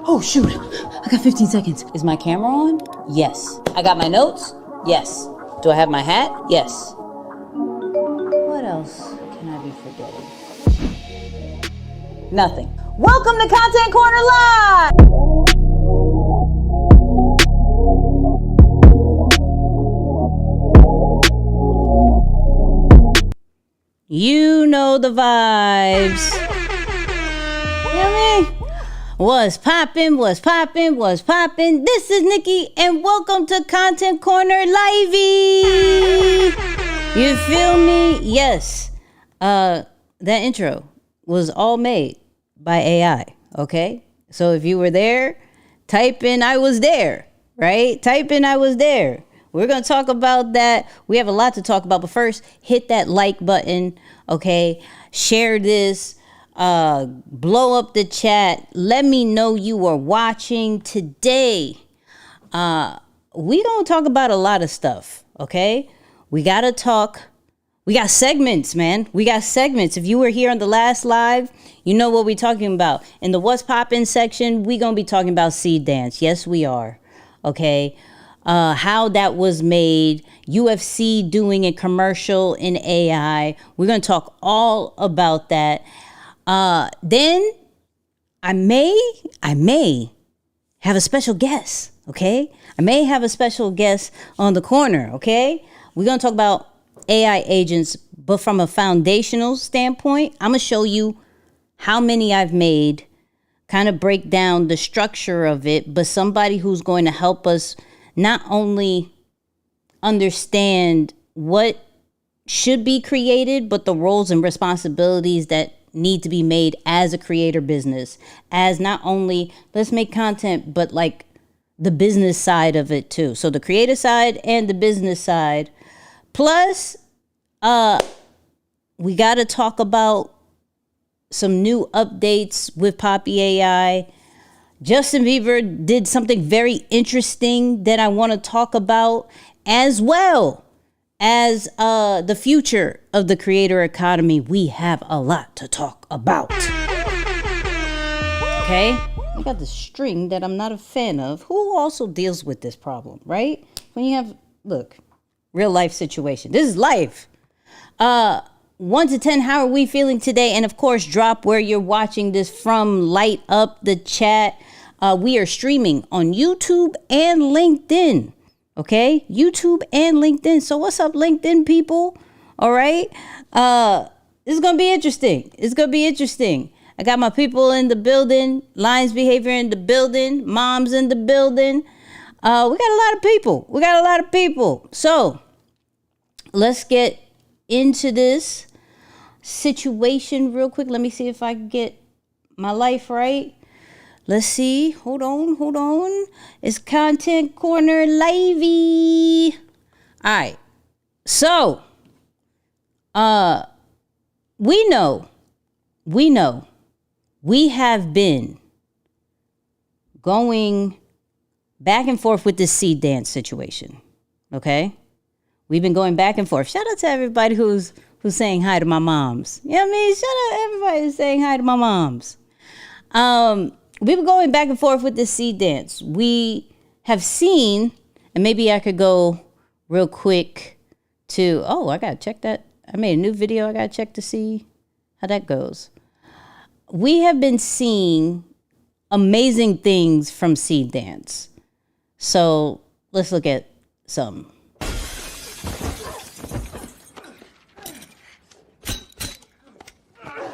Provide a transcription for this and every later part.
Oh, shoot. I got 15 seconds. Is my camera on? Yes. I got my notes? Yes. Do I have my hat? Yes. What else can I be forgetting? Nothing. Welcome to Content Corner Live! You know the vibes. You know what I mean? What's poppin', what's poppin', what's poppin'? This is Nicky, and welcome to Content Corner Livey. You feel me? Yes. That intro was all made by AI, okay? So if you were there, type in I was there, right? Type in I was there. We're going to talk about that. We have a lot to talk about, but first, hit that like button, okay? Share this. Blow up the chat. Let me know you are watching today. We gonna talk about a lot of stuff, okay? We got segments, man. We got segments. If you were here on the last live, you know what we're talking about. In the What's Poppin' section, we gonna be talking about Seedance. Yes, we are, okay? How that was made, UFC doing a commercial in AI. We're gonna talk all about that. Then I may have a special guest, okay? I may have a special guest on the corner, okay? We're going to talk about AI agents, but from a foundational standpoint, I'm going to show you how many I've made, kind of break down the structure of it, but somebody who's going to help us not only understand what should be created, but the roles and responsibilities that need to be made as a creator business, as not only let's make content, but like the business side of it too. So the creator side and the business side. Plus, we got to talk about some new updates with Poppy AI. Justin Bieber did something very interesting that I want to talk about, as well as the future of the creator economy. We have a lot to talk about. Okay? I got the string that I'm not a fan of. Who also deals with this problem, right? When you have, look, real life situation. This is life. 1 to 10, how are we feeling today? And of course, drop where you're watching this from. Light up the chat. We are streaming on YouTube and LinkedIn. Okay, YouTube and LinkedIn. So what's up, LinkedIn people? All right. This is going to be interesting. It's going to be interesting. I got my people in the building, Lions Behavior in the building, moms in the building. We got a lot of people. So let's get into this situation real quick. Let me see if I can get my life right. Let's see. Hold on. It's Content Corner Livey. All right. So, we know, we have been going back and forth with this Seedance situation. Okay? We've been going back and forth. Shout out to everybody who's saying hi to my moms. You know what I mean? Shout out to everybody who's saying hi to my moms. We've been going back and forth with this Seedance. We have seen, and maybe I could go real quick to, I got to check that. I made a new video. I got to check to see how that goes. We have been seeing amazing things from Seedance. So let's look at some.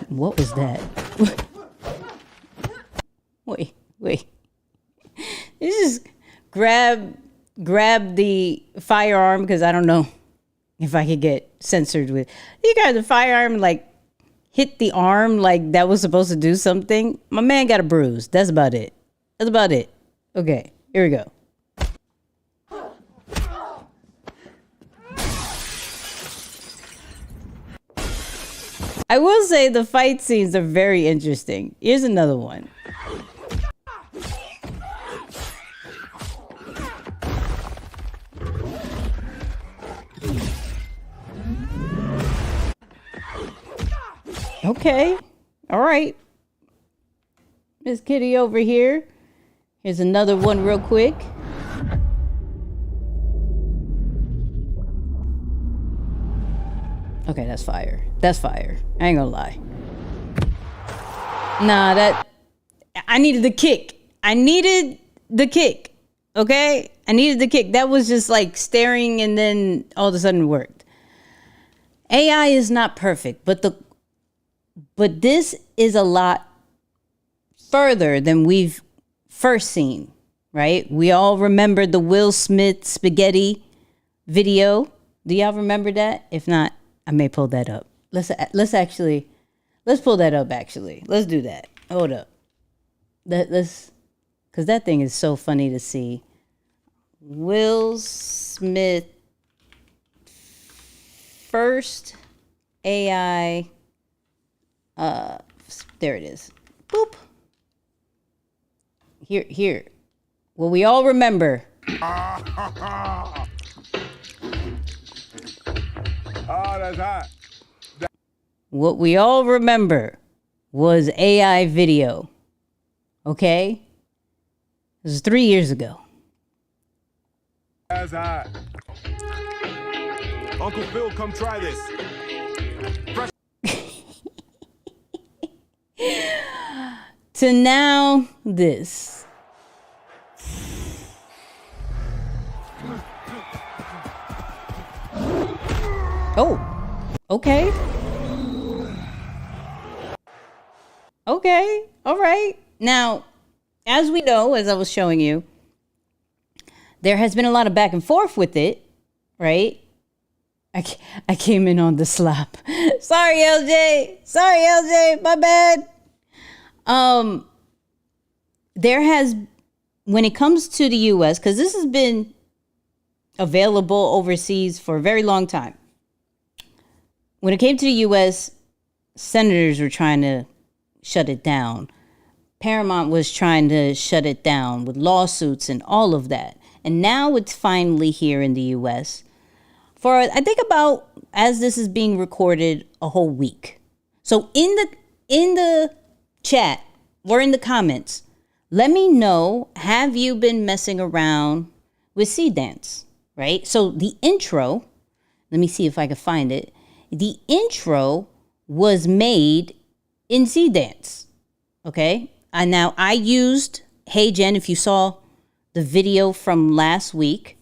What was that? Wait. You just grab the firearm, because I don't know if I could get censored with. You got the firearm, like hit the arm like that was supposed to do something. My man got a bruise. That's about it. Okay, here we go. I will say the fight scenes are very interesting. Here's another one. Okay. All right. Miss Kitty over here Here's another one real quick. Okay, that's fire. That's fire. I ain't gonna lie. Nah, I needed the kick. I needed the kick. Okay? I needed the kick. That was just like staring and then all of a sudden it worked. AI is not perfect, but this is a lot further than we've first seen, right? We all remember the Will Smith spaghetti video. Do y'all remember that? If not, I may pull that up. Let's pull that up actually. Let's do that. Hold up. Let's because that thing is so funny to see. Will Smith first AI there it is. Boop. Here. Well, we all remember. Oh, that's hot. What we all remember was AI video. Okay? This was 3 years ago. That's hot. Uncle Phil, come try this. To now, this. Oh, okay. Okay, all right. Now, as we know, as I was showing you, there has been a lot of back and forth with it, right? I came in on the slap. Sorry, LJ, my bad. There has, when it comes to the U.S., because this has been available overseas for a very long time. When it came to the U.S., senators were trying to shut it down. Paramount was trying to shut it down with lawsuits and all of that. And now it's finally here in the U.S. for, I think about, as this is being recorded, a whole week. So in the chat or in the comments, let me know, have you been messing around with Seedance, right? So the intro, let me see if I can find it. The intro was made in Seedance, okay? And now I used HeyGen. If you saw the video from last week,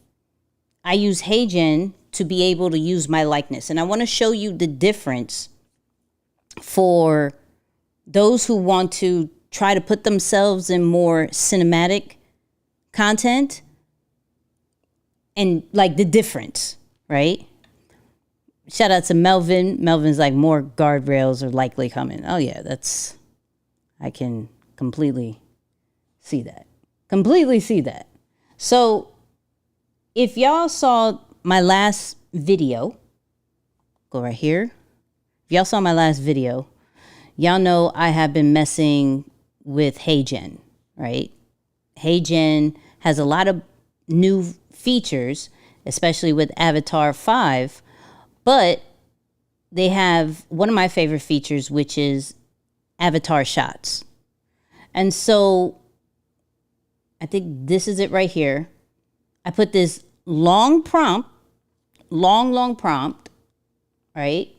I use HeyGen to be able to use my likeness. And I want to show you the difference for those who want to try to put themselves in more cinematic content and like the difference, right? Shout out to Melvin. Melvin's like, more guardrails are likely coming. Oh yeah, I can completely see that. So if y'all saw my last video, go right here. If y'all saw my last video, y'all know I have been messing with HeyGen, right? HeyGen has a lot of new features, especially with Avatar 5, but they have one of my favorite features, which is avatar shots. And so I think this is it right here. I put this long prompt, right,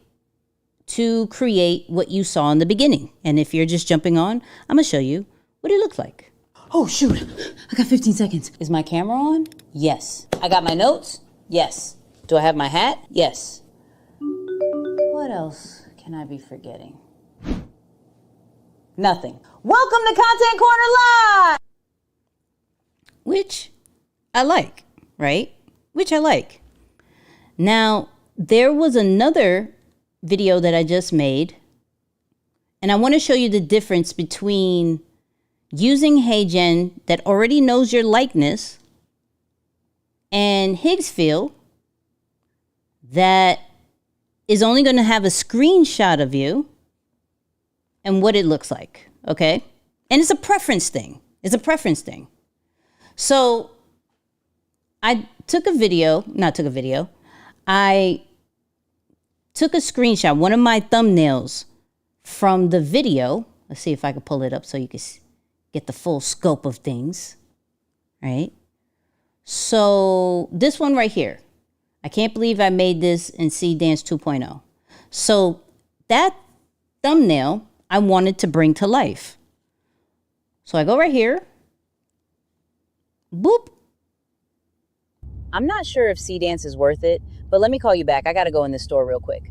to create what you saw in the beginning. And if you're just jumping on, I'm gonna show you what it looks like. Oh shoot, I got 15 seconds. Is my camera on? Yes. I got my notes? Yes. Do I have my hat? Yes. What else can I be forgetting? Nothing. Welcome to Content Corner Live! Which I like, right? Which I like. Now, there was another video that I just made, and I want to show you the difference between using HeyGen that already knows your likeness and Higgsfield that is only going to have a screenshot of you and what it looks like, okay? And it's a preference thing. So I took a screenshot, one of my thumbnails from the video. Let's see if I can pull it up so you can get the full scope of things. right? So this one right here, I can't believe I made this in Seedance 2.0. So that thumbnail I wanted to bring to life. So I go right here, boop. I'm not sure if Seedance is worth it, but let me call you back. I got to go in the store real quick.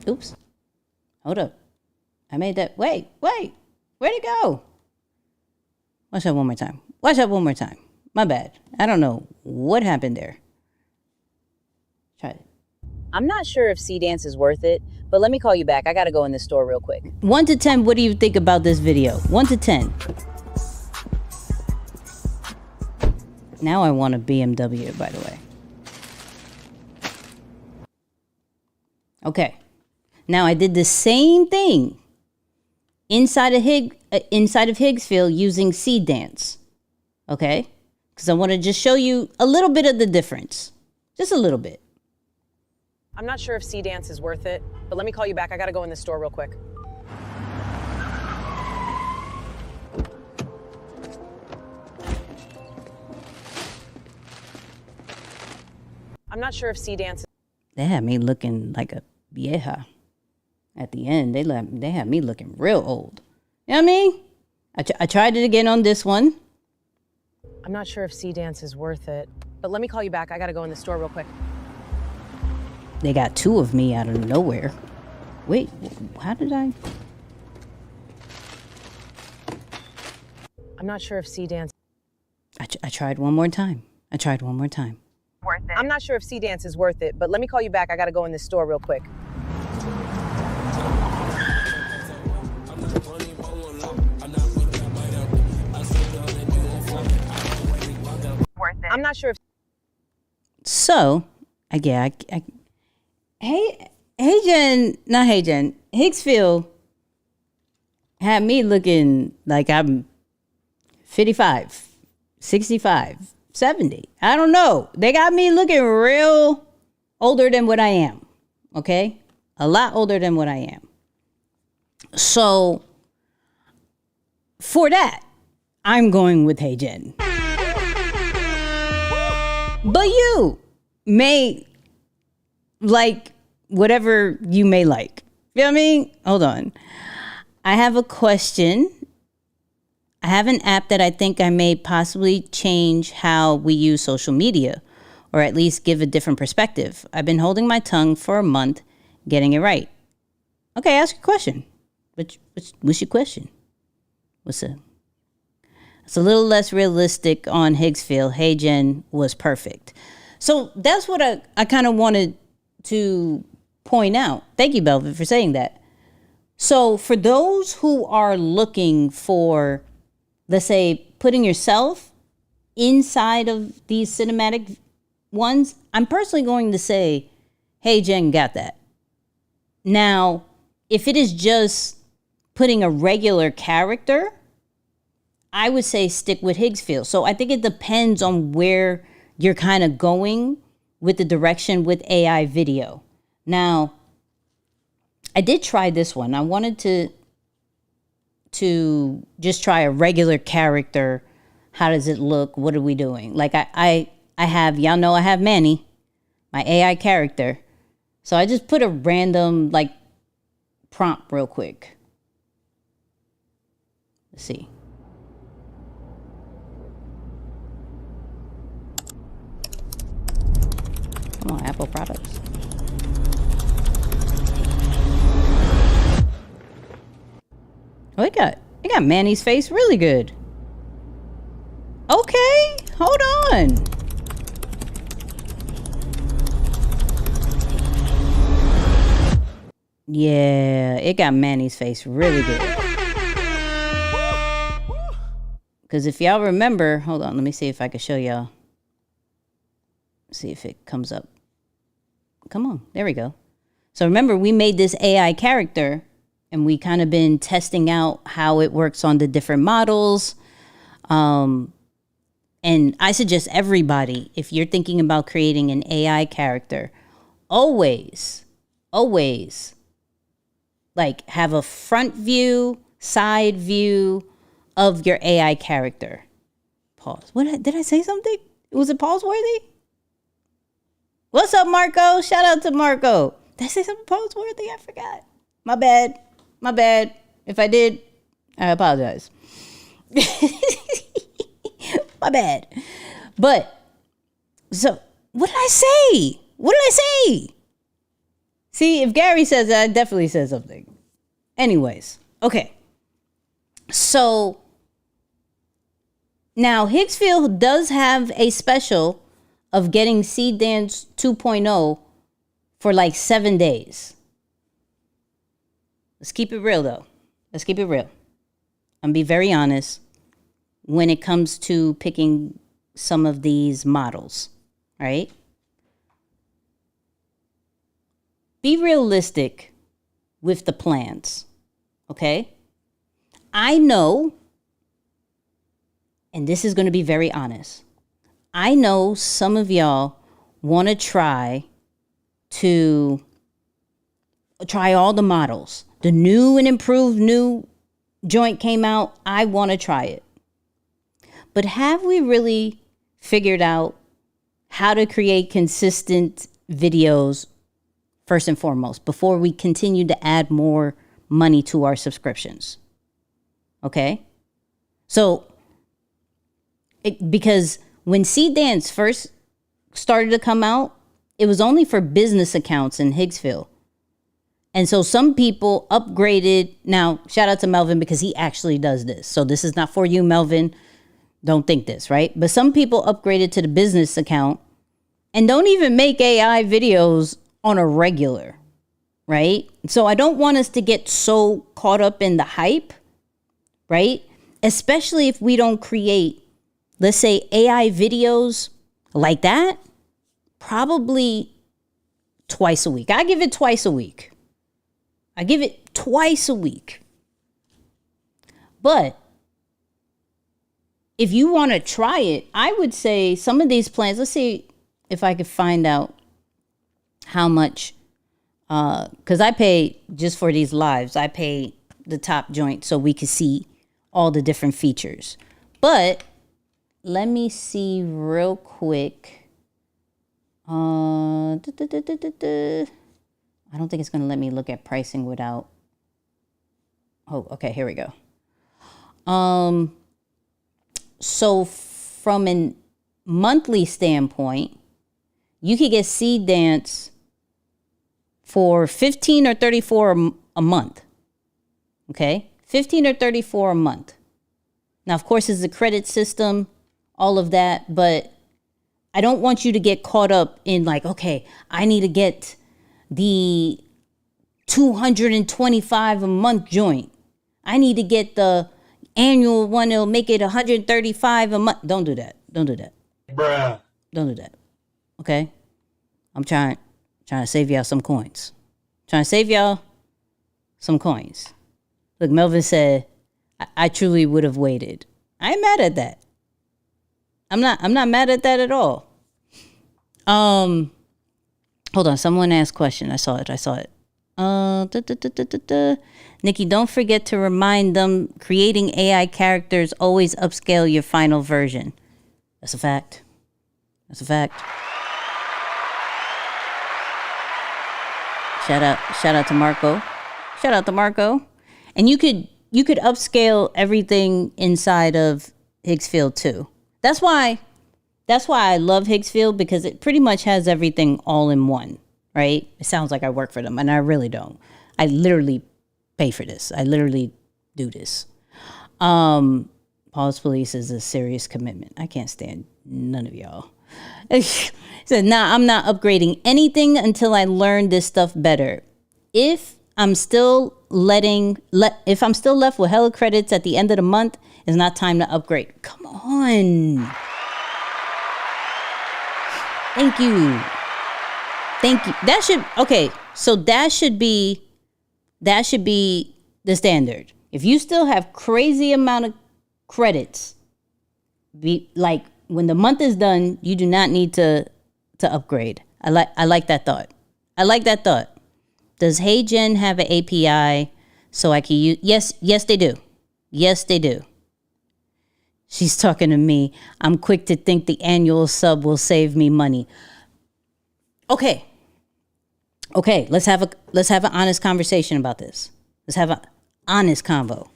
Oops. Hold up. I made that. Wait. Where'd it go? Watch that one more time. My bad. I don't know what happened there. Try it. I'm not sure if Seedance is worth it, but let me call you back. I got to go in the store real quick. 1 to 10, what do you think about this video? 1 to 10. Now I want a BMW, by the way. Okay. Now I did the same thing inside of Higgsfield using Seedance. Okay? Because I want to just show you a little bit of the difference. Just a little bit. I'm not sure if Seedance is worth it, but let me call you back. I gotta go in the store real quick. I'm not sure if Seedance. They had me looking like a vieja. At the end, they had me looking real old. You know what I mean? I tried it again on this one. I'm not sure if Seedance is worth it, but let me call you back. I gotta go in the store real quick. They got 2 of me out of nowhere. Wait, how did I? I'm not sure if Seedance. I tried one more time. Worth it. I'm not sure if Seedance is worth it, but let me call you back. I gotta go in the store real quick. Worth it. I'm not sure if. So, HeyGen, Higgsfield had me looking like I'm 55, 65, 70. I don't know. They got me looking real older than what I am. Okay? A lot older than what I am. So, for that, I'm going with HeyGen. But you may like whatever you may like. You know what I mean? Hold on. I have a question. I have an app that I think I may possibly change how we use social media, or at least give a different perspective. I've been holding my tongue for a month, getting it right. Okay, ask your question. What's your question? It's a little less realistic on Higgsfield. HeyGen was perfect. So that's what I kind of wanted to point out. Thank you, Belvin, for saying that. So for those who are looking for, let's say, putting yourself inside of these cinematic ones, I'm personally going to say, HeyGen got that. Now, if it is just putting a regular character, I would say stick with Higgsfield. So I think it depends on where you're kind of going with the direction with AI video. Now, I did try this one. I wanted to just try a regular character. How does it look? What are we doing? Like I have, y'all know I have Manny, my AI character. So I just put a random like prompt real quick. Let's see. Come on, Apple products. Oh, it got Manny's face really good. Okay, hold on. Yeah, it got Manny's face really good. Because if y'all remember, hold on, let me see if I can show y'all. See if it comes up. Come on, there we go. So remember, we made this AI character and we kind of been testing out how it works on the different models. And I suggest everybody, if you're thinking about creating an AI character, always, like have a front view, side view of your AI character. Pause. Did I say something? Was it pause worthy? What's up, Marco? Shout out to Marco. Did I say something pause worthy? I forgot. My bad. If I did, I apologize. My bad. But, so, what did I say? See, if Gary says that, I definitely said something. Anyways, okay. So, now Hicksfield does have a special of getting Seedance 2.0 for like 7 days. Let's keep it real, though. I'm going to be very honest when it comes to picking some of these models, right? Be realistic with the plans, okay? I know, and this is going to be very honest, I know some of y'all want to try all the models. The new and improved new joint came out. I want to try it. But have we really figured out how to create consistent videos first and foremost before we continue to add more money to our subscriptions? Okay? So, because when Seedance first started to come out, it was only for business accounts in Hicksville. And so some people upgraded. Now, shout out to Melvin because he actually does this. So this is not for you, Melvin. Don't think this, right? But some people upgraded to the business account and don't even make AI videos on a regular, right? So I don't want us to get so caught up in the hype, right? Especially if we don't create, let's say, AI videos like that, probably twice a week. I give it twice a week. But if you want to try it, I would say some of these plans, let's see if I could find out how much, because I pay just for these lives, I pay the top joint so we can see all the different features. But let me see real quick. I don't think it's going to let me look at pricing without. Oh, okay, here we go. So from a monthly standpoint, you could get Seedance for $15 or $34 a month. Okay? $15 or $34 a month. Now, of course, it's a credit system, all of that, but I don't want you to get caught up in like, okay, I need to get the $225 a month joint. I need to get the annual one. It'll make it $135 a month. Don't do that. Bruh. Don't do that. Okay? I'm trying to save y'all some coins. Look, Melvin said, I truly would have waited. I ain't mad at that. I'm not mad at that at all. Hold on, someone asked a question. I saw it. Nicky, don't forget to remind them creating AI characters always upscale your final version. That's a fact. Shout out to Marco. And you could upscale everything inside of Hicksfield too. That's why I love Hicksfield, because it pretty much has everything all in one, right? It sounds like I work for them, and I really don't. I literally pay for this. I literally do this. Pause Police is a serious commitment. I can't stand none of y'all. Said, nah, I'm not upgrading anything until I learn this stuff better. If I'm still left with hella credits at the end of the month, it's not time to upgrade. Come on. Thank you. So that should be the standard. If you still have crazy amount of credits, like when the month is done, you do not need to upgrade. I like that thought. I like that thought. Does HeyGen have an API so I can use? Yes, they do. Yes, they do. She's talking to me. I'm quick to think the annual sub will save me money. Okay, let's have an honest conversation about this. Let's have an honest convo.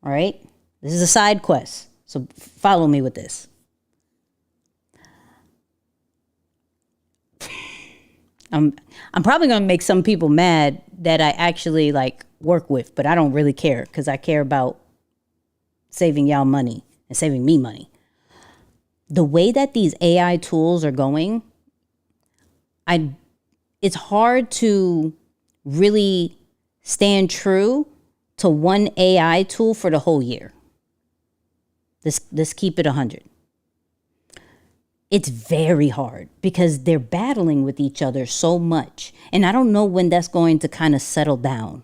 All right? This is a side quest, so follow me with this. I'm probably gonna make some people mad that I actually like work with, but I don't really care because I care about saving y'all money and saving me money. The way that these AI tools are going, it's hard to really stand true to one AI tool for the whole year. Let's keep it 100. It's very hard because they're battling with each other so much. And I don't know when that's going to kind of settle down.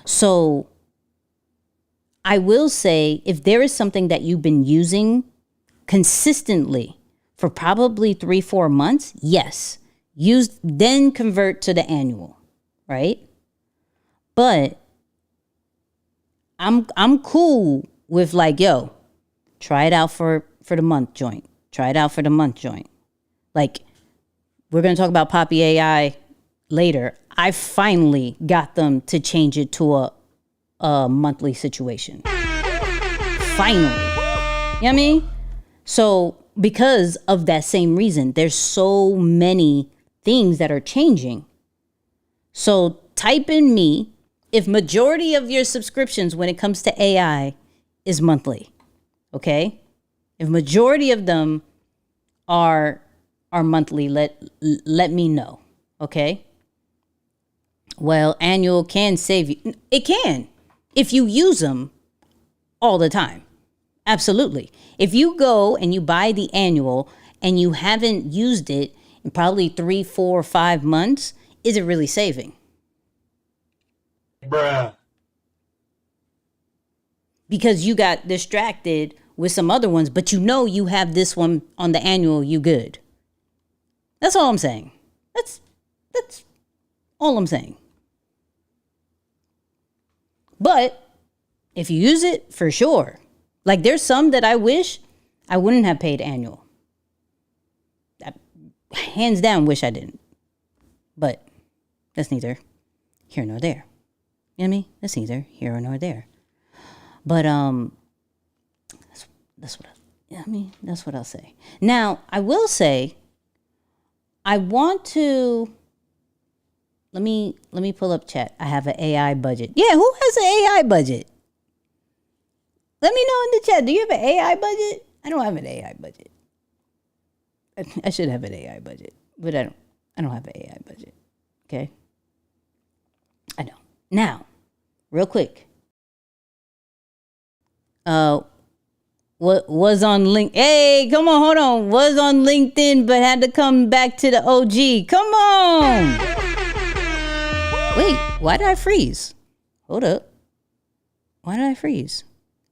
So I will say, if there is something that you've been using consistently for probably 3-4 months, yes, then convert to the annual, right? But I'm cool with like, yo, try it out for the month joint. Try it out for the month joint. Like, we're going to talk about Poppy AI later. I finally got them to change it to a monthly situation. Finally. You know what I mean? So, because of that same reason, there's so many things that are changing. So, type in me if majority of your subscriptions when it comes to AI is monthly. Okay? If majority of them are monthly, let me know, okay? Well, annual can save you. It can if you use them all the time. Absolutely. If you go and you buy the annual and you haven't used it in probably 3, 4, 5 months, is it really saving? Bruh. Because you got distracted with some other ones, but you know you have this one on the annual, you good. That's all I'm saying. That's all I'm saying. But if you use it, for sure. Like, there's some that I wish I wouldn't have paid annual. I, hands down, wish I didn't. But that's neither here nor there. You know what I mean? That's neither here nor there. But that's what I'll say. Now, I will say, I want to, let me pull up chat. I have an AI budget. Yeah, who has an AI budget? Let me know in the chat. Do you have an AI budget? I don't have an AI budget. I should have an AI budget, but I don't have an AI budget. Okay? I don't. Now, real quick. What was on LinkedIn? Hey, come on, hold on. Was on LinkedIn, but had to come back to the OG. Come on. Wait, why did I freeze? Hold up. Why did I freeze?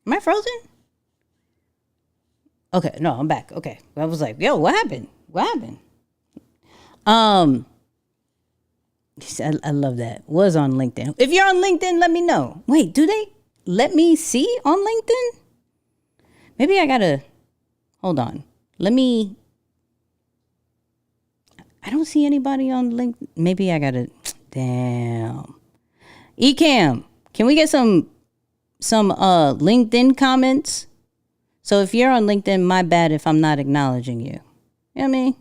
Am I frozen? Okay, no, I'm back. Okay. I was like, yo, what happened? I love that. Was on LinkedIn. If you're on LinkedIn, let me know. Wait, do they let me see on LinkedIn? Maybe I gotta, hold on. I don't see anybody on LinkedIn. Maybe I gotta, damn. Ecam, can we get some LinkedIn comments? So if you're on LinkedIn, my bad if I'm not acknowledging you. You know what I mean?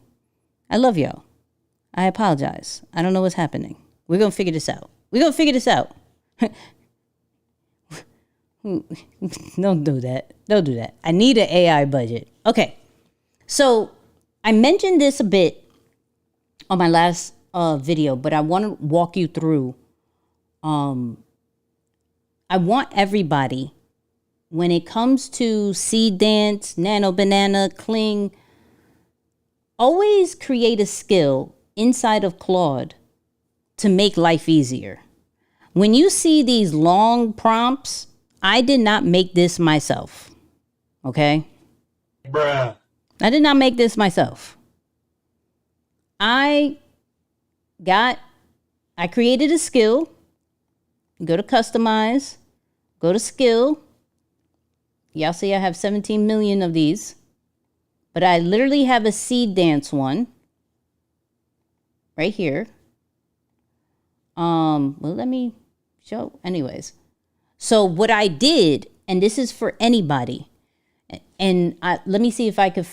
I love y'all. I apologize. I don't know what's happening. We're gonna figure this out. Don't do that. I need an AI budget. Okay. So I mentioned this a bit on my last video, but I want to walk you through. I want everybody, when it comes to Seedance, Nano Banana, Kling, always create a skill inside of Claude to make life easier. When you see these long prompts, I did not make this myself. Okay? Bruh. I did not make this myself. I I created a skill. Go to customize, go to skill. Y'all see I have 17 million of these, but I literally have a Seedance one right here. Well, let me show anyways. So what I did, and this is for anybody, and let me see if I could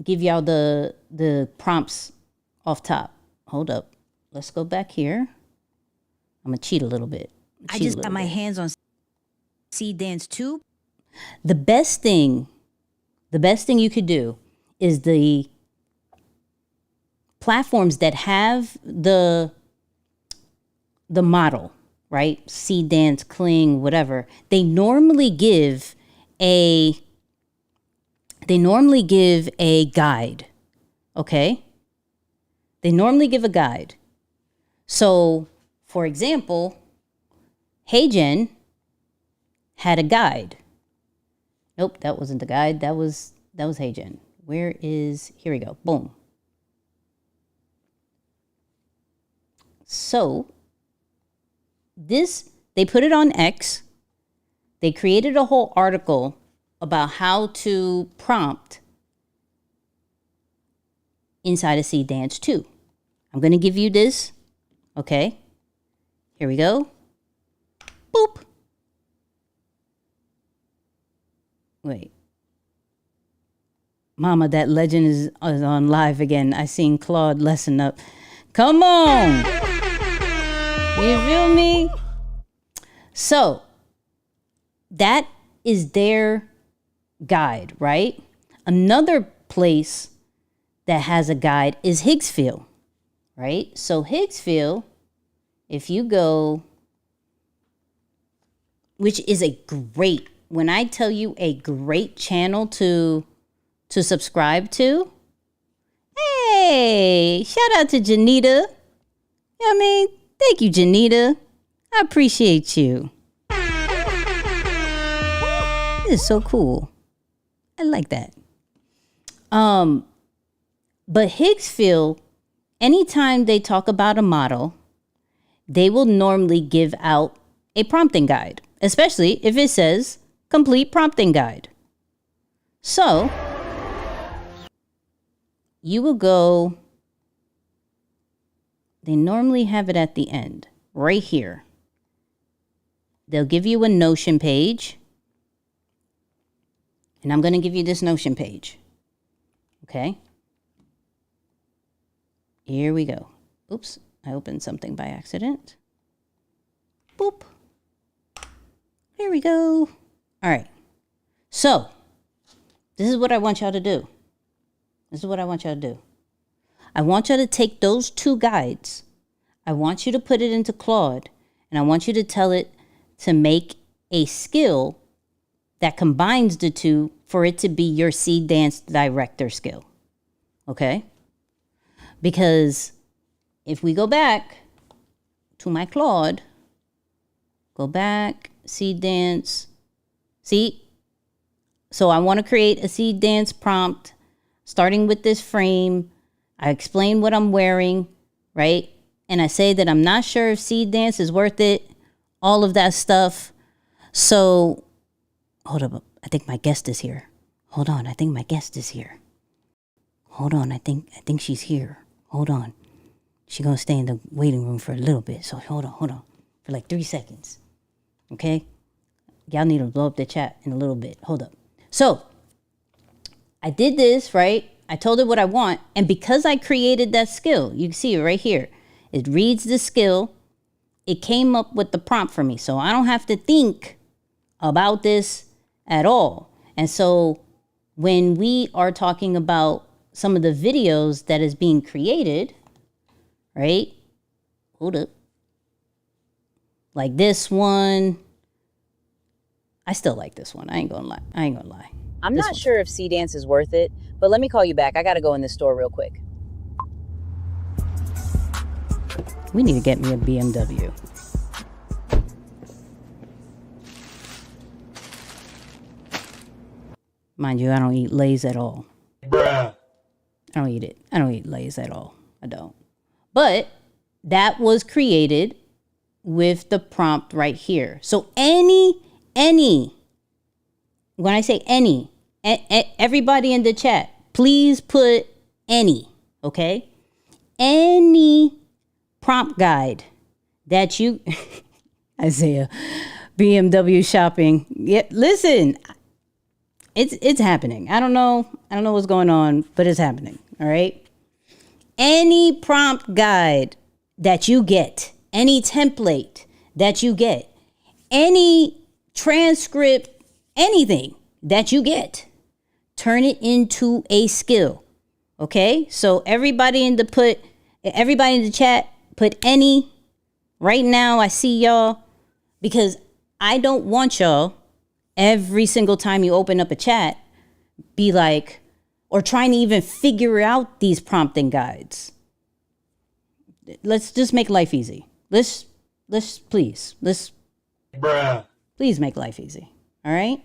give y'all the prompts off top. Hold up. Let's go back here. I'm going to cheat a little bit. I just got my hands on Seedance too. The best thing you could do is the platforms that have the model, right? Seedance, Kling, whatever. They normally give a guide. Okay? They normally give a guide. So, for example, HeyGen had a guide. Nope, that wasn't the guide. That was HeyGen. Here we go. Boom. So, they put it on X. They created a whole article about how to prompt inside of Seedance 2. I'm going to give you this. Okay. Here we go. Boop. Wait. Mama, that legend is on live again. I seen Claude lesson up. Come on. You feel me? So, that is their guide, right? Another place that has a guide is Higgsfield, right? So Higgsfield, if you go, which is when I tell you a great channel to subscribe to, hey, shout out to Janita. You know what I mean? Thank you, Janita. I appreciate you. This is so cool. I like that. But Higgsfield, anytime they talk about a model, they will normally give out a prompting guide, especially if it says complete prompting guide. So you will go, they normally have it at the end, right here. They'll give you a Notion page. And I'm going to give you this Notion page. Okay? Here we go. Oops, I opened something by accident. Boop. Here we go. All right. So, this is what I want y'all to do. I want y'all to take those two guides. I want you to put it into Claude. And I want you to tell it to make a skill that combines the two for it to be your Seedance director skill. Okay? Because if we go back to my Claude, go back, Seedance. See? So I want to create a Seedance prompt starting with this frame. I explain what I'm wearing, right? And I say that I'm not sure if Seedance is worth it, all of that stuff. So, hold up. I think my guest is here. Hold on. I think my guest is here. Hold on. I think she's here. Hold on. She's going to stay in the waiting room for a little bit. So hold on. For like 3 seconds. Okay? Y'all need to blow up the chat in a little bit. Hold up. So, I did this, right? I told it what I want. And because I created that skill, you can see it right here. It reads the skill. It came up with the prompt for me. So I don't have to think about this at all. And so when we are talking about some of the videos that is being created, right? Hold up. Like this one. I still like this one. I ain't gonna lie. I'm not sure if Seedance is worth it, but let me call you back. I gotta go in this store real quick. We need to get me a BMW. Mind you, I don't eat Lay's at all. Bruh. I don't eat it. I don't eat Lay's at all. I don't. But that was created with the prompt right here. So any, when I say any, everybody in the chat, please put any, okay? Any prompt guide that you, Isaiah, BMW shopping. Yeah, listen, it's happening. I don't know what's going on, but it's happening. All right. Any prompt guide that you get, any template that you get, any transcript, anything that you get, turn it into a skill. Okay? So everybody in the chat, put any. Right now I see y'all, because I don't want y'all every single time you open up a chat be like, or trying to even figure out these prompting guides. Let's just make life easy. Let's please make life easy. All right?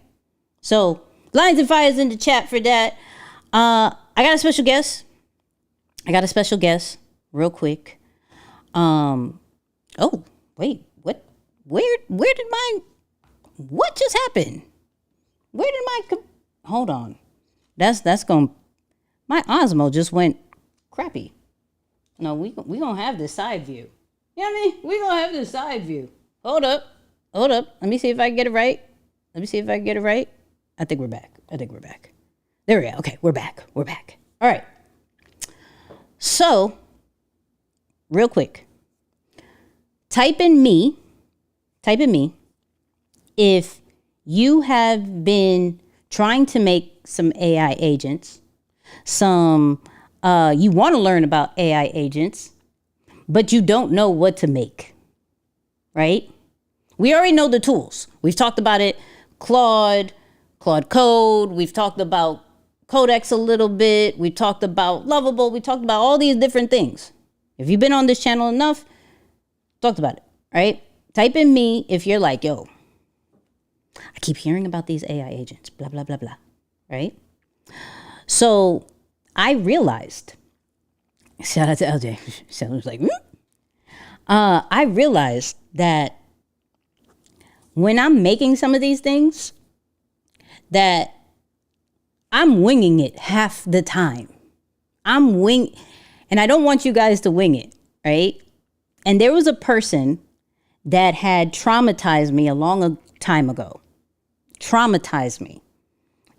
So Lions and Fires in the chat for that. I got a special guest real quick. Oh, wait, what? Where did what just happened? Where did hold on. That's going, my Osmo just went crappy. No, we gonna have this side view. You know what I mean? We gonna have this side view. Hold up. Let me see if I can get it right. I think we're back. There we go. Okay, we're back. All right. So, real quick. Type in me if you have been trying to make some AI agents, you want to learn about AI agents, but you don't know what to make, right? We already know the tools. We've talked about it. Claude Code. We've talked about Codex a little bit. We talked about Lovable. We talked about all these different things. If you've been on this channel enough, talked about it, right? Type in me if you're like, yo, I keep hearing about these AI agents, blah, blah, blah, blah, right? So I realized, shout out to LJ, sounds like, I realized that when I'm making some of these things, that I'm winging it half the time. And I don't want you guys to wing it, right? And there was a person that had traumatized me a long time ago. Traumatized me.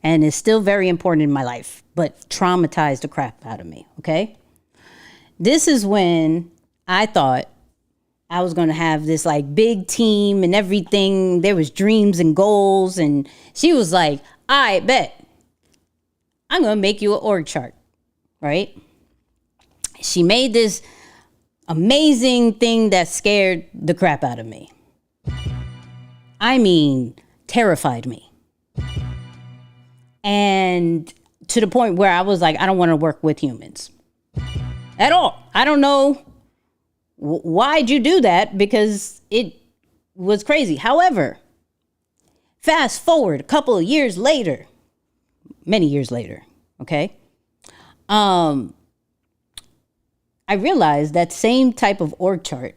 And is still very important in my life, but traumatized the crap out of me, okay? This is when I thought I was going to have this like big team and everything. There was dreams and goals. And she was like, I bet I'm going to make you an org chart, right? She made this amazing thing that scared the crap out of me. I mean, terrified me. And to the point where I was like, I don't want to work with humans at all. I don't know why'd you do that, because it was crazy. However, fast forward a couple of years later, many years later, okay? I realized that same type of org chart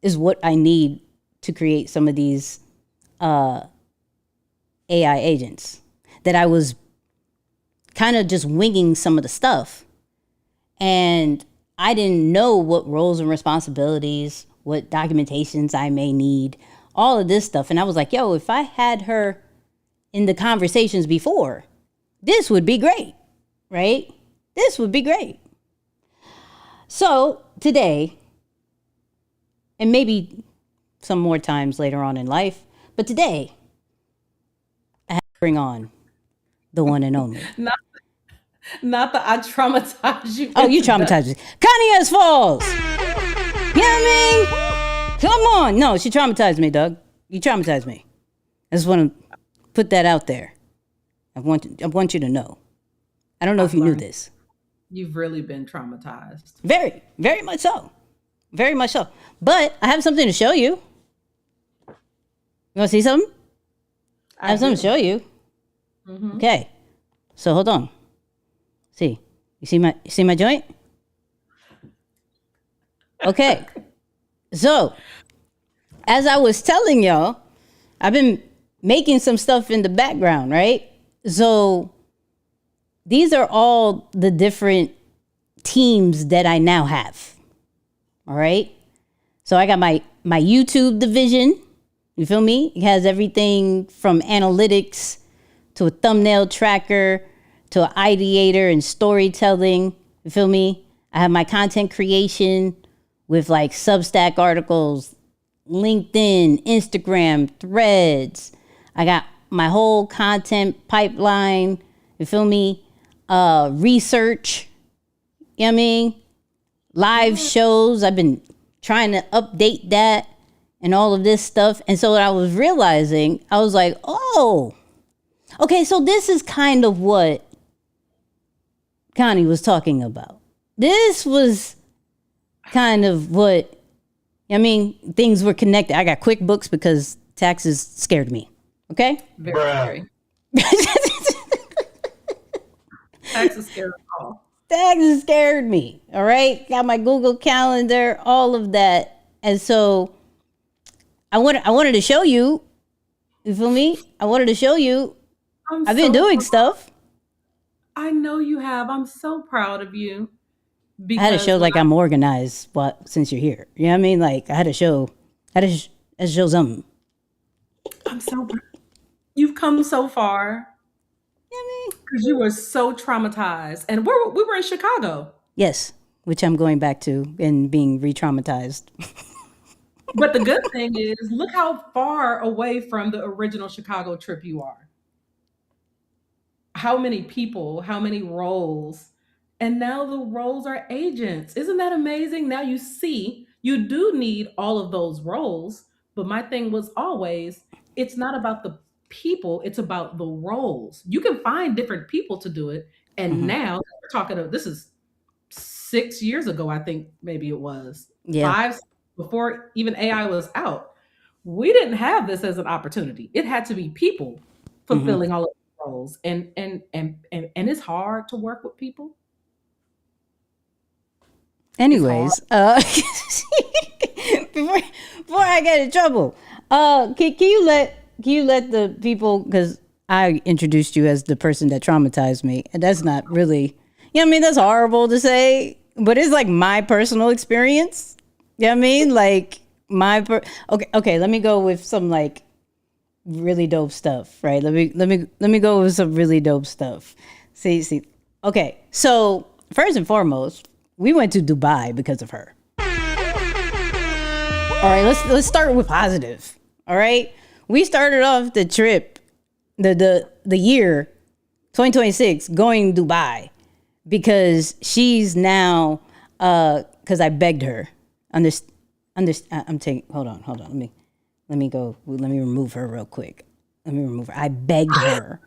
is what I need to create some of these AI agents, that I was kind of just winging some of the stuff. And I didn't know what roles and responsibilities, what documentations I may need, all of this stuff. And I was like, yo, if I had her in the conversations before, this would be great, right? This would be great. So today, and maybe some more times later on in life, but today, I have to bring on the one and only. Not that I traumatized you. Oh, you traumatized me. Connie S. Falls. You know what I mean? Come on. No, she traumatized me, Doug. You traumatized me. I just want to put that out there. I want you to know. I don't know if you knew this. You've really been traumatized. Very, very much so. Very much so. But I have something to show you. You want to see something? I have something to show you. Mm-hmm. Okay. So hold on. See. You see my joint? Okay. So, as I was telling y'all, I've been making some stuff in the background, right? So, these are all the different teams that I now have. All right. So, I got my YouTube division. You feel me? It has everything from analytics to a thumbnail tracker to an ideator and storytelling. You feel me? I have my content creation with like Substack articles, LinkedIn, Instagram, Threads. I got my whole content pipeline. You feel me? Research. You know what I mean? Live shows. I've been trying to update that and all of this stuff. And so what I was realizing, I was like, oh, okay, so this is kind of what Connie was talking about. This was kind of what, I mean, things were connected. I got QuickBooks because taxes scared me. Okay? Very scary. Taxes scared us all. Taxes scared me. All right? Got my Google Calendar, all of that. And so I wanted to show you. You feel me? I wanted to show you. I've been doing stuff. I know you have. I'm so proud of you. I had to show like I'm organized. Since you're here, you know what I mean? Like I had to show something. I'm so proud. You've come so far. You know what I mean? Because you were so traumatized, and we were in Chicago. Yes, which I'm going back to and being re-traumatized. But the good thing is, look how far away from the original Chicago trip you are. How many people, how many roles, and now the roles are agents. Isn't that amazing? Now you see, you do need all of those roles, but my thing was always, it's not about the people, it's about the roles. You can find different people to do it, and now we're talking of, this is 6 years ago, I think maybe it was. Yeah. 5, before even AI was out. We didn't have this as an opportunity. It had to be people fulfilling all of the roles. And it's hard to work with people. Anyways, before I get in trouble, can you let the people, because I introduced you as the person that traumatized me, and that's not really, you know what I mean? That's horrible to say, but it's like my personal experience. You know what I mean? Like okay, let me go with some like really dope stuff, right? Let me go with some really dope stuff. See. Okay, so first and foremost, we went to Dubai because of her. All right, let's start with positive. All right, we started off the trip, the year 2026 going to Dubai because she's now because I begged her. I'm taking. Hold on. Let me go. Let me remove her real quick. I begged her.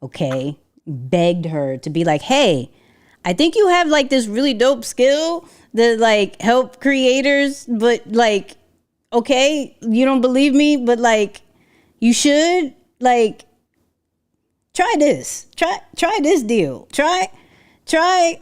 Okay, begged her to be like, hey, I think you have like this really dope skill that like help creators, but like, okay, you don't believe me, but like, you should like try this. Try this deal. Try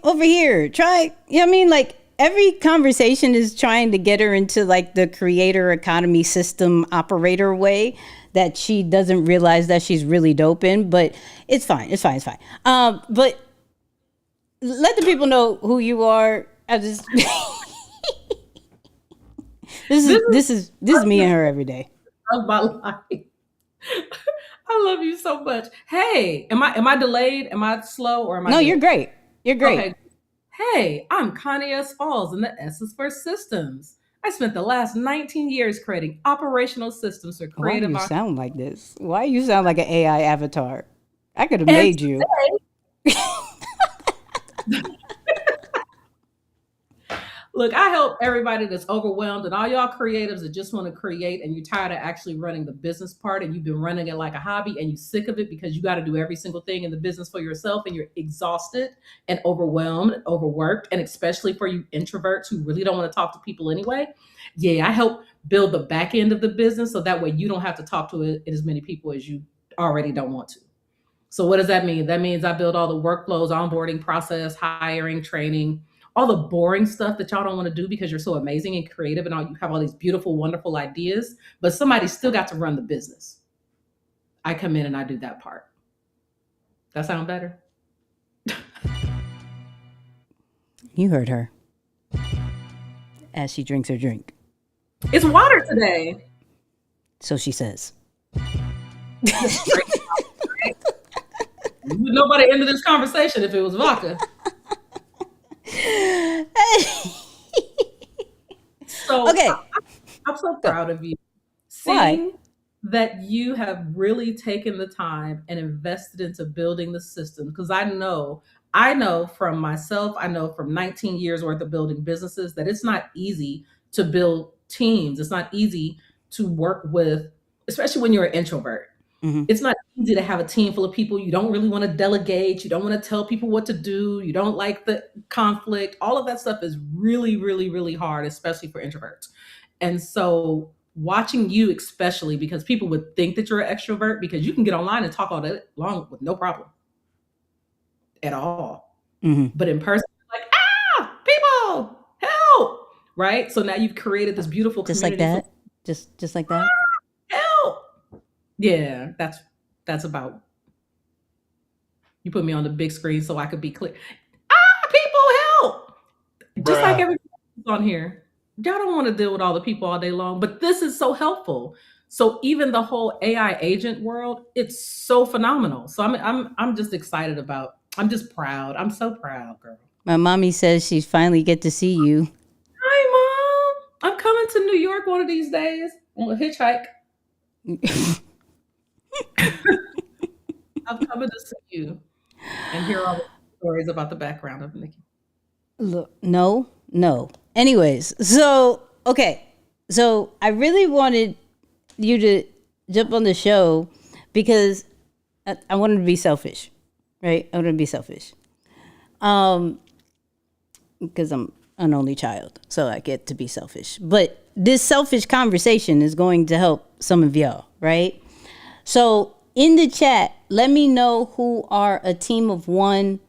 over here. Try. You know what I mean? Like. Every conversation is trying to get her into like the creator economy system operator way that she doesn't realize that she's really dope in, but it's fine. But let the people know who you are. I just this is me and her every day. Of my life. I love you so much. Hey, am I delayed? Am I slow or am I? No, you're great. You're great. Okay. Hey, I'm Connie S. Falls, and the S is for systems. I spent the last 19 years creating operational systems for creative. Why do you sound like this? Why you sound like an AI avatar? I could have made you. Look, I help everybody that's overwhelmed and all y'all creatives that just want to create and you're tired of actually running the business part and you've been running it like a hobby and you're sick of it because you got to do every single thing in the business for yourself and you're exhausted and overwhelmed and overworked. And especially for you introverts who really don't want to talk to people anyway. Yeah, I help build the back end of the business so that way you don't have to talk to it as many people as you already don't want to. So what does that mean? That means I build all the workflows, onboarding process, hiring, training, all the boring stuff that y'all don't want to do because you're so amazing and creative and you have all these beautiful, wonderful ideas, but somebody still got to run the business. I come in and I do that part. That sound better? You heard her. As she drinks her drink. It's water today. So she says. You would know by the end of this conversation if it was vodka. So okay. I'm so proud of you. Seeing that you have really taken the time and invested into building the system, because I know from myself, I know from 19 years worth of building businesses that it's not easy to build teams. It's not easy to work with, especially when you're an introvert. Mm-hmm. It's not easy to have a team full of people. You don't really want to delegate. You don't want to tell people what to do. You don't like the conflict. All of that stuff is really, really, really hard, especially for introverts. And so watching you, especially because people would think that you're an extrovert because you can get online and talk all day long with no problem at all. Mm-hmm. But in person, like, people, help, right? So now you've created this beautiful community. Just like that? Just like that? Help. Yeah, that's about, you put me on the big screen so I could be clear. People, help. Just like everybody on here. Y'all don't want to deal with all the people all day long, but this is so helpful. So even the whole AI agent world, it's so phenomenal. So I'm just excited about, I'm just proud. I'm so proud, girl. My mommy says she finally get to see you. Hi, Mom. I'm coming to New York one of these days. I'm going to hitchhike. I'm coming to see you and hear all the stories about the background of Nicky. Look, no. Anyways, so, okay. So I really wanted you to jump on the show because I wanted to be selfish, right? I wanted to be selfish. Because I'm an only child, so I get to be selfish. But this selfish conversation is going to help some of y'all, right? So in the chat, let me know who are a team of one,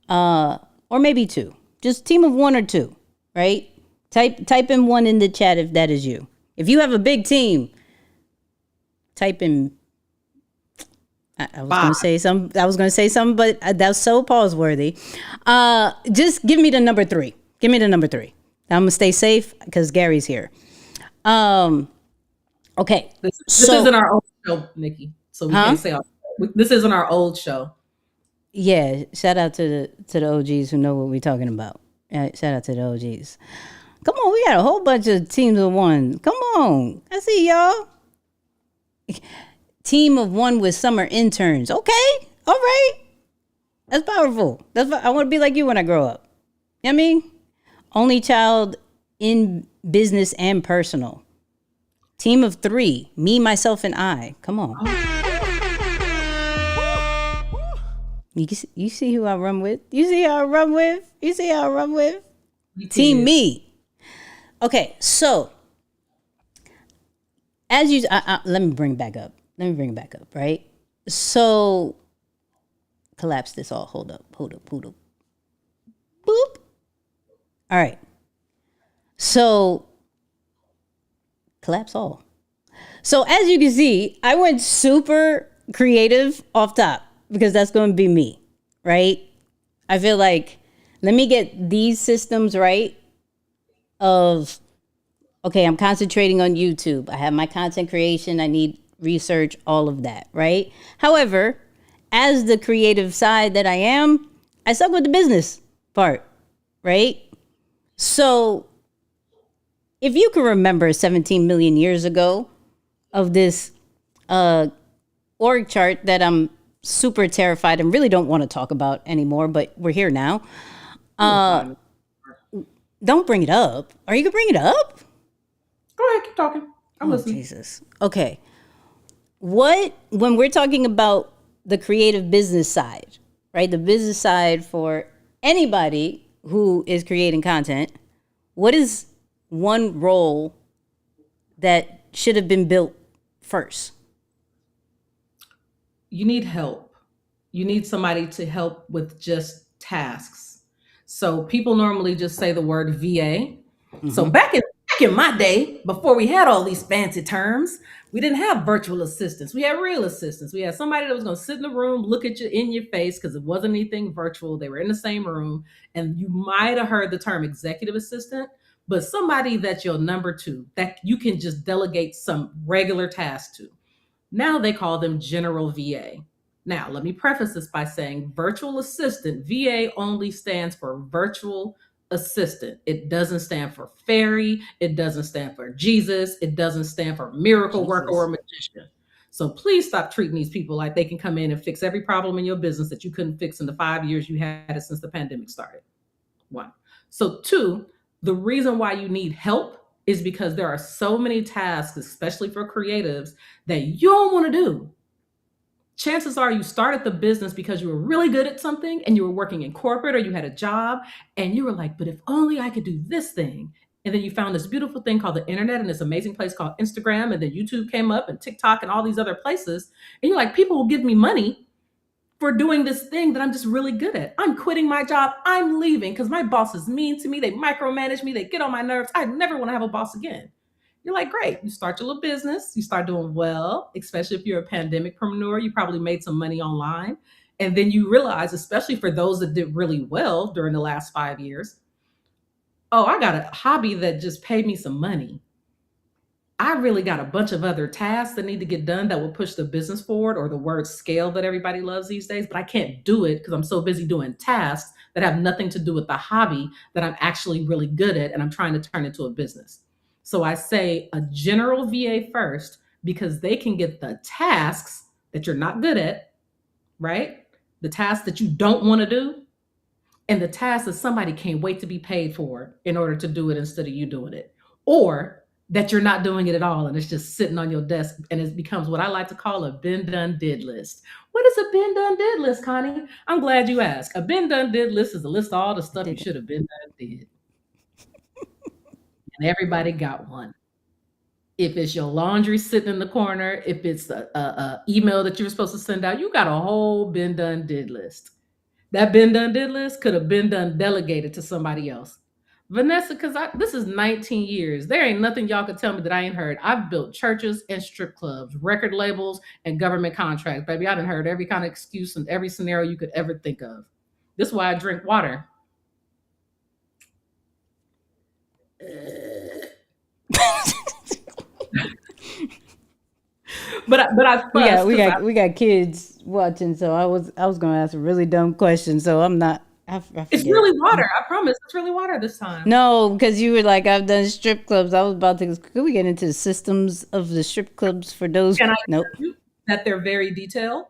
or maybe two. Just team of one or two, right? Type in one in the chat if that is you. If you have a big team, type in. I was going to say something, but that's so pause worthy. Just give me the number 3. Give me the number 3. I'm gonna stay safe because Gary's here. Okay. This isn't our old show, Nicky. So we can't say this isn't our old show. Yeah. Shout out to the OGs who know what we're talking about. Shout out to the OGs. Come on, we got a whole bunch of teams of one. Come on, I see y'all. Team of one with summer interns. Okay, all right. That's powerful. I want to be like you when I grow up. You know what I mean? Only child in business and personal. Team of 3. Me, myself, and I. Come on. You see who I run with? You see how I run with? Team me. Okay, so as you, let me bring it back up, right? So, collapse this all. Hold up. Boop. All right. So, collapse all. So, as you can see, I went super creative off top because that's going to be me, right? I feel like, let me get these systems right of, okay, I'm concentrating on YouTube. I have my content creation. I need research, all of that, right? However, as the creative side that I am, I suck with the business part, right? So if you can remember 17 million years ago of this org chart that I'm super terrified and really don't want to talk about anymore, but we're here now. Don't bring it up. Are you going to bring it up? Go ahead, keep talking. I'm listening. Jesus. Okay. When we're talking about the creative business side, right? The business side for anybody who is creating content, what is one role that should have been built first? You need help. You need somebody to help with just tasks. So people normally just say the word VA. So back in my day, before we had all these fancy terms, we didn't have virtual assistants. We had real assistants. We had somebody that was going to sit in the room, look at you in your face because it wasn't anything virtual. They were in the same room. And you might have heard the term executive assistant, but somebody that's your number two that you can just delegate some regular tasks to. Now they call them general VA. Now, let me preface this by saying virtual assistant, VA only stands for virtual assistant. It doesn't stand for fairy. It doesn't stand for Jesus. It doesn't stand for miracle worker or magician. So please stop treating these people like they can come in and fix every problem in your business that you couldn't fix in the 5 years you had it since the pandemic started. One. So two, the reason why you need help is because there are so many tasks, especially for creatives, that you don't want to do. Chances are you started the business because you were really good at something and you were working in corporate or you had a job and you were like, but if only I could do this thing. And then you found this beautiful thing called the internet and this amazing place called Instagram, and then YouTube came up and TikTok and all these other places. And you're like, people will give me money for doing this thing that I'm just really good at. I'm quitting my job. I'm leaving because my boss is mean to me. They micromanage me. They get on my nerves. I never want to have a boss again. You're like, great. You start your little business. You start doing well, especially if you're a pandemic-preneur. You probably made some money online. And then you realize, especially for those that did really well during the last 5 years, oh, I got a hobby that just paid me some money. I really got a bunch of other tasks that need to get done that will push the business forward, or the word scale that everybody loves these days, but I can't do it because I'm so busy doing tasks that have nothing to do with the hobby that I'm actually really good at and I'm trying to turn into a business. So I say a general VA first because they can get the tasks that you're not good at, right? The tasks that you don't want to do, and the tasks that somebody can't wait to be paid for in order to do it instead of you doing it. Or that you're not doing it at all and it's just sitting on your desk and it becomes what I like to call a been done did list. What is a been done did list, Connie? I'm glad you asked. A been done did list is a list of all the stuff you should have been done did. And everybody got one. If it's your laundry sitting in the corner, if it's a email that you were supposed to send out, you got a whole been done did list. That been done did list could have been done delegated to somebody else. Vanessa, because this is 19 years. There ain't nothing y'all could tell me that I ain't heard. I've built churches and strip clubs, record labels, and government contracts. Baby, I done heard every kind of excuse and every scenario you could ever think of. This is why I drink water. But I we got kids watching, so I was gonna ask a really dumb question, so I'm not. I it's really water. I promise, it's really water this time. No, because you were like, I've done strip clubs. I was about to. Could we get into the systems of the strip clubs for those? Can I nope. tell you that they're very detailed?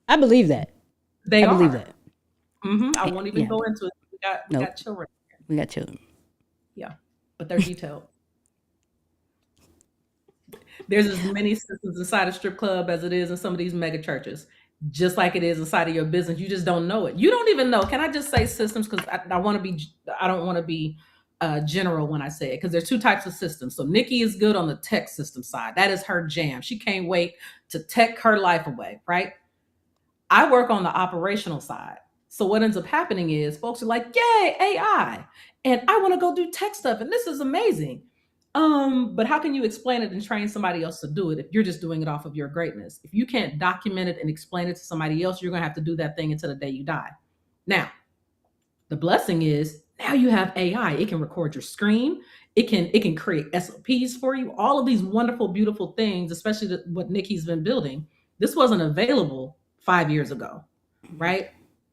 I believe that. I believe that. I won't even go into it. We got children. We got children. Yeah, but they're detailed. There's as many systems inside a strip club as it is in some of these mega churches, just like it is inside of your business. You just don't know it. You don't even know. Can I just say systems? Because I don't want to be general when I say it, because there's two types of systems. So Nicky is good on the tech system side. That is her jam. She can't wait to tech her life away, right? I work on the operational side. So what ends up happening is folks are like, yay, AI. And I want to go do tech stuff. And this is amazing. But how can you explain it and train somebody else to do it if you're just doing it off of your greatness? If you can't document it and explain it to somebody else, you're going to have to do that thing until the day you die. Now, the blessing is now you have AI. It can record your screen. It can create SOPs for you. All of these wonderful, beautiful things, especially what Nicky's been building. This wasn't available 5 years ago, right?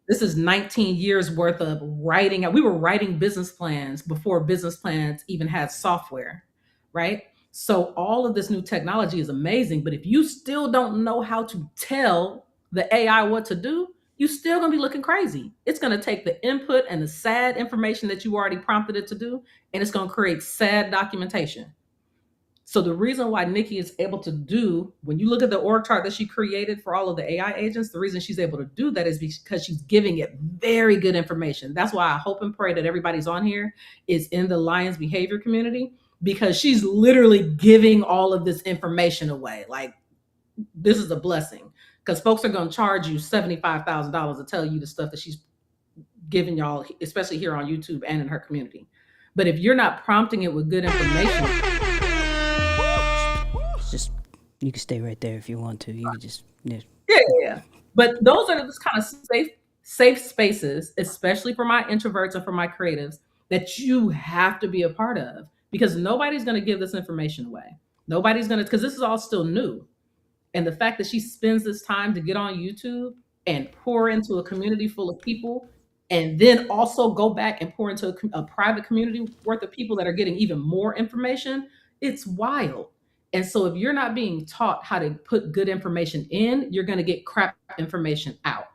This is 19 years worth of writing. We were writing business plans before business plans even had software, right? So all of this new technology is amazing, but if you still don't know how to tell the AI what to do, you're still gonna be looking crazy. It's gonna take the input and the sad information that you already prompted it to do, and it's gonna create sad documentation. So the reason why Nicky is able to do, when you look at the org chart that she created for all of the AI agents, the reason she's able to do that is because she's giving it very good information. That's why I hope and pray that everybody's on here is in the Lions behavior community, because she's literally giving all of this information away. Like, this is a blessing, because folks are going to charge you $75,000 to tell you the stuff that she's giving y'all, especially here on YouTube and in her community. But if you're not prompting it with good information, Just you can stay right there if you want to. You can just yeah. But those are just kind of safe spaces, especially for my introverts and for my creatives, that you have to be a part of, because nobody's going to give this information away. Nobody's going to, because this is all still new. And the fact that she spends this time to get on YouTube and pour into a community full of people, and then also go back and pour into a private community worth of people that are getting even more information, it's wild. And so if you're not being taught how to put good information in, you're going to get crap information out.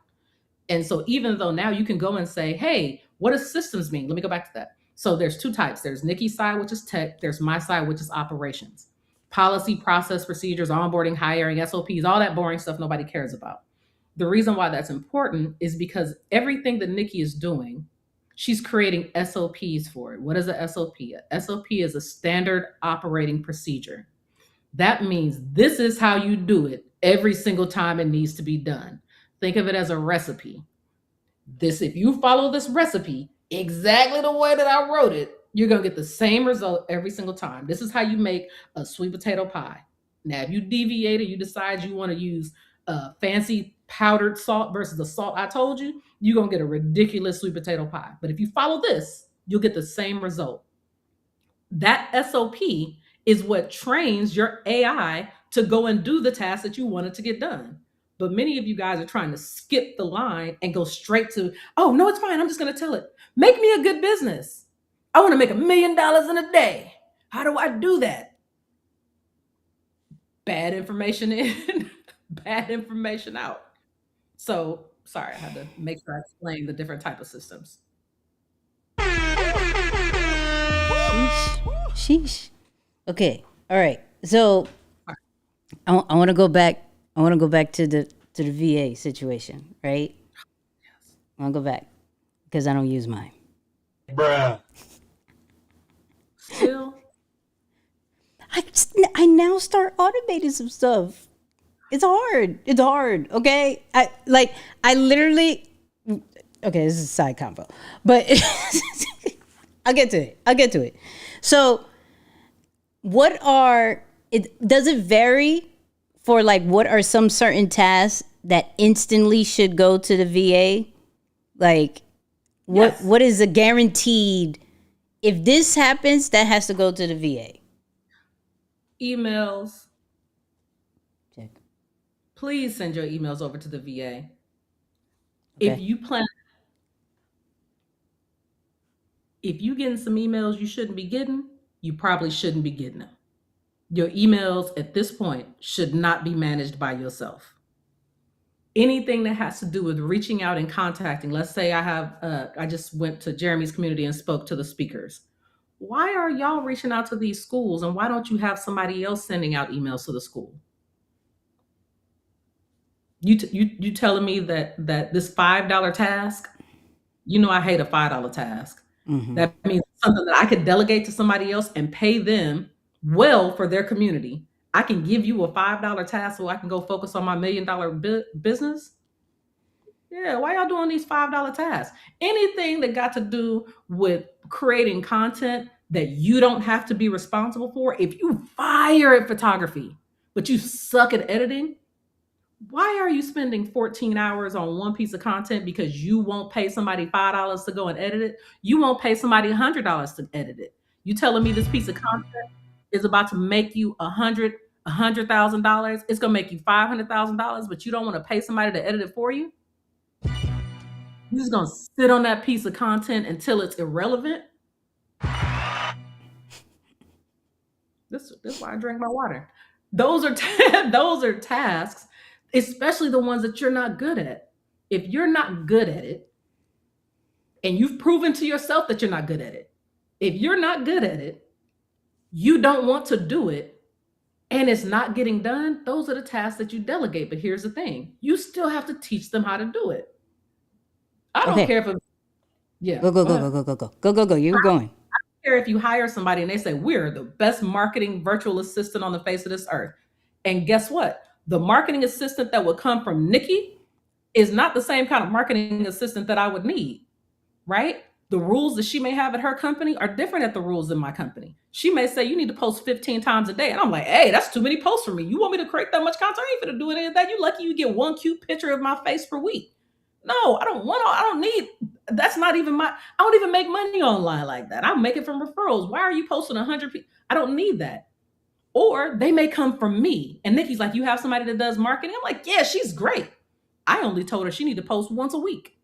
And so even though now you can go and say, hey, what does systems mean? Let me go back to that. So there's two types. There's Nicky's side, which is tech. There's my side, which is operations. Policy, process, procedures, onboarding, hiring, SOPs, all that boring stuff nobody cares about. The reason why that's important is because everything that Nicky is doing, she's creating SOPs for it. What is a SOP? A SOP is a standard operating procedure. That means this is how you do it every single time it needs to be done. Think of it as a recipe. If you follow this recipe exactly the way that I wrote it, you're going to get the same result every single time. This is how you make a sweet potato pie. Now, if you deviate and you decide you want to use fancy powdered salt versus the salt I told you, you're going to get a ridiculous sweet potato pie. But if you follow this, you'll get the same result. That SOP is what trains your AI to go and do the task that you wanted to get done. But many of you guys are trying to skip the line and go straight to, oh, no, it's fine. I'm just going to tell it. Make me a good business. I want to make $1 million in a day. How do I do that? Bad information in, bad information out. So, sorry, I had to make sure I explain the different type of systems. Sheesh. Okay. All right. So I want to go back. I want to go back to the VA situation, right? Yes. I want to go back because I don't use mine. Bruh. Still, I now start automating some stuff. It's hard. It's hard. Okay. I literally. Okay, this is a side combo, but I'll get to it. So, does it vary for like what are some certain tasks that instantly should go to the VA? Like, what is a guaranteed? If this happens, that has to go to the VA. Emails. Check. Please send your emails over to the VA. Okay. If you getting some emails you shouldn't be getting, you probably shouldn't be getting them. Your emails at this point should not be managed by yourself. Anything that has to do with reaching out and contacting, let's say I just went to Jeremy's community and spoke to the speakers. Why are y'all reaching out to these schools, and why don't you have somebody else sending out emails to the school? You telling me that this $5 task, I hate a $5 task. Mm-hmm. That means something that I could delegate to somebody else and pay them well for their community. I can give you a $5 task so I can go focus on my $1 million business. Yeah, why y'all doing these $5 tasks? Anything that got to do with creating content that you don't have to be responsible for. If you fire at photography, but you suck at editing, why are you spending 14 hours on one piece of content because you won't pay somebody $5 to go and edit it? You won't pay somebody $100 to edit it. You telling me this piece of content is about to make you $100,000? It's gonna make you $500,000, but you don't want to pay somebody to edit it for you? You're just gonna sit on that piece of content until it's irrelevant? This is why I drink my water. Those are tasks, especially the ones that you're not good at. If you're not good at it, and you've proven to yourself that you're not good at it, if you're not good at it, you don't want to do it, and it's not getting done, those are the tasks that you delegate. But here's the thing. You still have to teach them how to do it. I don't care if it, Go. You're going. I don't care if you hire somebody and they say, we're the best marketing virtual assistant on the face of this earth. And guess what? The marketing assistant that would come from Nicky is not the same kind of marketing assistant that I would need. right? The rules that she may have at her company are different at the rules in my company. She may say you need to post 15 times a day. And I'm like, hey, that's too many posts for me. You want me to create that much content? I ain't gonna do any of that. You lucky you get one cute picture of my face per week. No, I don't need, that's not even I don't even make money online like that. I make it from referrals. Why are you posting 100 people? I don't need that. Or they may come from me. And Nikki's like, you have somebody that does marketing? I'm like, yeah, she's great. I only told her she need to post once a week.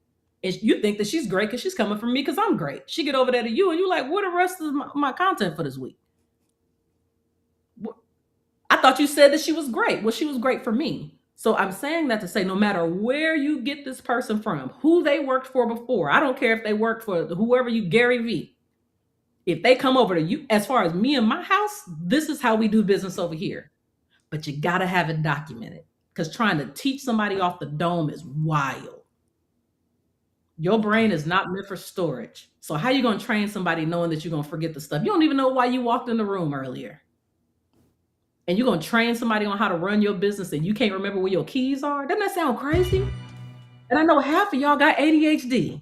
And you think that she's great because she's coming from me because I'm great. She get over there to you and you're like, what the rest of my content for this week? I thought you said that she was great. Well, she was great for me. So I'm saying that to say, no matter where you get this person from, who they worked for before, I don't care if they worked for whoever you, Gary Vee. If they come over to you, as far as me and my house, this is how we do business over here. But you got to have it documented because trying to teach somebody off the dome is wild. Your brain is not meant for storage. So how you going to train somebody knowing that you're going to forget the stuff? You don't even know why you walked in the room earlier. And you're going to train somebody on how to run your business and you can't remember where your keys are? Doesn't that sound crazy? And I know half of y'all got ADHD.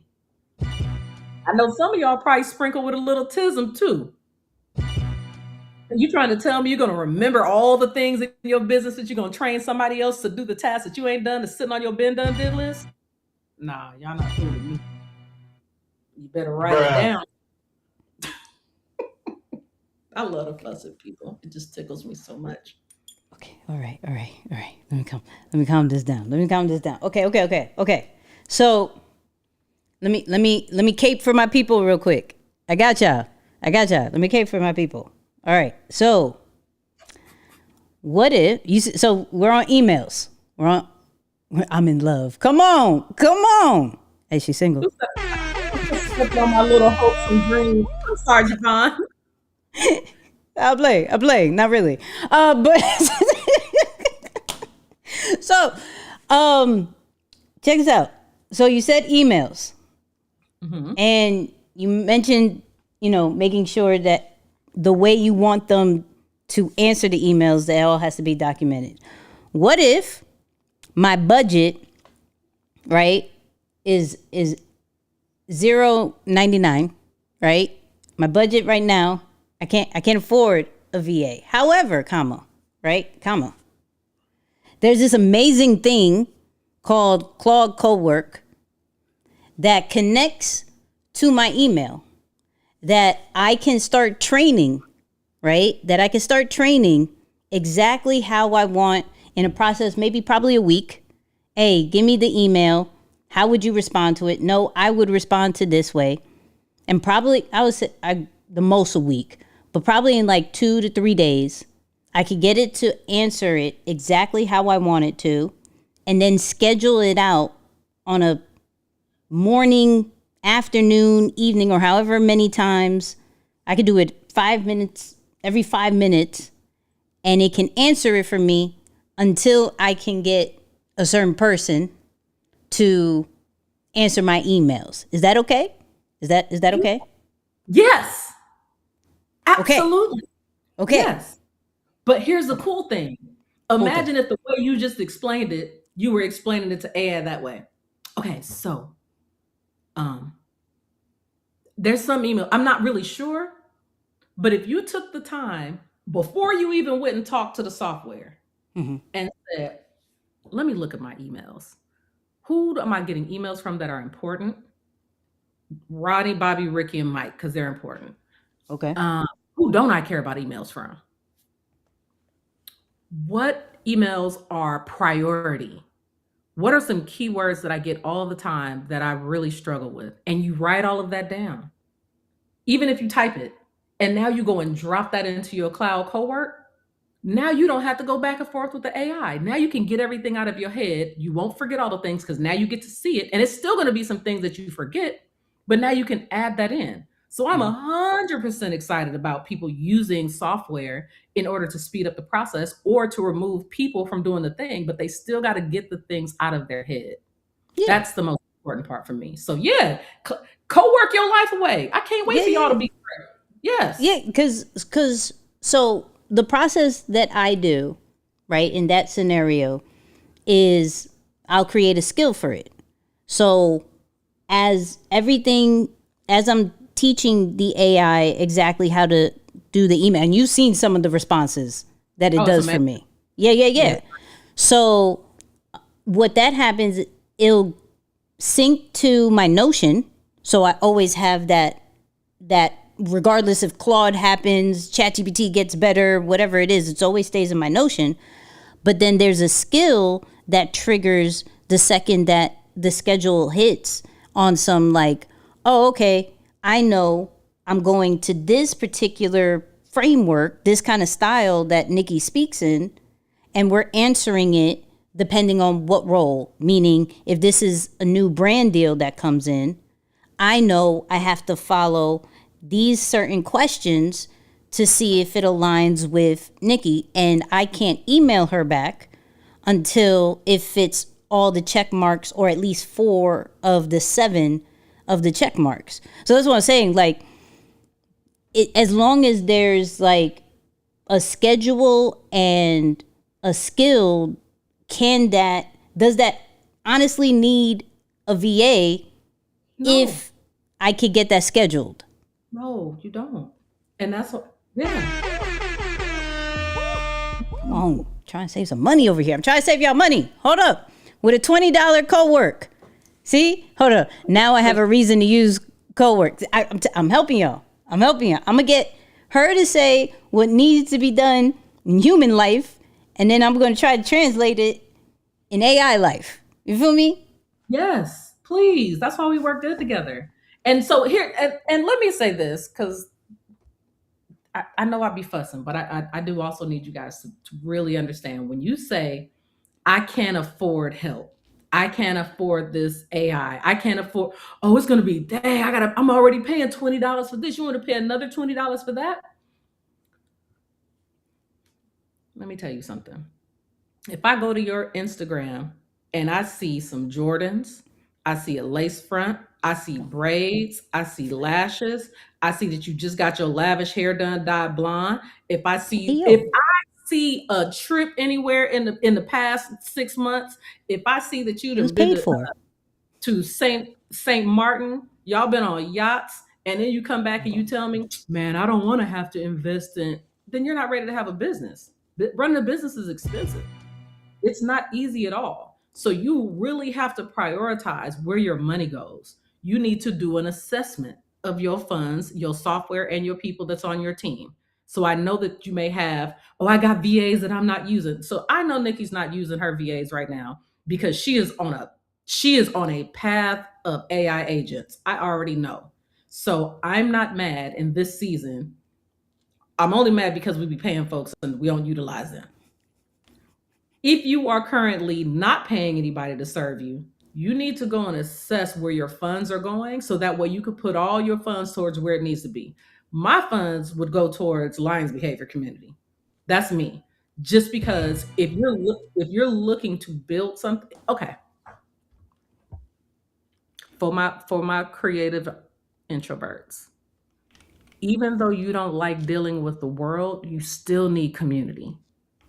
I know some of y'all probably sprinkle with a little autism too. And you trying to tell me you're going to remember all the things in your business that you're going to train somebody else to do the tasks that you ain't done, that's sitting on your been done did list? Nah, y'all not fooling me. You better write it down. I love to fuss at people. It just tickles me so much. Okay. All right. Let me calm this down. Okay. So let me cape for my people real quick. I got y'all. Let me cape for my people. All right. So what if you? So we're on emails. I'm in love. Come on. Hey, she's single. On my little hopes and dreams. I'm sorry, Javon. I'll play. Not really. But so, check this out. So you said emails, and you mentioned, making sure that the way you want them to answer the emails, that all has to be documented. What if my budget, right, is $0.99, right? My budget right now, I can't afford a VA. However, there's this amazing thing called Claude Cowork that connects to my email that I can start training, right? That I can start training exactly how I want in a process, probably a week. Hey, give me the email. How would you respond to it? No, I would respond to this way. And probably, I would say the most a week, but probably in like 2 to 3 days, I could get it to answer it exactly how I want it to, and then schedule it out on a morning, afternoon, evening, or however many times. I could do it 5 minutes, every 5 minutes, and it can answer it for me until I can get a certain person to answer my emails. Is that okay? Is that okay? Yes. Absolutely. Okay. Yes. But here's the cool thing. Imagine if the way you just explained it, you were explaining it to AI that way. Okay, so there's some email. I'm not really sure, but if you took the time before you even went and talked to the software and said, let me look at my emails. Who am I getting emails from that are important? Rodney, Bobby, Ricky, and Mike, because they're important. Okay. Who don't I care about emails from? What emails are priority? What are some keywords that I get all the time that I really struggle with? And you write all of that down. Even if you type it, and now you go and drop that into your cloud Cowork, now you don't have to go back and forth with the AI. Now you can get everything out of your head. You won't forget all the things because now you get to see it. And it's still going to be some things that you forget, but now you can add that in. So I'm 100% excited about people using software in order to speed up the process or to remove people from doing the thing, but they still got to get the things out of their head. Yeah. That's the most important part for me. So yeah, co-work your life away. I can't wait for y'all to be great. Yes. Yeah, because so the process that I do, right, in that scenario is I'll create a skill for it. So as I'm teaching the AI exactly how to do the email, and you've seen some of the responses that it does for me. Yeah. So what that happens, it'll sync to my Notion. So I always have that regardless if Claude happens, ChatGPT gets better, whatever it is, it always stays in my Notion. But then there's a skill that triggers the second that the schedule hits on some like, oh, okay, I know I'm going to this particular framework, this kind of style that Nicky speaks in, and we're answering it depending on what role. Meaning, if this is a new brand deal that comes in, I know I have to follow these certain questions to see if it aligns with Nicky, and I can't email her back until it fits all the check marks, or at least 4 of the 7 of the check marks. So that's what I'm saying. Like, as long as there's like a schedule and a skill, does that honestly need a VA if I could get that scheduled? No, you don't. And that's what, yeah. Come on, trying to save some money over here. I'm trying to save y'all money. Hold up. With a $20 Cowork. See? Hold up. Now I have a reason to use Cowork. I'm helping y'all. I'm going to get her to say what needs to be done in human life, and then I'm going to try to translate it in AI life. You feel me? Yes, please. That's why we work good together. And so here, and let me say this, because I know I be fussing, but I do also need you guys to really understand when you say, I can't afford help. I can't afford this AI. I can't afford, oh, it's going to be, dang, I'm already paying $20 for this. You want to pay another $20 for that? Let me tell you something. If I go to your Instagram and I see some Jordans, I see a lace front, I see braids, I see lashes, I see that you just got your lavish hair done, dyed blonde. If I see a trip anywhere in the past 6 months, if I see that you've been to Saint Martin, y'all been on yachts, and then you come back and you tell me, man, I don't want to have to invest in, then you're not ready to have a business. Running a business is expensive. It's not easy at all. So you really have to prioritize where your money goes. You need to do an assessment of your funds, your software, and your people that's on your team. So I know that you may have, oh, I got VAs that I'm not using. So I know Nikki's not using her VAs right now because she is on a path of AI agents. I already know. So I'm not mad in this season. I'm only mad because we be paying folks and we don't utilize them. If you are currently not paying anybody to serve you, you need to go and assess where your funds are going so that way you could put all your funds towards where it needs to be. My funds would go towards Lions Behavior Community. That's me. Just because if you're looking to build something, okay. For my creative introverts, even though you don't like dealing with the world, you still need community.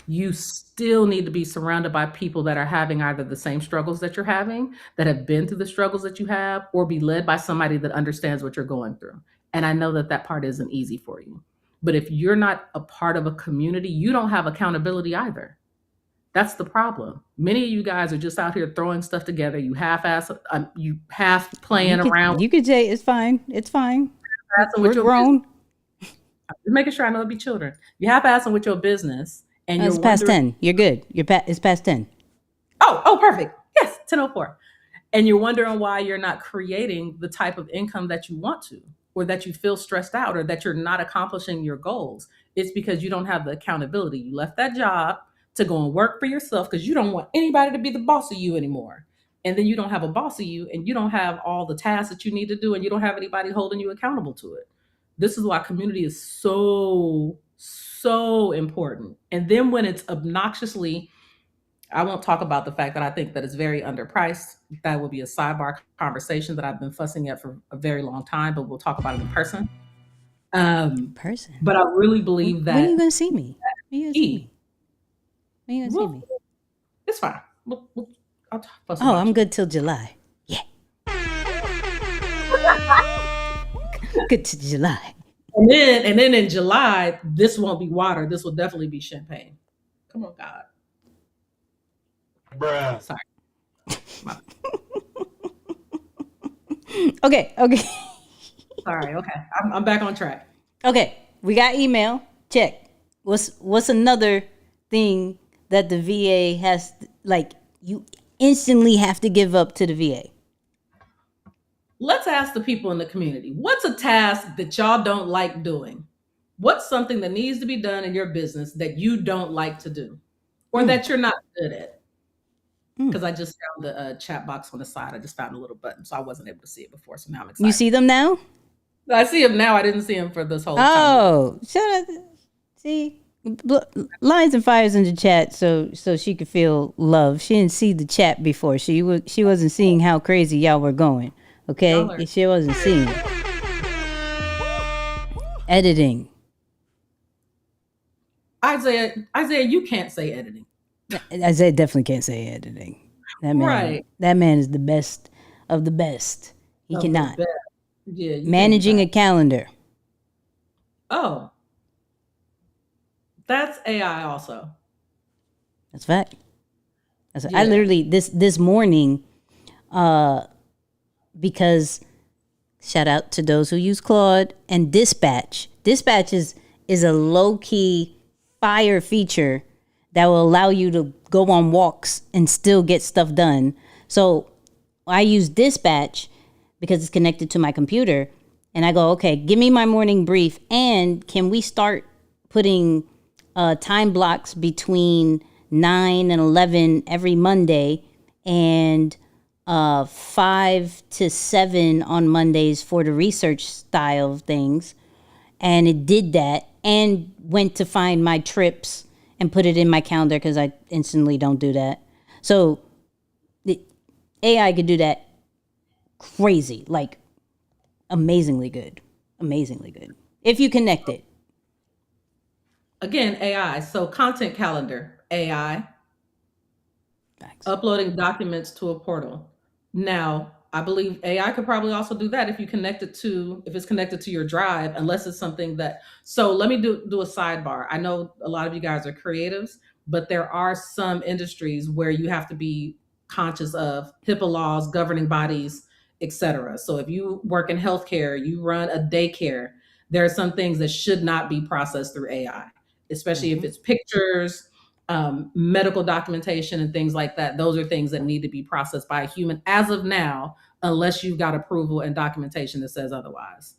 You still need to be surrounded by people that are having either the same struggles that you're having, that have been through the struggles that you have, or be led by somebody that understands what you're going through. And I know that part isn't easy for you. But if you're not a part of a community, you don't have accountability either. That's the problem. Many of you guys are just out here throwing stuff together. You half playing around. You could say it's fine. It's fine. We're grown. Making sure I know it'd be children. You half-assing with your business. And it's past 10. You're good. It's past 10. Oh, perfect. Yes, 10:04. And you're wondering why you're not creating the type of income that you want to, or that you feel stressed out, or that you're not accomplishing your goals. It's because you don't have the accountability. You left that job to go and work for yourself because you don't want anybody to be the boss of you anymore. And then you don't have a boss of you, and you don't have all the tasks that you need to do, and you don't have anybody holding you accountable to it. This is why community is so important. And then when it's obnoxiously, I won't talk about the fact that I think that it's very underpriced. That will be a sidebar conversation that I've been fussing at for a very long time, but we'll talk about it in person. But I really believe that. When are you going to see me? It's fine. I'll fuss I'm good till July. Yeah. Good to July. And then in July, this won't be water. This will definitely be champagne. Come on, God. Bruh. Sorry. Okay. Sorry. Okay. I'm back on track. Okay. We got email. Check. What's another thing that the VA has, like, you instantly have to give up to the VA? Let's ask the people in the community. What's a task that y'all don't like doing? What's something that needs to be done in your business that you don't like to do or that you're not good at? Because I just found the chat box on the side. I just found a little button, so I wasn't able to see it before. So now I'm excited. You see them now? I see him now. I didn't see him for this whole time. Oh, shut up. See, Lions and Fires in the chat, so she could feel love. She didn't see the chat before. She wasn't seeing how crazy y'all were going. Okay, she wasn't seeing it. Editing. Isaiah, you can't say editing. Isaiah definitely can't say editing. That man is the best of the best. He cannot. Yeah. Managing a calendar. Oh. That's AI also. That's a fact. I literally this morning, because shout out to those who use Claude and Dispatch. Dispatch is a low-key fire feature that will allow you to go on walks and still get stuff done. So I use Dispatch because it's connected to my computer, and I go, okay, give me my morning brief, and can we start putting time blocks between 9 and 11 every Monday, and 5 to 7 on Mondays for the research style of things. And it did that and went to find my trips and put it in my calendar because I instantly don't do that. So the AI could do that crazy, like amazingly good. If you connect it. Again, AI. So content calendar, AI. Thanks. Uploading documents to a portal. Now, I believe AI could probably also do that if it's connected to your Drive, unless it's something that, so let me do a sidebar. I know a lot of you guys are creatives, but there are some industries where you have to be conscious of HIPAA laws, governing bodies, etc. So if you work in healthcare, you run a daycare, there are some things that should not be processed through AI, especially if it's pictures, medical documentation and things like that. Those are things that need to be processed by a human as of now, unless you've got approval and documentation that says otherwise.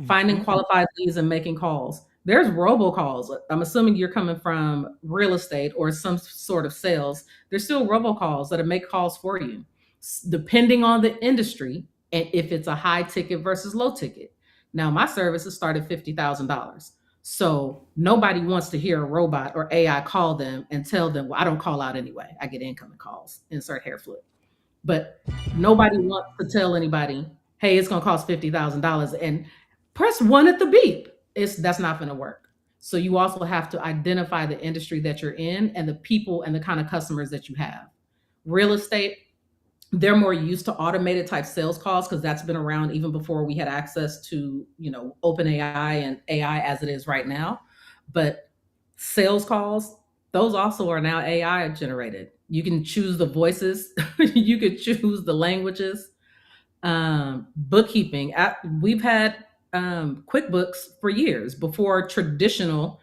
Finding qualified leads and making calls. There's robocalls. I'm assuming you're coming from real estate or some sort of sales. There's still robocalls that make calls for you, depending on the industry and if it's a high ticket versus low ticket. Now, my services start at $50,000. So nobody wants to hear a robot or AI call them and tell them, well, I don't call out anyway. I get incoming calls, insert hair flip. But nobody wants to tell anybody, hey, it's going to cost $50,000 and press 1 at the beep. That's not going to work. So you also have to identify the industry that you're in and the people and the kind of customers that you have. Real estate, they're more used to automated type sales calls because that's been around even before we had access to, open AI and AI as it is right now. But sales calls, those also are now AI generated. You can choose the voices, you could choose the languages. Bookkeeping, we've had QuickBooks for years before traditional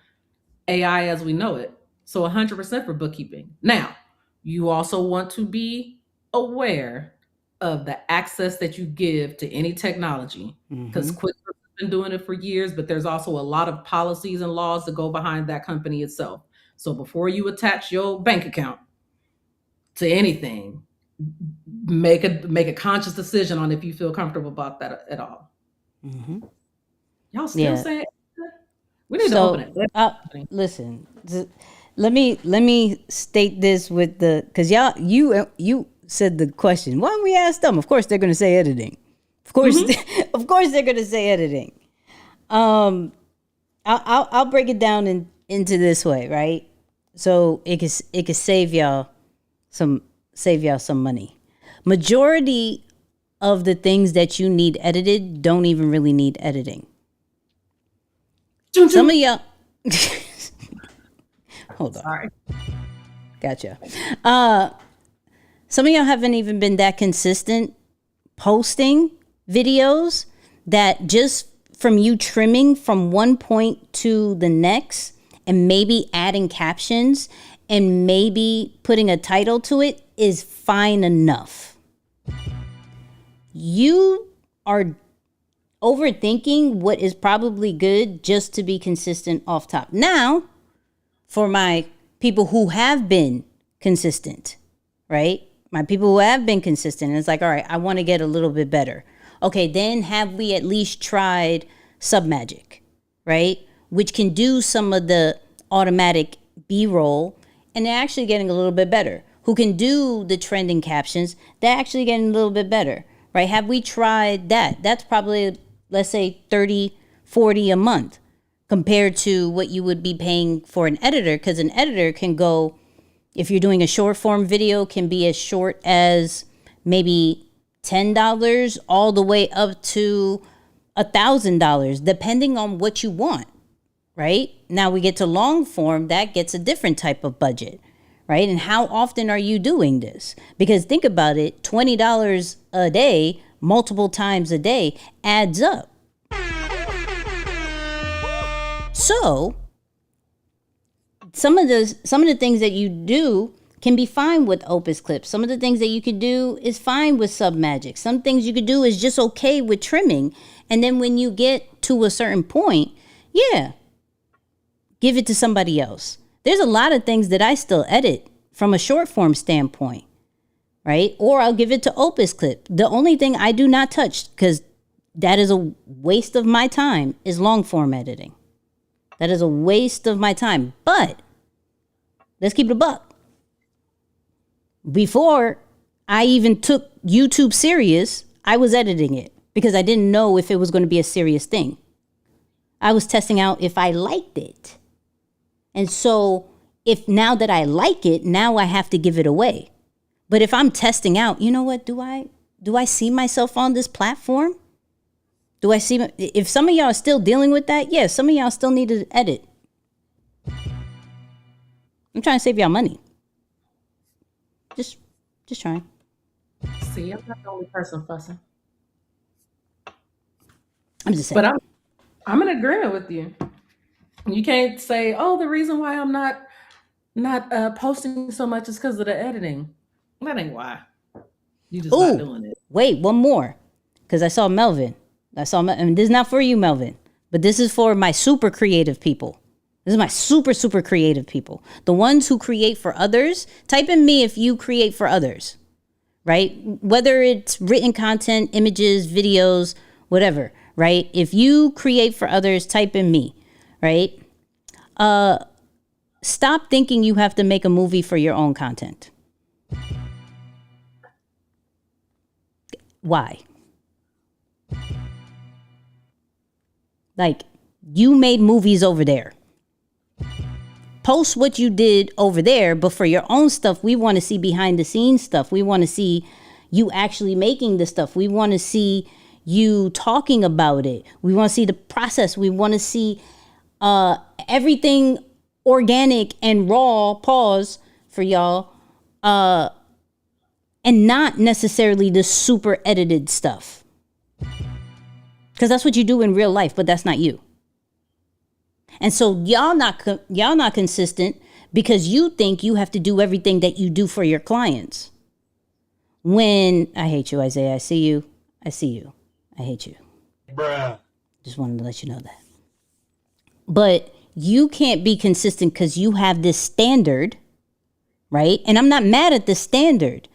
AI as we know it. So 100% for bookkeeping. Now, you also want to be aware of the access that you give to any technology, because QuickBooks has been doing it for years, but there's also a lot of policies and laws that go behind that company itself. So before you attach your bank account to anything, make a conscious decision on if you feel comfortable about that at all. Y'all still saying we need to open it. Listen, let me state this with because you said the question. Why don't we ask them? Of course they're going to say editing. Of course, of course they're going to say editing. I'll break it down into this way, right? So it could save y'all some money. Majority of the things that you need edited don't even really need editing. Some of y'all hold on. Sorry. Gotcha. Some of y'all haven't even been that consistent posting videos that just from you trimming from one point to the next and maybe adding captions and maybe putting a title to it is fine enough. You are overthinking what is probably good just to be consistent off top. Now, for my people who have been consistent, right? My people who have been consistent, it's like, all right, I want to get a little bit better. Okay, then have we at least tried Submagic, right? Which can do some of the automatic B-roll, and they're actually getting a little bit better. Who can do the trending captions, they're actually getting a little bit better, right? Have we tried that? That's probably, let's say, $30, $40 a month compared to what you would be paying for an editor, because an editor can go, if you're doing a short form video, can be as short as maybe $10 all the way up to $1,000, depending on what you want, right? Now we get to long form, that gets a different type of budget, right? And how often are you doing this? Because think about it, $20 a day, multiple times a day adds up. So some of the things that you do can be fine with Opus Clips. Some of the things that you could do is fine with Submagic. Some things you could do is just okay with trimming. And then when you get to a certain point, yeah, give it to somebody else. There's a lot of things that I still edit from a short form standpoint, right? Or I'll give it to Opus Clip. The only thing I do not touch, because that is a waste of my time, is long form editing. That is a waste of my time. But let's keep it a buck. Before I even took YouTube serious, I was editing it because I didn't know if it was going to be a serious thing. I was testing out if I liked it. And so if now that I like it, now I have to give it away. But if I'm testing out, you know what, do I see myself on this platform? Do I see, if some of y'all are still dealing with that, yeah, some of y'all still need to edit. I'm trying to save y'all money. Just trying. See, I'm not the only person fussing. I'm just saying. But I'm in agreement with you. You can't say, oh, the reason why I'm not posting so much is because of the editing. That ain't why. You just not doing it. Wait, one more. Because I saw Melvin. And this is not for you, Melvin, but this is for my super creative people. This is my super, super creative people. The ones who create for others. Type in me if you create for others, right? Whether it's written content, images, videos, whatever, right? If you create for others, type in me, right? Stop thinking you have to make a movie for your own content. Why? Like, you made movies over there. Post what you did over there, but for your own stuff, we want to see behind the scenes stuff. We want to see you actually making the stuff. We want to see you talking about it. We want to see the process. We want to see everything organic and raw, pause for y'all, and not necessarily the super edited stuff. Because that's what you do in real life, but that's not you. And so y'all not consistent because you think you have to do everything that you do for your clients. When I hate you, Isaiah. I see you. I hate you. Bruh. Just wanted to let you know that. But you can't be consistent because you have this standard, right? And I'm not mad at the standard.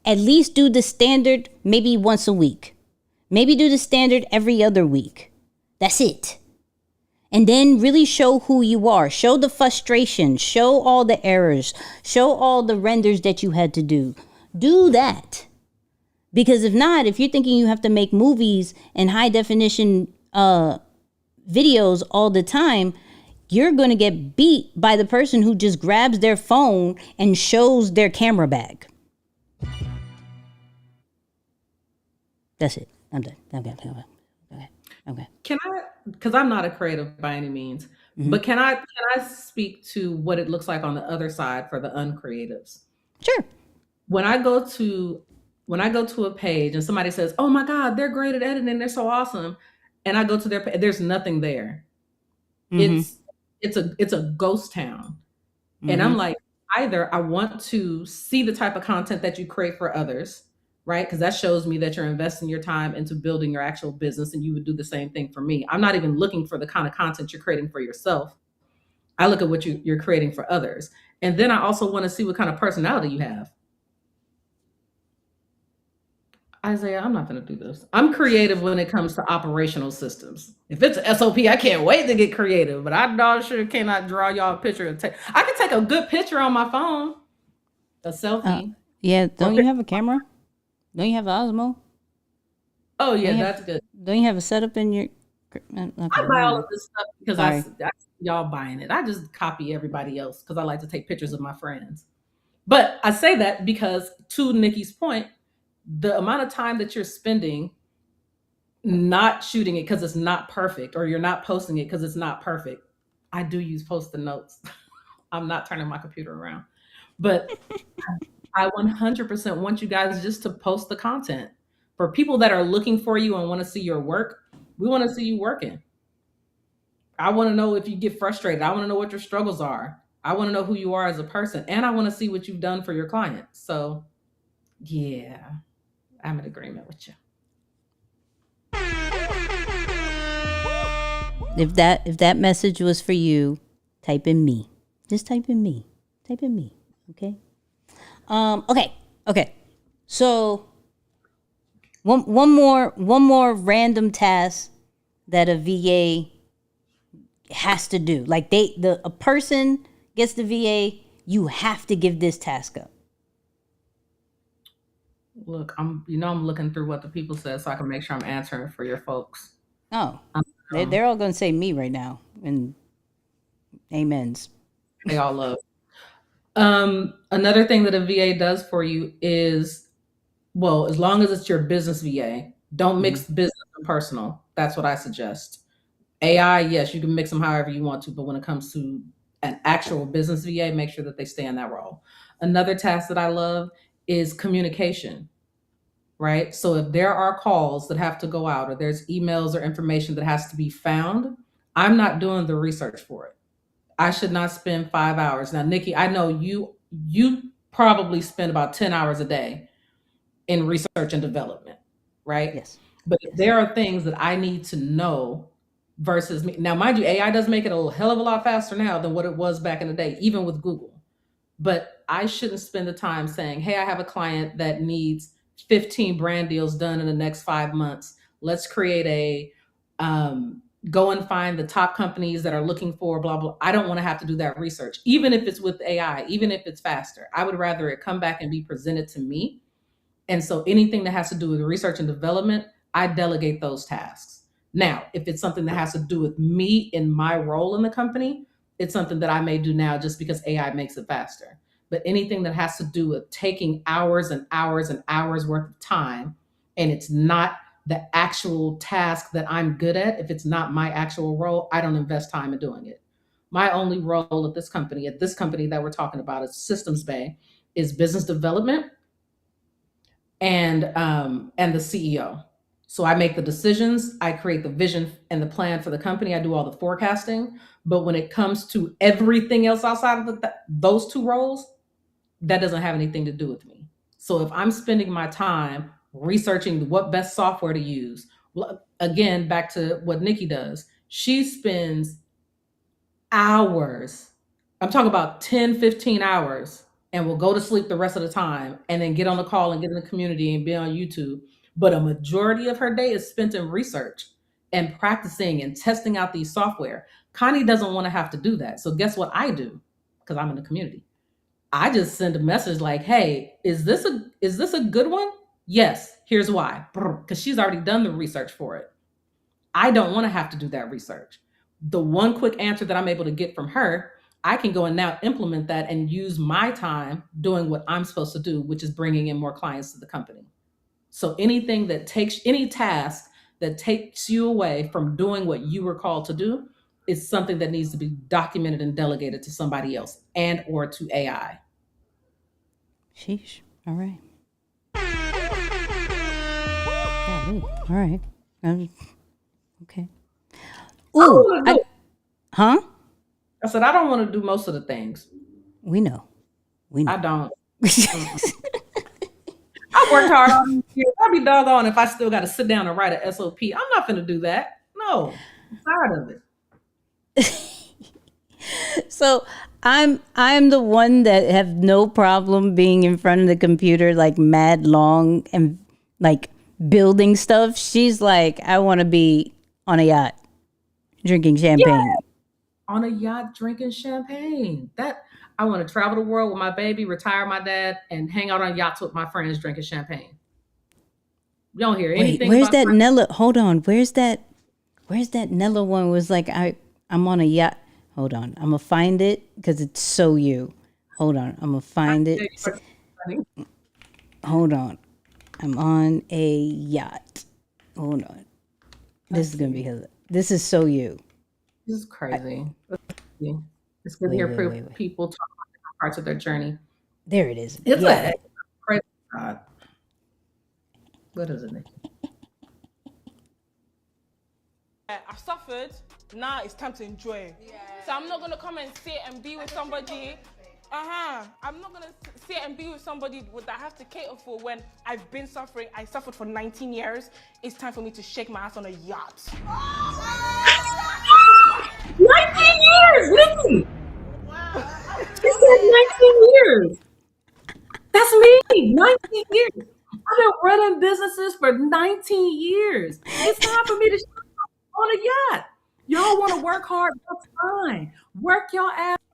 At least do the standard maybe once a week. Maybe do the standard every other week. That's it. And then really show who you are. Show the frustration. Show all the errors. Show all the renders that you had to do. Do that. Because if not, if you're thinking you have to make movies and high definition videos all the time, you're going to get beat by the person who just grabs their phone and shows their camera bag. That's it. I'm done. Okay. Can I, because I'm not a creative by any means, but can I speak to what it looks like on the other side for the uncreatives? Sure. When I go to a page and somebody says, "Oh my God, they're great at editing, they're so awesome," and I go to their page, there's nothing there. It's a ghost town, and I'm like, either I want to see the type of content that you create for others, right? Because that shows me that you're investing your time into building your actual business, and you would do the same thing for me. I'm not even looking for the kind of content you're creating for yourself. I look at what you're creating for others, and then I also want to see what kind of personality you have. Isaiah, I'm not going to do this. I'm creative when it comes to operational systems. If it's an SOP, I can't wait to get creative, but I darn sure cannot draw y'all a picture. I can take a good picture on my phone, a selfie. Yeah, don't you have a camera? Don't you have an Osmo? Oh, yeah, that's good. Don't you have a setup in your... Okay, I buy all of this stuff because I see y'all buying it. I just copy everybody else because I like to take pictures of my friends. But I say that because, to Nikki's point, the amount of time that you're spending not shooting it because it's not perfect, or you're not posting it because it's not perfect. I do use Post-it notes. I'm not turning my computer around. But I 100% want you guys just to post the content. For people that are looking for you and want to see your work, we want to see you working. I want to know if you get frustrated. I want to know what your struggles are. I want to know who you are as a person. And I want to see what you've done for your clients. So, yeah. I'm in agreement with you. If that message was for you, type in me. Just type in me. Type in me. Okay. Okay. So one more random task that a VA has to do. Like a person gets the VA, you have to give this task up. Look, I'm looking through what the people said so I can make sure I'm answering for your folks. Oh, they're all going to say me right now, and amens. They all love. Another thing that a VA does for you is, well, as long as it's your business VA, don't mix business and personal. That's what I suggest. AI, yes, you can mix them however you want to, but when it comes to an actual business VA, make sure that they stay in that role. Another task that I love is communication, right? So if there are calls that have to go out, or there's emails or information that has to be found, I'm not doing the research for it. I should not spend 5 hours. Now, Nikki, I know you probably spend about 10 hours a day in research and development, right? Yes. But there are things that I need to know versus me. Now, mind you, AI does make it a hell of a lot faster now than what it was back in the day, even with Google. But I shouldn't spend the time saying, hey, I have a client that needs 15 brand deals done in the next 5 months. Let's create a go and find the top companies that are looking for blah, blah. I don't want to have to do that research, even if it's with AI, even if it's faster. I would rather it come back and be presented to me. And so anything that has to do with research and development, I delegate those tasks. Now, if it's something that has to do with me in my role in the company, it's something that I may do now just because AI makes it faster. But anything that has to do with taking hours and hours and hours worth of time, and it's not the actual task that I'm good at, if it's not my actual role, I don't invest time in doing it. My only role at this company that we're talking about is Systems Bay, is business development and the CEO. So I make the decisions, I create the vision and the plan for the company, I do all the forecasting. But when it comes to everything else outside of those two roles, that doesn't have anything to do with me. So if I'm spending my time researching what best software to use, again, back to what Nikki does, she spends hours, I'm talking about 10, 15 hours, and will go to sleep the rest of the time and then get on the call and get in the community and be on YouTube. But a majority of her day is spent in research and practicing and testing out these software. Connie doesn't want to have to do that. So guess what I do? Because I'm in the community. I just send a message like, hey, is this a good one? Yes, here's why. Because she's already done the research for it. I don't want to have to do that research. The one quick answer that I'm able to get from her, I can go and now implement that and use my time doing what I'm supposed to do, which is bringing in more clients to the company. So any task that takes you away from doing what you were called to do is something that needs to be documented and delegated to somebody else and or to AI. Sheesh. All right. Golly. All right. Okay. Ooh. Huh? I said, I don't want to do most of the things. We know. I don't. I worked hard all these years. I'd be doggone if I still got to sit down and write an SOP. I'm not going to do that. No, I'm tired of it. So I'm the one that have no problem being in front of the computer like mad long and like building stuff. She's like, I want to be on a yacht drinking champagne. Yeah. On a yacht drinking champagne. I want to travel the world with my baby, retire my dad, and hang out on yachts with my friends drinking champagne. You don't hear anything. Where's that Nella? Hold on. Where's that Nella one? Was like I'm on a yacht. Hold on. I'm gonna find it because it's so you. Hold on. I'm gonna find it. Hold on. I'm on a yacht. Hold on. This is gonna be his. This is so you. This is crazy. It's good to hear people talk about different parts of their journey. There it is. It's a crazy God. What is it, Nicky? I've suffered. Now it's time to enjoy. So I'm not gonna come and sit and be with somebody. I'm not gonna sit and be with somebody that I have to cater for when I've been suffering. I suffered for 19 years. It's time for me to shake my ass on a yacht. 19 years, Nicky! She said 19 years. That's me, 19 years. I've been running businesses for 19 years. It's time for me to on a yacht. Y'all want to work hard, that's fine. Work your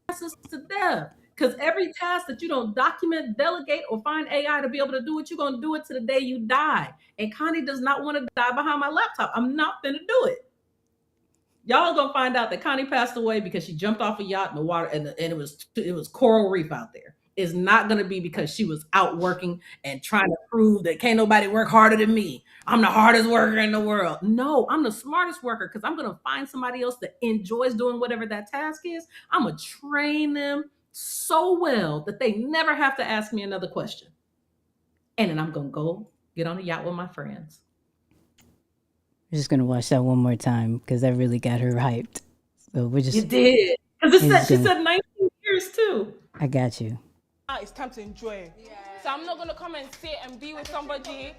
asses to death. Because every task that you don't document, delegate, or find AI to be able to do it, you're going to do it to the day you die. And Connie does not want to die behind my laptop. I'm not going to do it. Y'all are going to find out that Connie passed away because she jumped off a yacht in the water and it was coral reef out there. It's not going to be because she was out working and trying to prove that can't nobody work harder than me. I'm the hardest worker in the world. No, I'm the smartest worker because I'm going to find somebody else that enjoys doing whatever that task is. I'm going to train them so well that they never have to ask me another question. And then I'm going to go get on a yacht with my friends. We're just going to watch that one more time because that really got her hyped. So we're just... You did. Because she said 19 years too. I got you. Now it's time to enjoy. So I'm not gonna come and sit and be with somebody.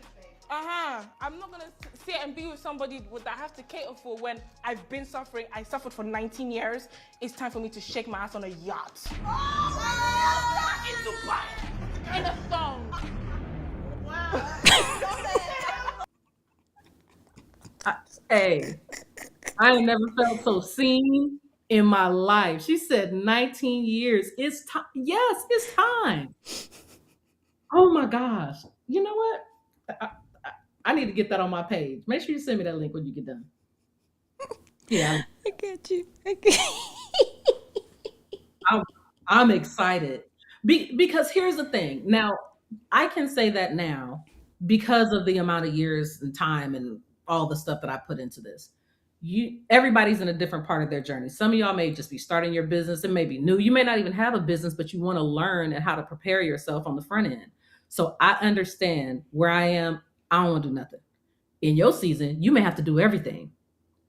I'm not gonna sit and be with somebody that I have to cater for when I've been suffering. I suffered for 19 years. It's time for me to shake my ass on a yacht. In Dubai. In a thong. Hey, I ain't never felt so seen in my life. She said 19 years. It's time. Yes, it's time. Oh my gosh. You know what? I need to get that on my page. Make sure you send me that link when you get done. Yeah. I got you. I'm excited. Because here's the thing. Now, I can say that now because of the amount of years and time and all the stuff that I put into this. Everybody's in a different part of their journey. Some of y'all may just be starting your business. It may be new. You may not even have a business, but you want to learn and how to prepare yourself on the front end. So I understand where I am. I don't want to do nothing. In your season, you may have to do everything.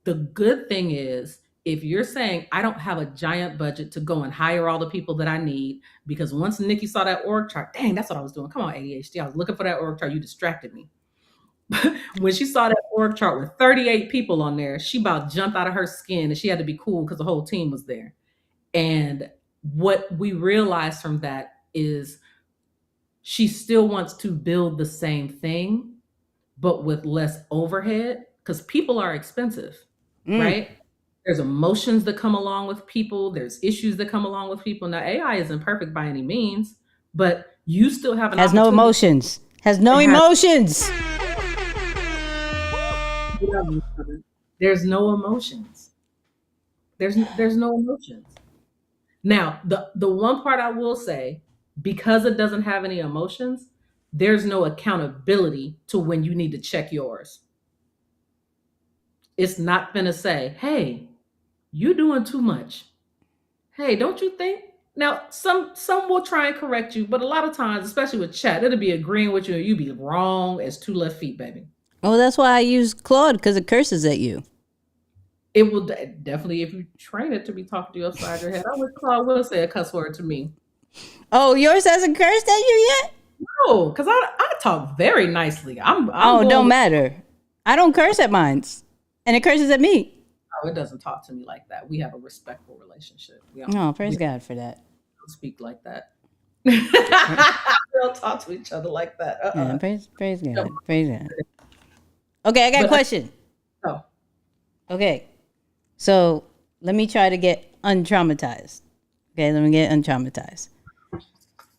The good thing is, if you're saying, I don't have a giant budget to go and hire all the people that I need, because once Nicky saw that org chart, dang, that's what I was doing. Come on, ADHD. I was looking for that org chart. You distracted me. When she saw that org chart with 38 people on there, she about jumped out of her skin and she had to be cool because the whole team was there. And what we realized from that is she still wants to build the same thing, but with less overhead, because people are expensive, right? There's emotions that come along with people. There's issues that come along with people. Now, AI isn't perfect by any means, but you still have an Has no emotions. Has no emotions. There's no emotions. There's no emotions. Now, the one part I will say, because it doesn't have any emotions, there's no accountability to when you need to check yours. It's not gonna say, hey, you're doing too much. Hey, don't you think? Now, some will try and correct you, but a lot of times, especially with chat, it'll be agreeing with you and you be wrong as 2 left feet, baby. Oh, that's why I use Claude, because it curses at you. It will definitely, if you train it to be talking to you upside your head. I wish Claude will say a cuss word to me. Oh, yours hasn't cursed at you yet? No, because I talk very nicely. Don't matter. I don't curse at mine, and it curses at me. Oh, it doesn't talk to me like that. We have a respectful relationship. Praise God for that. Don't speak like that. We don't talk to each other like that. Yeah, praise God. No. Praise God. Okay, I got a question. Okay, so let me try to get untraumatized. Okay, let me get untraumatized.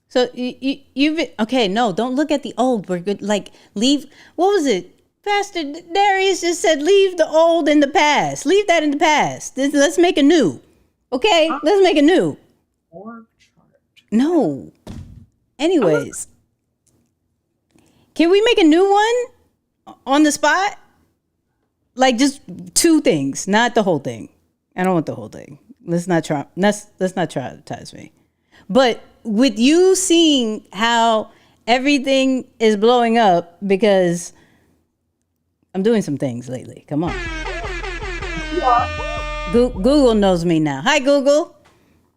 So you've been, okay, no, don't look at the old. We're good. Like, leave, what was it? Pastor Darius just said, leave the old in the past. Leave that in the past. Let's make a new. Okay, let's make a new. No. Anyways, can we make a new one on the spot? Like just 2 things, not the whole thing. I don't want the whole thing. Let's not traumatize me. But with you seeing how everything is blowing up because I'm doing some things lately. Come on. Google knows me now. Hi, Google.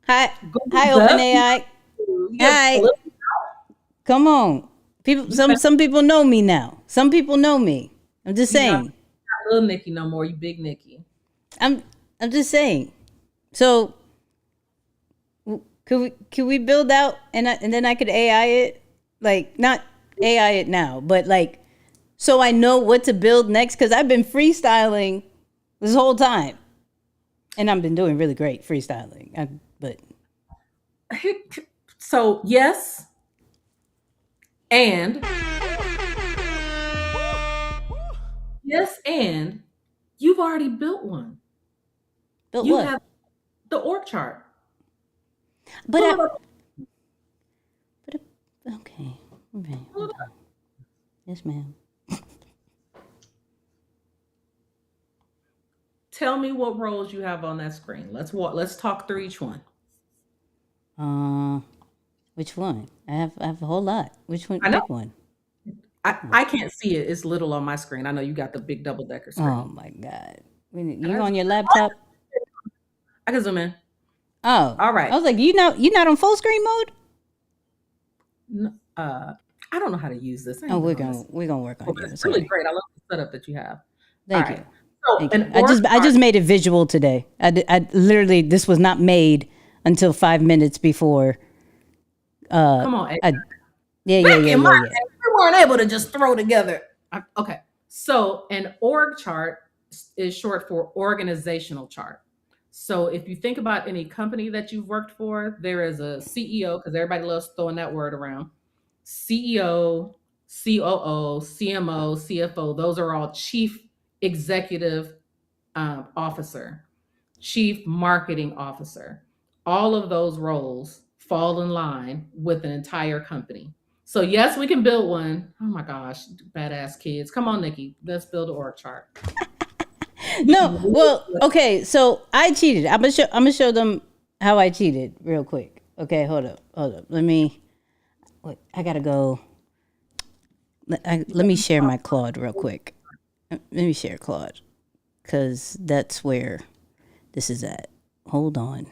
Hi, OpenAI. Hi. Come on. People. Some people know me now. Some people know me. I'm just saying. Not little Nicky no more. You big Nicky. I'm just saying. So could we build out and then I could AI it, like not AI it now, but like so I know what to build next, because I've been freestyling this whole time, and I've been doing really great freestyling. So yes, and you've already built one. Built you what? Have the org chart. But okay. Yes, ma'am. Tell me what roles you have on that screen. Let's talk through each one. Which one? I have a whole lot. Which one? I know. Pick one. I can't see it. It's little on my screen. I know you got the big double-decker screen. Oh my God. You on your laptop? I can zoom in. Oh. All right. I was like, you not on full screen mode? No, I don't know how to use this. Oh, we're gonna work on it. It's really great. I love the setup that you have. Thank you. So, Thank you. I just made it visual today. I literally, this was not made until 5 minutes before. Come on. Yeah. We weren't able to just throw together. Okay. So an org chart is short for organizational chart. So if you think about any company that you've worked for, there is a CEO, because everybody loves throwing that word around. CEO, COO, CMO, CFO, those are all chief executive officer, chief marketing officer. All of those roles fall in line with an entire company. So yes, we can build one. Oh my gosh, badass kids. Come on, Nicky, let's build an org chart. No, well, okay, so I cheated. I'm gonna show them how I cheated real quick. Okay, hold up. I gotta go. Let me share my Claude real quick. Let me share Claude, because that's where this is at. Hold on.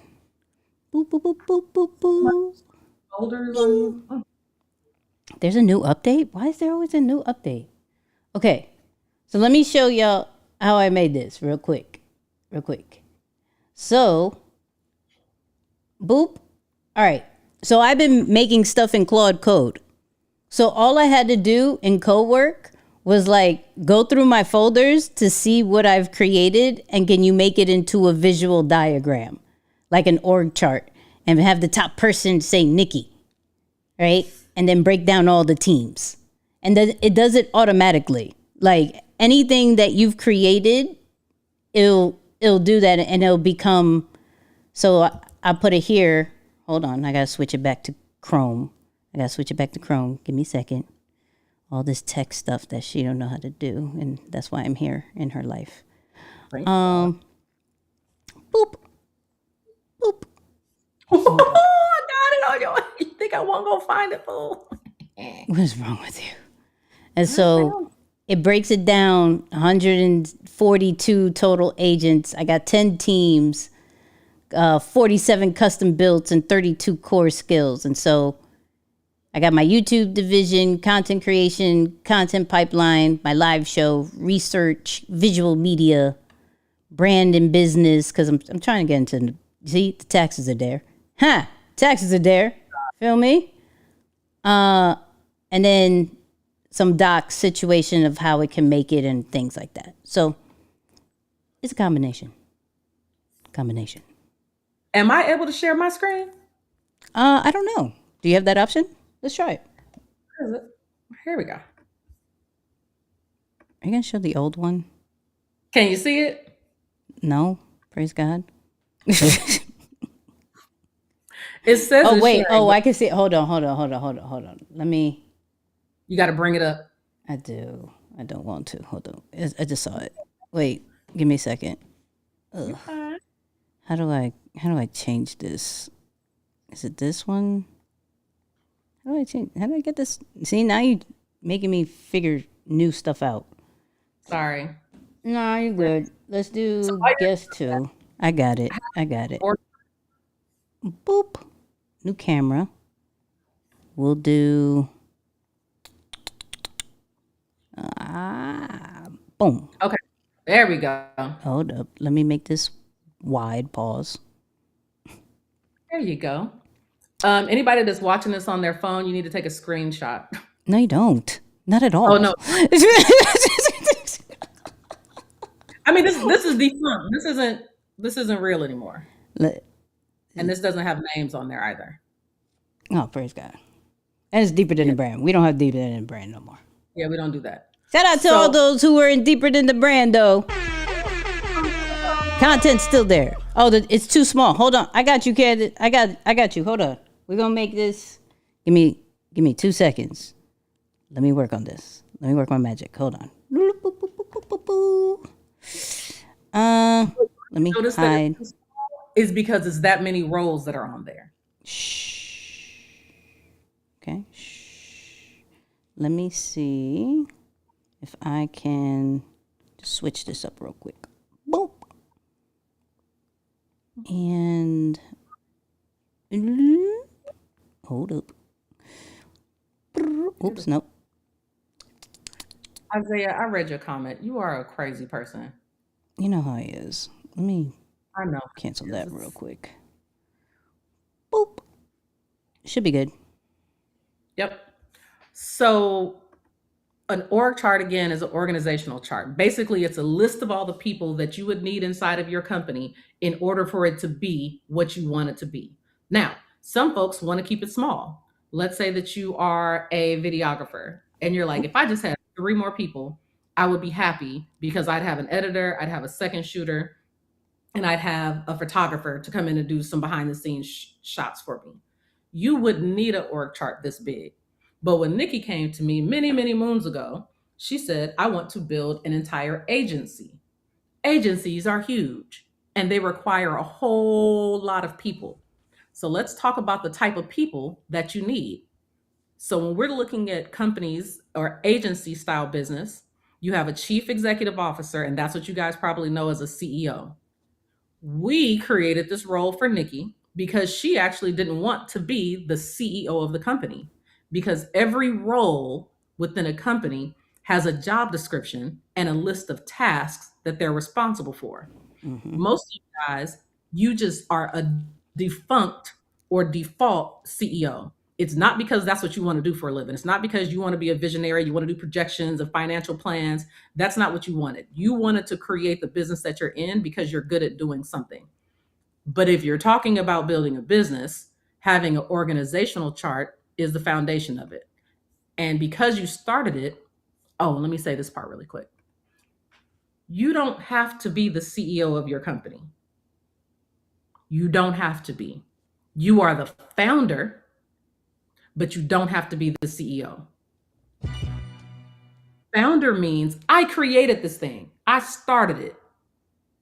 Boop, boop, boop, boop, boop, boop. Oh. There's a new update? Why is there always a new update? Okay, so let me show y'all how I made this real quick. So, boop. All right. So I've been making stuff in Claude Code. So all I had to do in Cowork was like go through my folders to see what I've created, and can you make it into a visual diagram, like an org chart, and have the top person say Nicky, right? And then break down all the teams. And then it does it automatically. Like anything that you've created, it'll do that, and it'll become, so I put it here. Hold on, I gotta switch it back to Chrome. Give me a second. all this tech stuff that she don't know how to do, and that's why I'm here in her life. Thank Boop, boop. Oh, I got it on your. You think I won't go find it, fool? What is wrong with you? And so it breaks it down. 142 total agents. I got 10 teams, 47 custom builds, and 32 core skills. And so I got my YouTube division, content creation, content pipeline, my live show, research, visual media, brand and business. Because I'm trying to get into, see, the taxes are there. Taxes are there. Feel me? And then some doc situation of how it can make it and things like that. So it's a combination. Am I able to share my screen? I don't know. Do you have that option? Let's try it. Where is it? Here we go. Are you going to show the old one? Can you see it? No. Praise God. It says. Oh, wait. Sharing, I can see it. Hold on. Let me. You got to bring it up. I do. I don't want to. Hold on. I just saw it. Wait. Give me a second. Ugh. How do I change this? Is it this one? How do I get this? See, now you making me figure new stuff out. Sorry. No, you're good. Let's do guest 2. I got it. Boop. New camera. We'll do. Boom. Okay. There we go. Hold up. Let me make this wide. Pause. There you go. Anybody that's watching this on their phone, you need to take a screenshot. No, you don't. Not at all. Oh no. I mean, this is defunct. This isn't real anymore. And this doesn't have names on there either. Oh, praise God. And it's deeper than the brand. We don't have deeper than the brand no more. Yeah, we don't do that. Shout out to all those who were in deeper than the brand, though. Content's still there. Oh, it's too small. Hold on. I got you, Candace. I got you. Hold on. We're gonna make this. Give me 2 seconds. Let me work on this. Let me work my magic. Hold on. Let me hide. Is because it's that many roles that are on there. Shh. Okay. Shh. Let me see if I can just switch this up real quick. Boop. And hold up. Oops, nope. Isaiah, I read your comment. You are a crazy person. You know how he is. Let me I know. cancel that real quick. Boop. Should be good. Yep. So an org chart, again, is an organizational chart. Basically, it's a list of all the people that you would need inside of your company in order for it to be what you want it to be. Now, some folks want to keep it small. Let's say that you are a videographer and you're like, if I just had 3 more people, I would be happy because I'd have an editor, I'd have a second shooter, and I'd have a photographer to come in and do some behind the scenes shots for me. You wouldn't need an org chart this big. But when Nicky came to me many, many moons ago, she said, I want to build an entire agency. Agencies are huge and they require a whole lot of people. So let's talk about the type of people that you need. So when we're looking at companies or agency style business, you have a chief executive officer, and that's what you guys probably know as a CEO. We created this role for Nicky because she actually didn't want to be the CEO of the company, because every role within a company has a job description and a list of tasks that they're responsible for. Mm-hmm. Most of you guys, you just are a defunct or default CEO. It's not because that's what you want to do for a living. It's not because you want to be a visionary, you want to do projections of financial plans. That's not what you wanted. You wanted to create the business that you're in because you're good at doing something. But if you're talking about building a business, having an organizational chart is the foundation of it. And because you started it, let me say this part really quick. You don't have to be the CEO of your company. You don't have to be. You are the founder, but you don't have to be the CEO. Founder means I created this thing. I started it.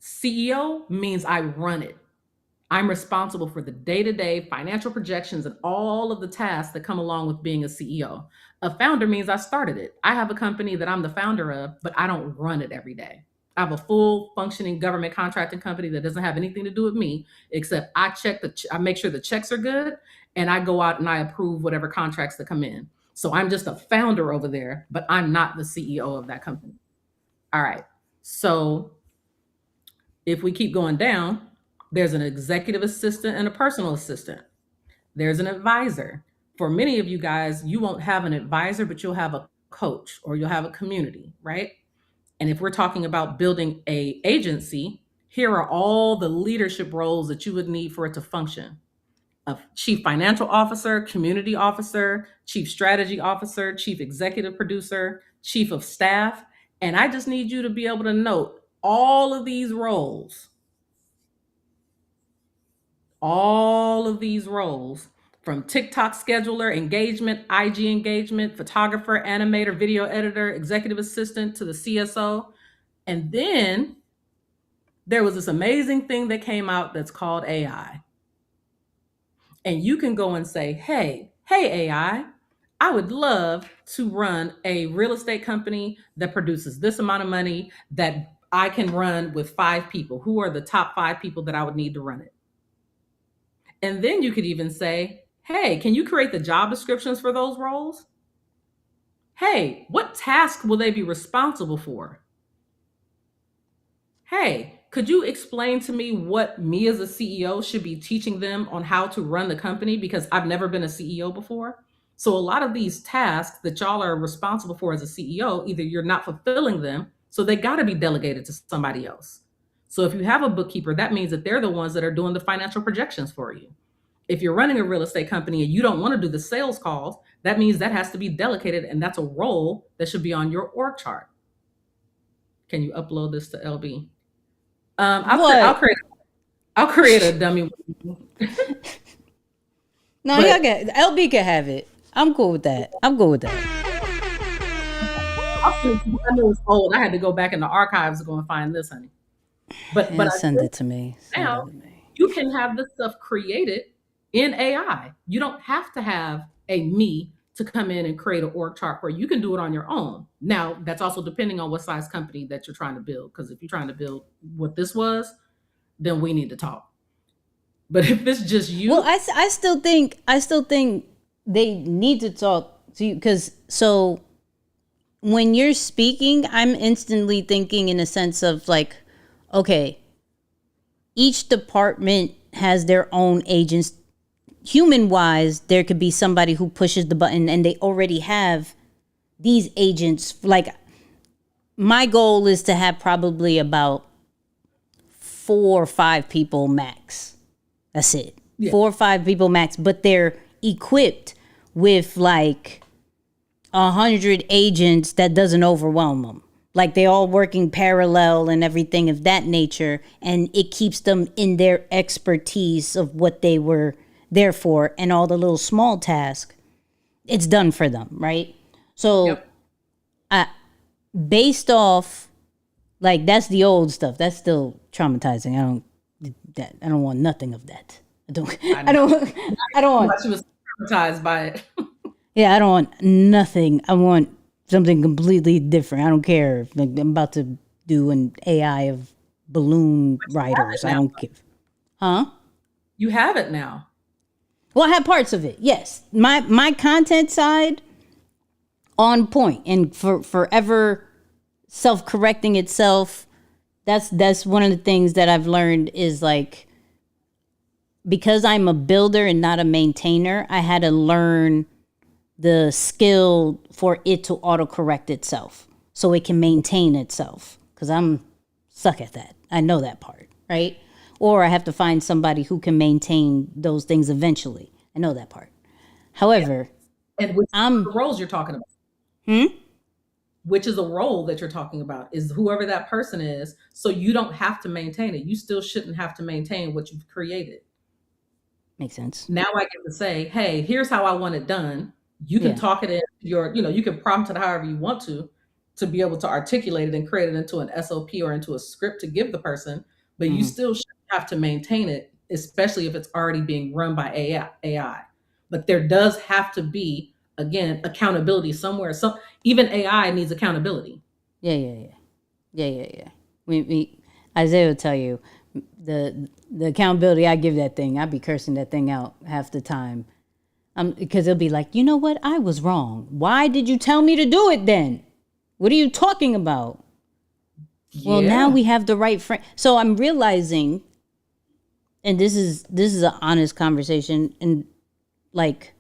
CEO means I run it. I'm responsible for the day-to-day financial projections and all of the tasks that come along with being a CEO. A founder means I started it. I have a company that I'm the founder of, but I don't run it every day. I have a full functioning government contracting company that doesn't have anything to do with me, except I make sure the checks are good, and I go out and I approve whatever contracts that come in. So I'm just a founder over there, but I'm not the CEO of that company. All right. So if we keep going down, there's an executive assistant and a personal assistant. There's an advisor. For many of you guys, you won't have an advisor, but you'll have a coach or you'll have a community, right? And if we're talking about building a agency, here are all the leadership roles that you would need for it to function. A chief financial officer, community officer, chief strategy officer, chief executive producer, chief of staff. And I just need you to be able to note all of these roles from TikTok scheduler, engagement, IG engagement, photographer, animator, video editor, executive assistant to the CSO. And then there was this amazing thing that came out that's called AI. And you can go and say, hey AI, I would love to run a real estate company that produces this amount of money that I can run with 5 people. Who are the top 5 people that I would need to run it? And then you could even say, hey, can you create the job descriptions for those roles? Hey, what task will they be responsible for? Hey, could you explain to me what me as a CEO should be teaching them on how to run the company? Because I've never been a CEO before. So a lot of these tasks that y'all are responsible for as a CEO, either you're not fulfilling them, so they got to be delegated to somebody else. So if you have a bookkeeper, that means that they're the ones that are doing the financial projections for you. If you're running a real estate company and you don't want to do the sales calls, that means that has to be delegated, and that's a role that should be on your org chart. Can you upload this to LB? I'll create a dummy. No, y'all get LB can have it. I'm cool with that. I know it's old. I had to go back in the archives to go and find this, honey. But send it to me. Now you can have this stuff created in AI. You don't have to have a me to come in and create an org chart where you can do it on your own. Now, that's also depending on what size company that you're trying to build. Because if you're trying to build what this was, then we need to talk. But if it's just you, well, I still think they need to talk to you, because so when you're speaking, I'm instantly thinking in a sense of like, okay, each department has their own agents. Human wise, there could be somebody who pushes the button and they already have these agents. Like, my goal is to have probably about 4 or 5 people max. That's it. Yeah. 4 or 5 people max, but they're equipped with like 100 agents that doesn't overwhelm them. Like, they all working parallel and everything of that nature. And it keeps them in their expertise of what they were there for, and all the little small tasks, it's done for them, right? So based off, like, that's the old stuff. That's still traumatizing. I don't want nothing of that. I don't want. She was traumatized by it. Yeah, I don't want nothing. I want something completely different. I don't care. Like, I'm about to do an AI of balloon riders. I don't care. Huh? You have it now. Well, I have parts of it. Yes. My content side on point and forever self-correcting itself. That's one of the things that I've learned is, like, because I'm a builder and not a maintainer, I had to learn the skill for it to autocorrect itself so it can maintain itself, because I'm suck at that. I know that part, right? Or I have to find somebody who can maintain those things eventually. I know that part. However, and which the roles you're talking about. Which is a role that you're talking about, is whoever that person is. So you don't have to maintain it. You still shouldn't have to maintain what you've created. Makes sense. Now I get to say, hey, here's how I want it done. You can talk it in you can prompt it however you want to. to be able to articulate it and create it into an SOP or into a script to give the person, but you still should have to maintain it, especially if it's already being run by AI. But there does have to be, again, accountability somewhere. So even AI needs accountability. Yeah. We Isaiah will tell you the accountability I give that thing. I be cursing that thing out half the time. Because it'll be like, you know what? I was wrong. Why did you tell me to do it then? What are you talking about? Yeah. Well, now we have the right frame. So I'm realizing, and this is an honest conversation, and like,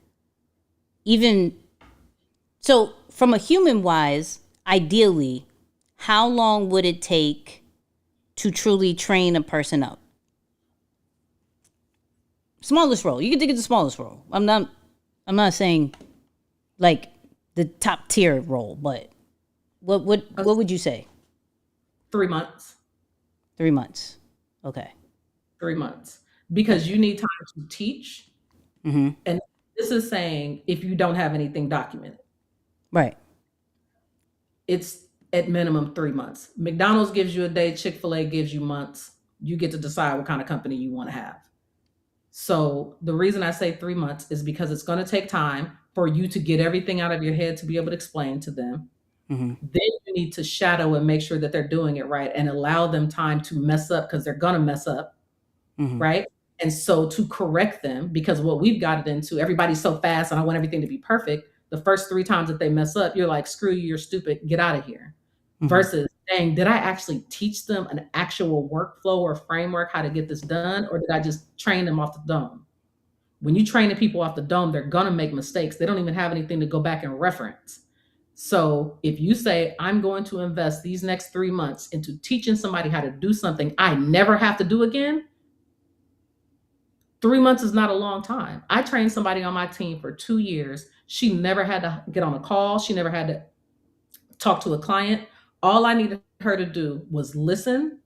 even so from a human wise, ideally, how long would it take to truly train a person up? Smallest role. You can think of the smallest role. I'm not saying like the top tier role, but what would you say? 3 months. 3 months. Okay. 3 months. Because you need time to teach. Mm-hmm. And this is saying if you don't have anything documented. Right. It's at minimum 3 months. McDonald's gives you a day, Chick-fil-A gives you months. You get to decide what kind of company you want to have. So the reason I say 3 months is because it's going to take time for you to get everything out of your head to be able to explain to them. Mm-hmm. Then you need to shadow and make sure that they're doing it right and allow them time to mess up because they're going to mess up. Mm-hmm. Right. And so to correct them, because what we've got it into, everybody's so fast and I want everything to be perfect. The first 3 times that they mess up, you're like, screw you, you're stupid, get out of here. Mm-hmm. Versus, dang, did I actually teach them an actual workflow or framework how to get this done? Or did I just train them off the dome? When you train the people off the dome, they're going to make mistakes. They don't even have anything to go back and reference. So if you say, I'm going to invest these next 3 months into teaching somebody how to do something I never have to do again, 3 months is not a long time. I trained somebody on my team for 2 years. She never had to get on a call. She never had to talk to a client. All I needed her to do was listen,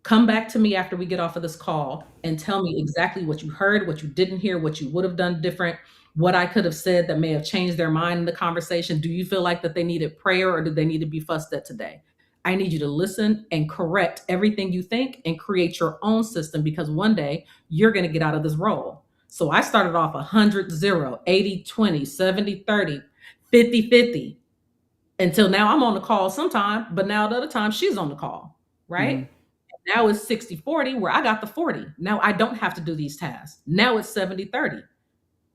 come back to me after we get off of this call and tell me exactly what you heard, what you didn't hear, what you would have done different, what I could have said that may have changed their mind in the conversation. Do you feel like that they needed prayer or did they need to be fussed at today? I need you to listen and correct everything you think and create your own system because one day you're going to get out of this role. So I started off 100-0, 80-20, 70-30, 50-50 until now I'm on the call sometime, but now the other time she's on the call, right? Mm-hmm. Now it's 60-40 where I got the 40. Now I don't have to do these tasks. Now it's 70-30.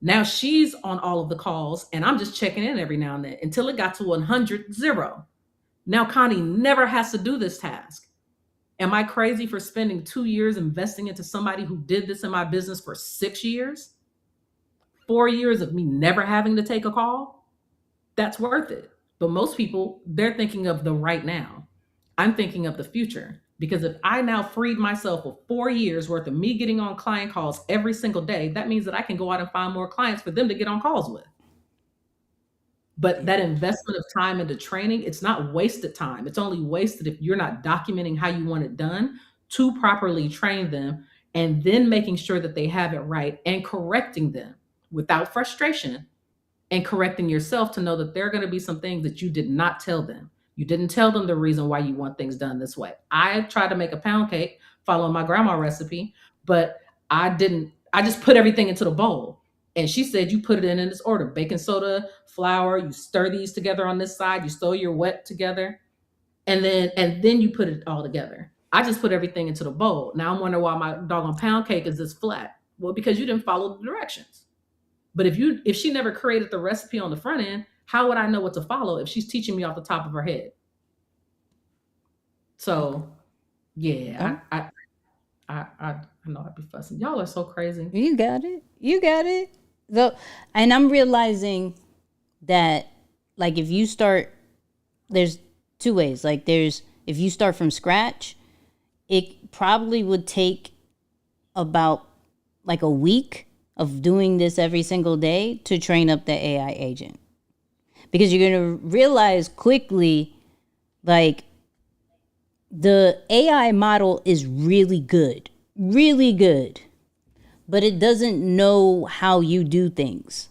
Now she's on all of the calls and I'm just checking in every now and then until it got to 100-0. Now Connie never has to do this task. Am I crazy for spending 2 years investing into somebody who did this in my business for 6 years? 4 years of me never having to take a call? That's worth it. But most people, they're thinking of the right now. I'm thinking of the future. Because if I now freed myself of 4 years worth of me getting on client calls every single day, that means that I can go out and find more clients for them to get on calls with. But that investment of time into training, it's not wasted time. It's only wasted if you're not documenting how you want it done to properly train them and then making sure that they have it right and correcting them without frustration and correcting yourself to know that there are going to be some things that you did not tell them. You didn't tell them the reason why you want things done this way. I tried to make a pound cake following my grandma recipe, but I just put everything into the bowl. And she said, you put it in this order, baking soda, flour, you stir these together on this side, you stir your wet together, and then you put it all together. I just put everything into the bowl. Now I'm wondering why my doggone pound cake is this flat. Well, because you didn't follow the directions. But if she never created the recipe on the front end, how would I know what to follow if she's teaching me off the top of her head? So, yeah, I know I'd be fussing. Y'all are so crazy. You got it. So, and I'm realizing that, like, if you start, there's 2 ways. Like, if you start from scratch, it probably would take about like a week of doing this every single day to train up the AI agent. Because you're going to realize quickly, like, the AI model is really good, but it doesn't know how you do things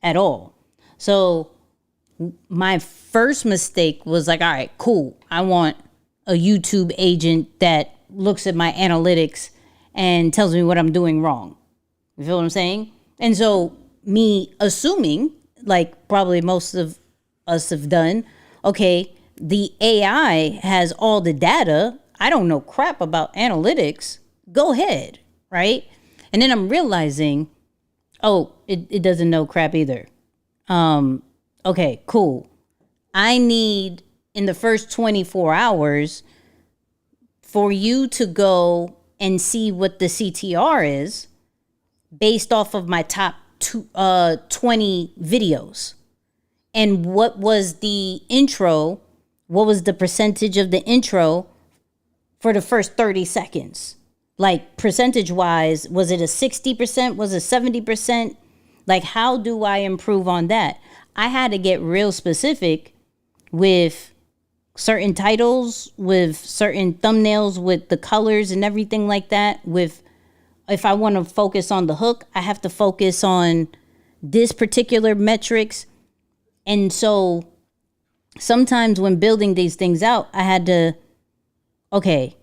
at all. So my first mistake was like, all right, cool. I want a YouTube agent that looks at my analytics and tells me what I'm doing wrong. You feel what I'm saying? And so me assuming, like probably most of us have done, okay, the AI has all the data. I don't know crap about analytics. Go ahead, right? And then I'm realizing, oh, it doesn't know crap either. Okay, cool. I need in the first 24 hours for you to go and see what the CTR is based off of my top 20 videos. And what was the intro? What was the percentage of the intro for the first 30 seconds? Like percentage wise, was it a 60%? Was it 70%? Like, how do I improve on that? I had to get real specific with certain titles, with certain thumbnails, with the colors and everything like that. With, if I want to focus on the hook, I have to focus on this particular metrics. And so sometimes when building these things out, I had to, okay,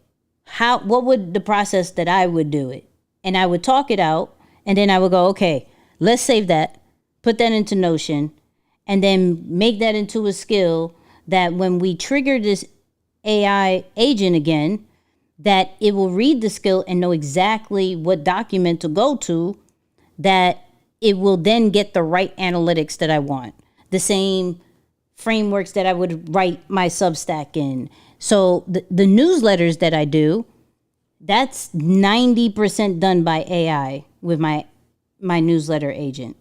what would the process that I would do it? And I would talk it out, and then I would go, okay, let's save that, put that into Notion, and then make that into a skill that when we trigger this AI agent again, that it will read the skill and know exactly what document to go to, that it will then get the right analytics that I want. The same frameworks that I would write my Substack in. So the newsletters that I do, that's 90% done by AI with my newsletter agent,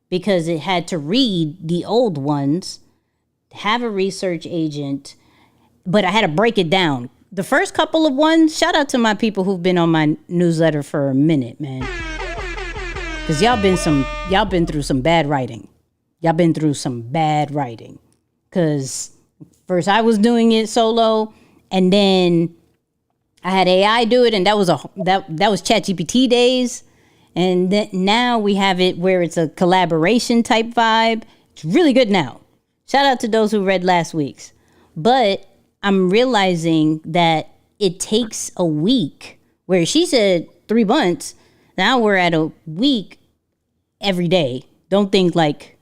because it had to read the old ones, have a research agent, but I had to break it down. The first couple of ones, shout out to my people who've been on my newsletter for a minute, man. Because y'all been through some bad writing. Y'all been through some bad writing. Because first I was doing it solo, and then I had AI do it, and that was ChatGPT days. And then now we have it where it's a collaboration type vibe. It's really good now. Shout out to those who read last week's. But I'm realizing that it takes a week, where she said 3 months. Now we're at a week every day. Don't think like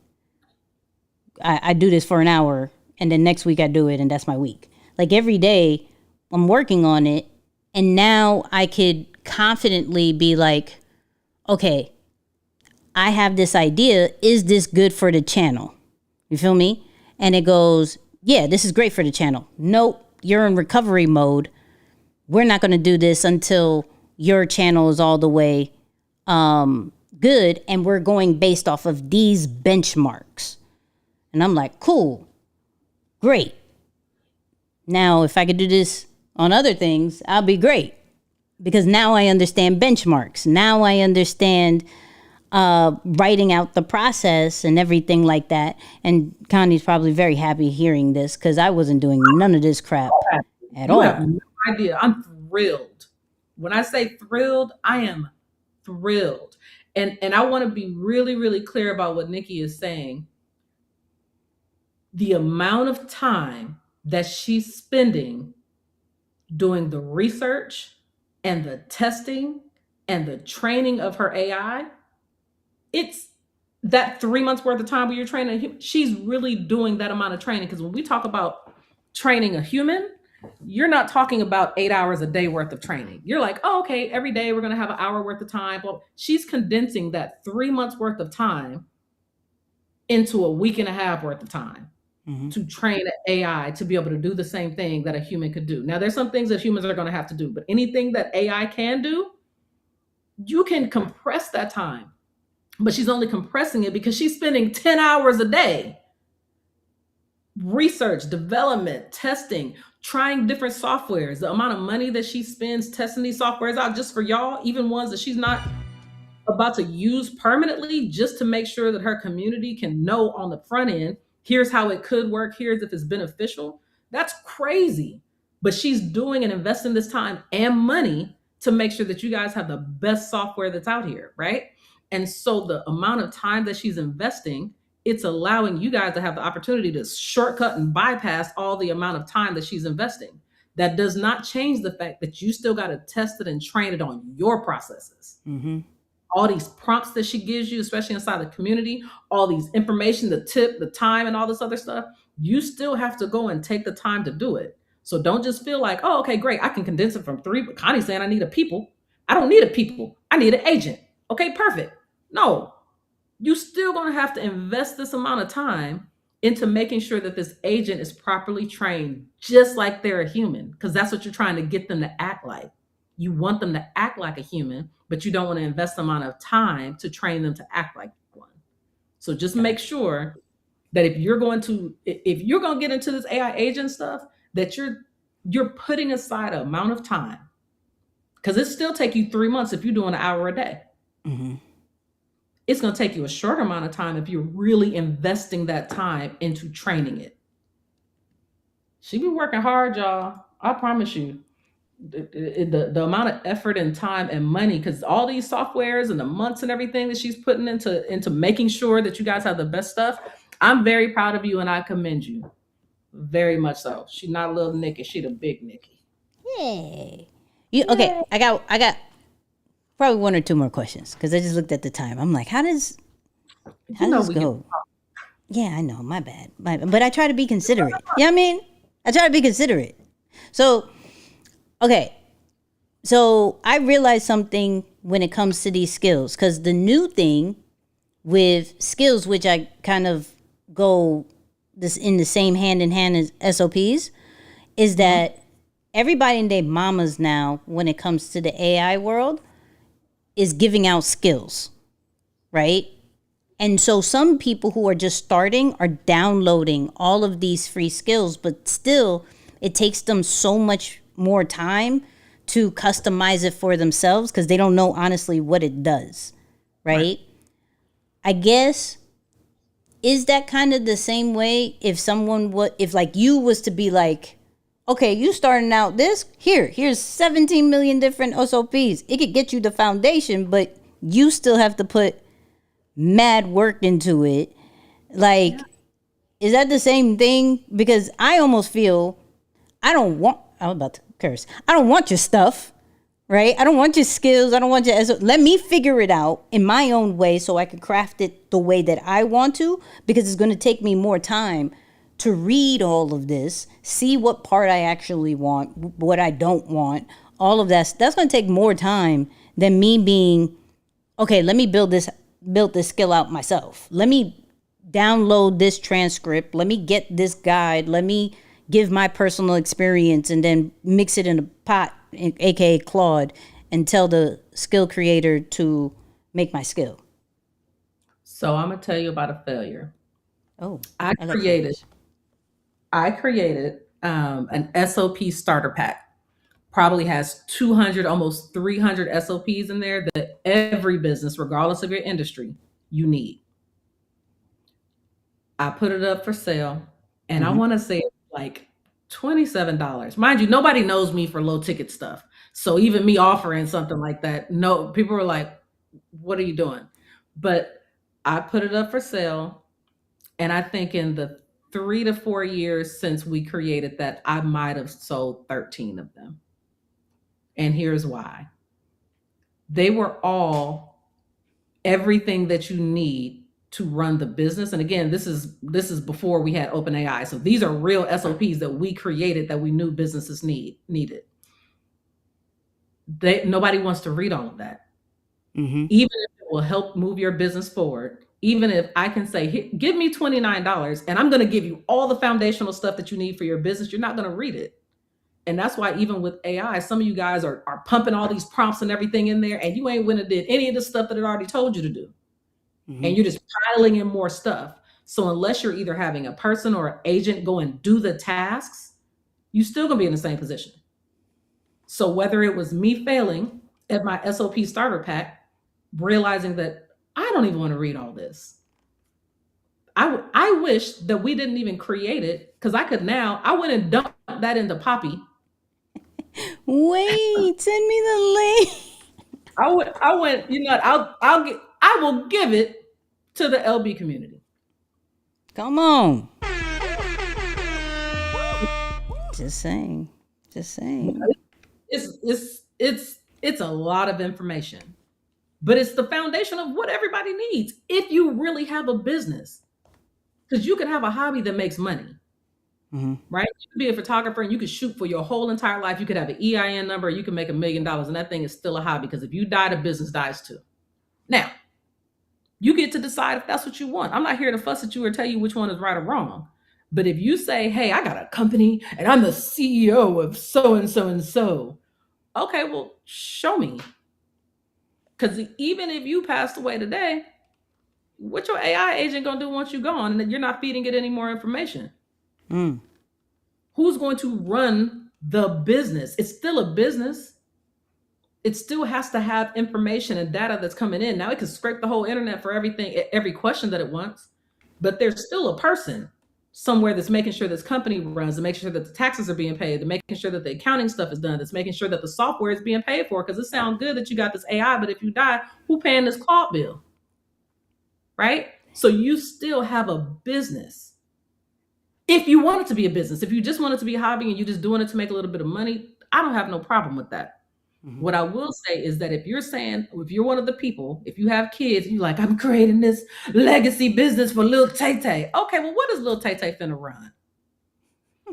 I do this for an hour and then next week I do it and that's my week. Like every day I'm working on it, and now I could confidently be like, okay, I have this idea. Is this good for the channel? You feel me? And it goes, yeah, this is great for the channel. Nope, you're in recovery mode. We're not going to do this until your channel is all the way good, and we're going based off of these benchmarks. And I'm like, cool, great. Now, if I could do this on other things, I'll be great. Because now I understand benchmarks. Now I understand writing out the process and everything like that. And Connie's probably very happy hearing this, because I wasn't doing none of this crap at all. You have no idea. I'm thrilled. When I say thrilled, I am thrilled. And I want to be really, really clear about what Nicky is saying. The amount of time that she's spending doing the research and the testing and the training of her AI, it's that 3 months worth of time where you're training, she's really doing that amount of training. Because when we talk about training a human, you're not talking about 8 hours a day worth of training. You're like, oh, okay, every day we're going to have an hour worth of time. Well, she's condensing that 3 months worth of time into a week and a half worth of time to train an AI to be able to do the same thing that a human could do. Now, there's some things that humans are going to have to do, but anything that AI can do, you can compress that time. But she's only compressing it because she's spending 10 hours a day. Research, development, testing, trying different softwares. The amount of money that she spends testing these softwares out just for y'all, even ones that she's not about to use permanently, just to make sure that her community can know on the front end, here's how it could work, here's if it's beneficial. That's crazy. But she's doing and investing this time and money to make sure that you guys have the best software that's out here, right? And so the amount of time that she's investing it's allowing you guys to have the opportunity to shortcut and bypass all the amount of time that she's investing. That does not change the fact that you still got to test it and train it on your processes. Mm-hmm. All these prompts that she gives you, especially inside the community, all these information, the tip, the time, and all this other stuff, you still have to go and take the time to do it. So don't just feel like, oh, okay, great, I can condense it from 3, but Connie's saying I need a people. I don't need a people. I need an agent. Okay, perfect. No, you still gonna have to invest this amount of time into making sure that this agent is properly trained, just like they're a human, because that's what you're trying to get them to act like. You want them to act like a human, but you don't want to invest the amount of time to train them to act like one. So just make sure that if you're going to get into this AI agent stuff, that you're putting aside an amount of time, because it still take you 3 months if you're doing an hour a day. Mm-hmm. It's going to take you a short amount of time if you're really investing that time into training it. She be working hard, y'all. I promise you. The amount of effort and time and money, because all these softwares and the months and everything that she's putting into making sure that you guys have the best stuff. I'm very proud of you and I commend you very much so. She's not a little Nicky, she the big Nicky. Yay. Okay, I got probably 1 or 2 more questions, because I just looked at the time. I'm like, how does this go? Yeah, I know, my bad. But I try to be considerate. You know what I mean? I try to be considerate. So okay, so I realized something when it comes to these skills, because the new thing with skills, which I kind of go this in the same hand in hand as SOPs, is that everybody and their mamas now, when it comes to the AI world, is giving out skills, right? And so some people who are just starting are downloading all of these free skills, but still it takes them so much more time to customize it for themselves, because they don't know honestly what it does, right? I guess, is that kind of the same way if someone if like you was to be like, okay, you starting out this, here's 17 million different SOPs. It could get you the foundation, but you still have to put mad work into it. Like, is that the same thing? Because I almost feel I'm about to curse. I don't want your stuff, right? I don't want your skills. I don't want your let me figure it out in my own way so I can craft it the way that I want to, because it's going to take me more time to read all of this, see what part I actually want, what I don't want, all of that. That's going to take more time than me being, okay, let me build this skill out myself. Let me download this transcript. Let me get this guide. Let me give my personal experience and then mix it in a pot, aka Claude, and tell the skill creator to make my skill. So I'm gonna tell you about a failure. Oh, I created an SOP starter pack. Probably has 200, almost 300 SOPs in there that every business, regardless of your industry, you need. I put it up for sale, and I want to say like $27. Mind you, nobody knows me for low ticket stuff. So even me offering something like that, no, people were like, what are you doing? But I put it up for sale. And I think in the 3 to 4 years since we created that, I might have sold 13 of them. And here's why. They were all everything that you need to run the business. And again, this is before we had OpenAI. So these are real SOPs that we created that we knew businesses needed. Nobody wants to read all of that. Mm-hmm. Even if it will help move your business forward, even if I can say, give me $29 and I'm going to give you all the foundational stuff that you need for your business, you're not going to read it. And that's why even with AI, some of you guys are pumping all these prompts and everything in there, and you ain't went and did any of the stuff that it already told you to do. Mm-hmm. And you're just piling in more stuff. So unless you're either having a person or an agent go and do the tasks, you're still going to be in the same position. So whether it was me failing at my SOP starter pack, realizing that I don't even want to read all this. I wish that we didn't even create it, because I went and dumped that into Poppy. Wait, send me the link. I went, you know, I will give it to the LB community. Come on. Just saying. Just saying. It's a lot of information, but it's the foundation of what everybody needs if you really have a business. Because you can have a hobby that makes money, right? You could be a photographer and you could shoot for your whole entire life. You could have an EIN number, you can make $1 million, and that thing is still a hobby, because if you die, the business dies too. Now, you get to decide if that's what you want. I'm not here to fuss at you or tell you which one is right or wrong. But if you say, hey, I got a company and I'm the CEO of so and so and so, okay, well, show me. Because even if you passed away today, what your AI agent gonna do once you're gone and you're not feeding it any more information? Who's going to run the business? It's still a business. It still has to have information and data that's coming in. Now it can scrape the whole internet for everything, every question that it wants, but there's still a person somewhere that's making sure this company runs, and making sure that the taxes are being paid, and making sure that the accounting stuff is done, that's making sure that the software is being paid for. Because it sounds good that you got this AI, but if you die, who paying this Claude bill? Right? So you still have a business. If you want it to be a business, if you just want it to be a hobby and you're just doing it to make a little bit of money, I don't have no problem with that. What I will say is that if you're one of the people, if you have kids, and you're like, I'm creating this legacy business for Lil Tay Tay. Okay, well, what is Lil Tay Tay finna run?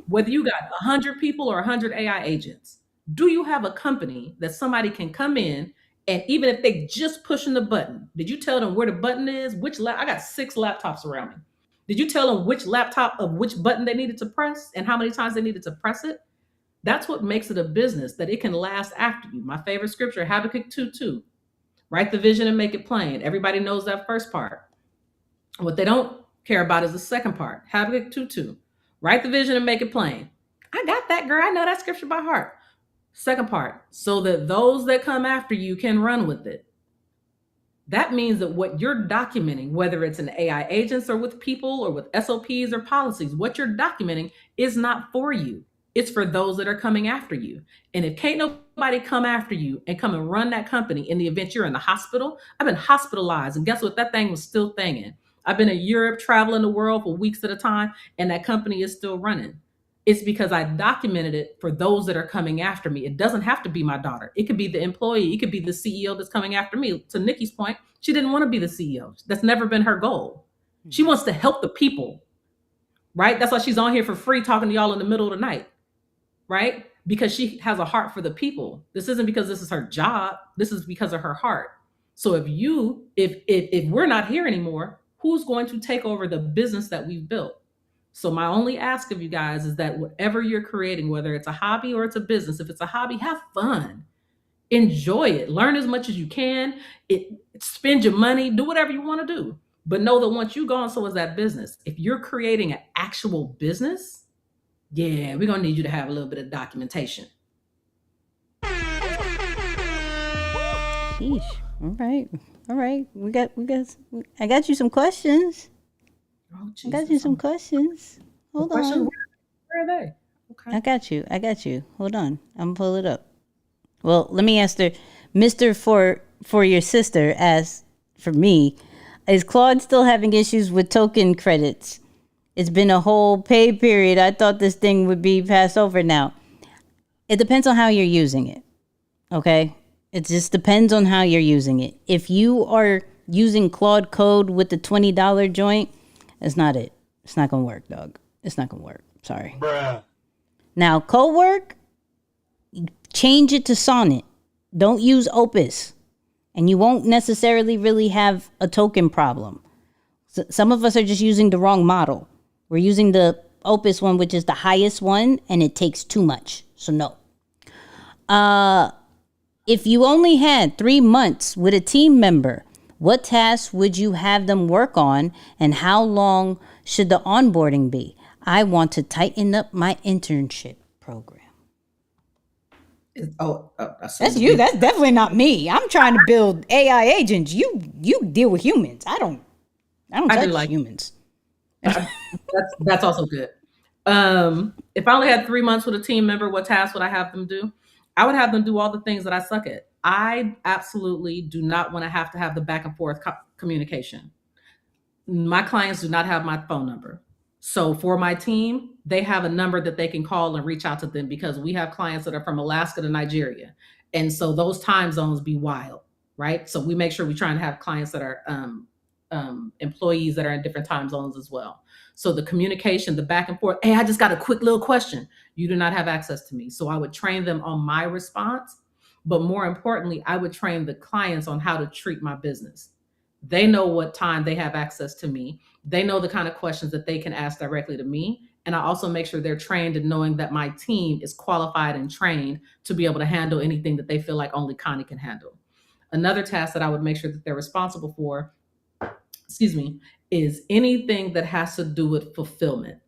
Whether you got 100 people or 100 AI agents, do you have a company that somebody can come in, and even if they just pushing the button, did you tell them where the button is? I got 6 laptops around me. Did you tell them which laptop of which button they needed to press and how many times they needed to press it? That's what makes it a business, that it can last after you. My favorite scripture, Habakkuk 2:2. Write the vision and make it plain. Everybody knows that first part. What they don't care about is the second part. Habakkuk 2:2. Write the vision and make it plain. I got that, girl. I know that scripture by heart. Second part, so that those that come after you can run with it. That means that what you're documenting, whether it's in AI agents or with people or with SOPs or policies, what you're documenting is not for you. It's for those that are coming after you. And if can't nobody come after you and come and run that company in the event you're in the hospital, I've been hospitalized, and guess what? That thing was still thinging. I've been in Europe, traveling the world for weeks at a time, and that company is still running. It's because I documented it for those that are coming after me. It doesn't have to be my daughter. It could be the employee. It could be the CEO that's coming after me. To Nikki's point, she didn't want to be the CEO. That's never been her goal. She wants to help the people, right? That's why she's on here for free talking to y'all in the middle of the night, right? Because she has a heart for the people. This isn't because this is her job. This is because of her heart. So if we're not here anymore, who's going to take over the business that we've built? So my only ask of you guys is that whatever you're creating, whether it's a hobby or it's a business, if it's a hobby, have fun, enjoy it, learn as much as you can, spend your money, do whatever you want to do. But know that once you're gone, so is that business. If you're creating an actual business, yeah, we're gonna need you to have a little bit of documentation. Sheesh. All right. I got you some questions. Oh, I got you some questions. Hold on. Where are they? Okay. I got you. Hold on. I'm gonna pull it up. Well, let me ask her. Mr. For your sister asked for me, is Claude still having issues with token credits? It's been a whole pay period. I thought this thing would be passed over now. It depends on how you're using it. Okay? It just depends on how you're using it. If you are using Claude Code with the $20 joint, it's not it. It's not going to work, dog. It's not going to work. Sorry. Bruh. Now, Cowork, change it to Sonnet. Don't use Opus. And you won't necessarily really have a token problem. So some of us are just using the wrong model. We're using the Opus one, which is the highest one, and it takes too much. So no. If you only had 3 months with a team member, what tasks would you have them work on, and how long should the onboarding be? I want to tighten up my internship program. That's you. That's definitely not me. I'm trying to build AI agents. You deal with humans. I don't touch humans. That's also good. If I only had 3 months with a team member, what tasks would I have them do? I would have them do all the things that I suck at. I absolutely do not want to have the back and forth communication. My clients do not have my phone number. So for my team, they have a number that they can call and reach out to them, because we have clients that are from Alaska to Nigeria. And so those time zones be wild, right? So we make sure we try and have clients that are employees that are in different time zones as well. So the communication, the back and forth, hey, I just got a quick little question. You do not have access to me. So I would train them on my response. But more importantly, I would train the clients on how to treat my business. They know what time they have access to me. They know the kind of questions that they can ask directly to me. And I also make sure they're trained in knowing that my team is qualified and trained to be able to handle anything that they feel like only Connie can handle. Another task that I would make sure that they're responsible for, is anything that has to do with fulfillment.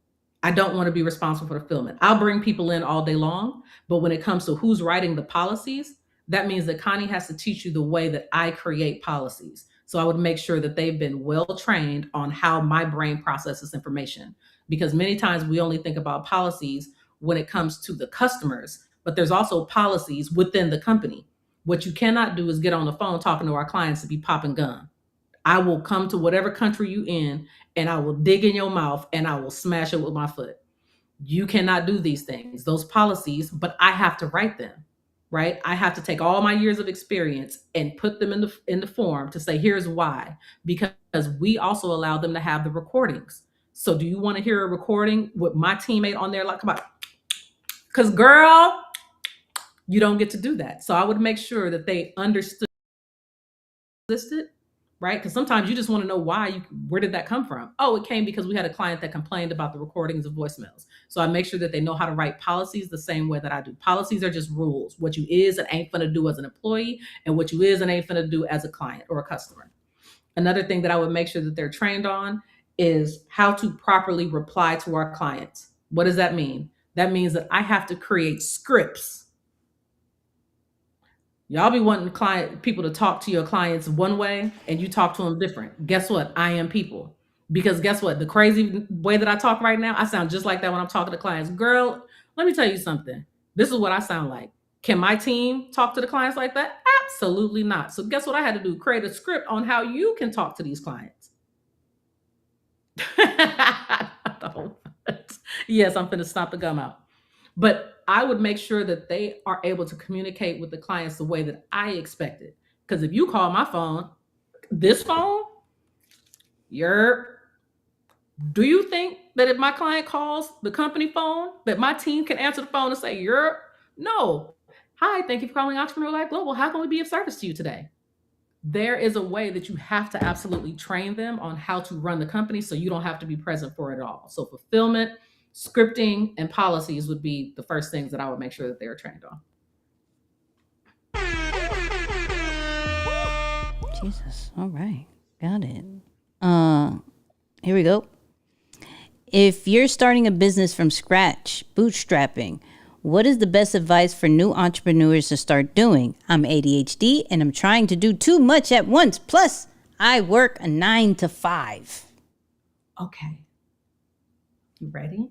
I don't want to be responsible for fulfillment. I'll bring people in all day long, but when it comes to who's writing the policies, that means that Connie has to teach you the way that I create policies. So I would make sure that they've been well trained on how my brain processes information, because many times we only think about policies when it comes to the customers, but there's also policies within the company. What you cannot do is get on the phone talking to our clients to be popping gum. I will come to whatever country you in, and I will dig in your mouth and I will smash it with my foot. You cannot do these things, those policies, but I have to write them. Right? I have to take all my years of experience and put them in the form to say, here's why, because we also allow them to have the recordings. So do you want to hear a recording with my teammate on there? Like, come on, because girl, you don't get to do that. So I would make sure that they understood it, right? Because sometimes you just want to know where did that come from? Oh, it came because we had a client that complained about the recordings of voicemails. So I make sure that they know how to write policies the same way that I do. Policies are just rules. What you is and ain't finna do as an employee, and what you is and ain't finna do as a client or a customer. Another thing that I would make sure that they're trained on is how to properly reply to our clients. What does that mean? That means that I have to create scripts. Y'all be wanting people to talk to your clients one way and you talk to them different. Guess what? I am people. Because guess what? The crazy way that I talk right now, I sound just like that when I'm talking to clients. Girl, let me tell you something. This is what I sound like. Can my team talk to the clients like that? Absolutely not. So guess what I had to do? Create a script on how you can talk to these clients. Yes, I'm finna stomp the gum out. But I would make sure that they are able to communicate with the clients the way that I expected. Because if you call my phone, this phone, do you think that if my client calls the company phone, that my team can answer the phone and say, no. Hi, thank you for calling Entrepreneur Life Global. How can we be of service to you today? There is a way that you have to absolutely train them on how to run the company so you don't have to be present for it all. So fulfillment, scripting, and policies would be the first things that I would make sure that they are trained on. Jesus. All right. Got it. Here we go. If you're starting a business from scratch, bootstrapping, what is the best advice for new entrepreneurs to start doing? I'm ADHD and I'm trying to do too much at once. Plus, I work a 9 to 5. Okay. You ready?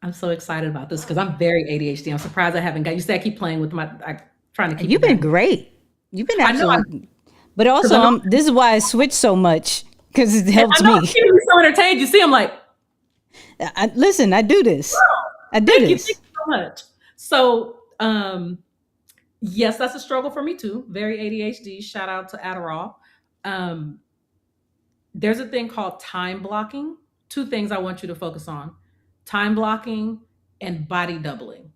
I'm so excited about this because I'm very ADHD. I'm surprised I haven't got. You say I keep playing with trying to keep. You've been great. You've been absolutely. But also, this is why I switch so much, because it helps me. I'm so entertained. You see, I'm like, listen, I do this. Thank you so much. So, yes, that's a struggle for me too. Very ADHD. Shout out to Adderall. There's a thing called time blocking. 2 things I want you to focus on: time blocking and body doubling.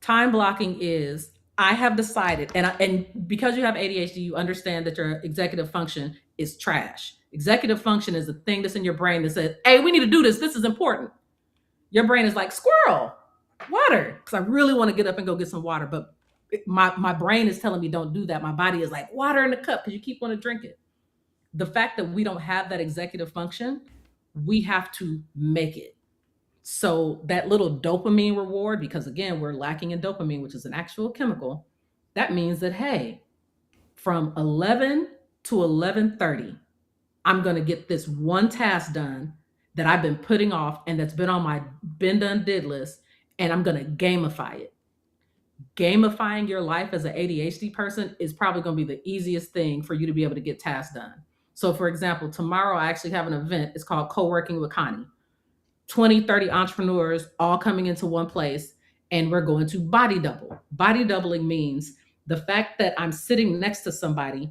Time blocking is, I have decided, and because you have ADHD, you understand that your executive function is trash. Executive function is the thing that's in your brain that says, hey, we need to do this. This is important. Your brain is like, squirrel, water. Because I really want to get up and go get some water. But my brain is telling me don't do that. My body is like, water in the cup, because you keep wanting to drink it. The fact that we don't have that executive function, we have to make it. So that little dopamine reward, because again, we're lacking in dopamine, which is an actual chemical. That means that, hey, from 11 to 11:30, I'm going to get this one task done that I've been putting off and that's been on my been done did list, and I'm going to gamify it. Gamifying your life as an ADHD person is probably going to be the easiest thing for you to be able to get tasks done. So for example, tomorrow I actually have an event. It's called Co-working with Connie. 20, 30 entrepreneurs all coming into one place, and we're going to body double. Body doubling means the fact that I'm sitting next to somebody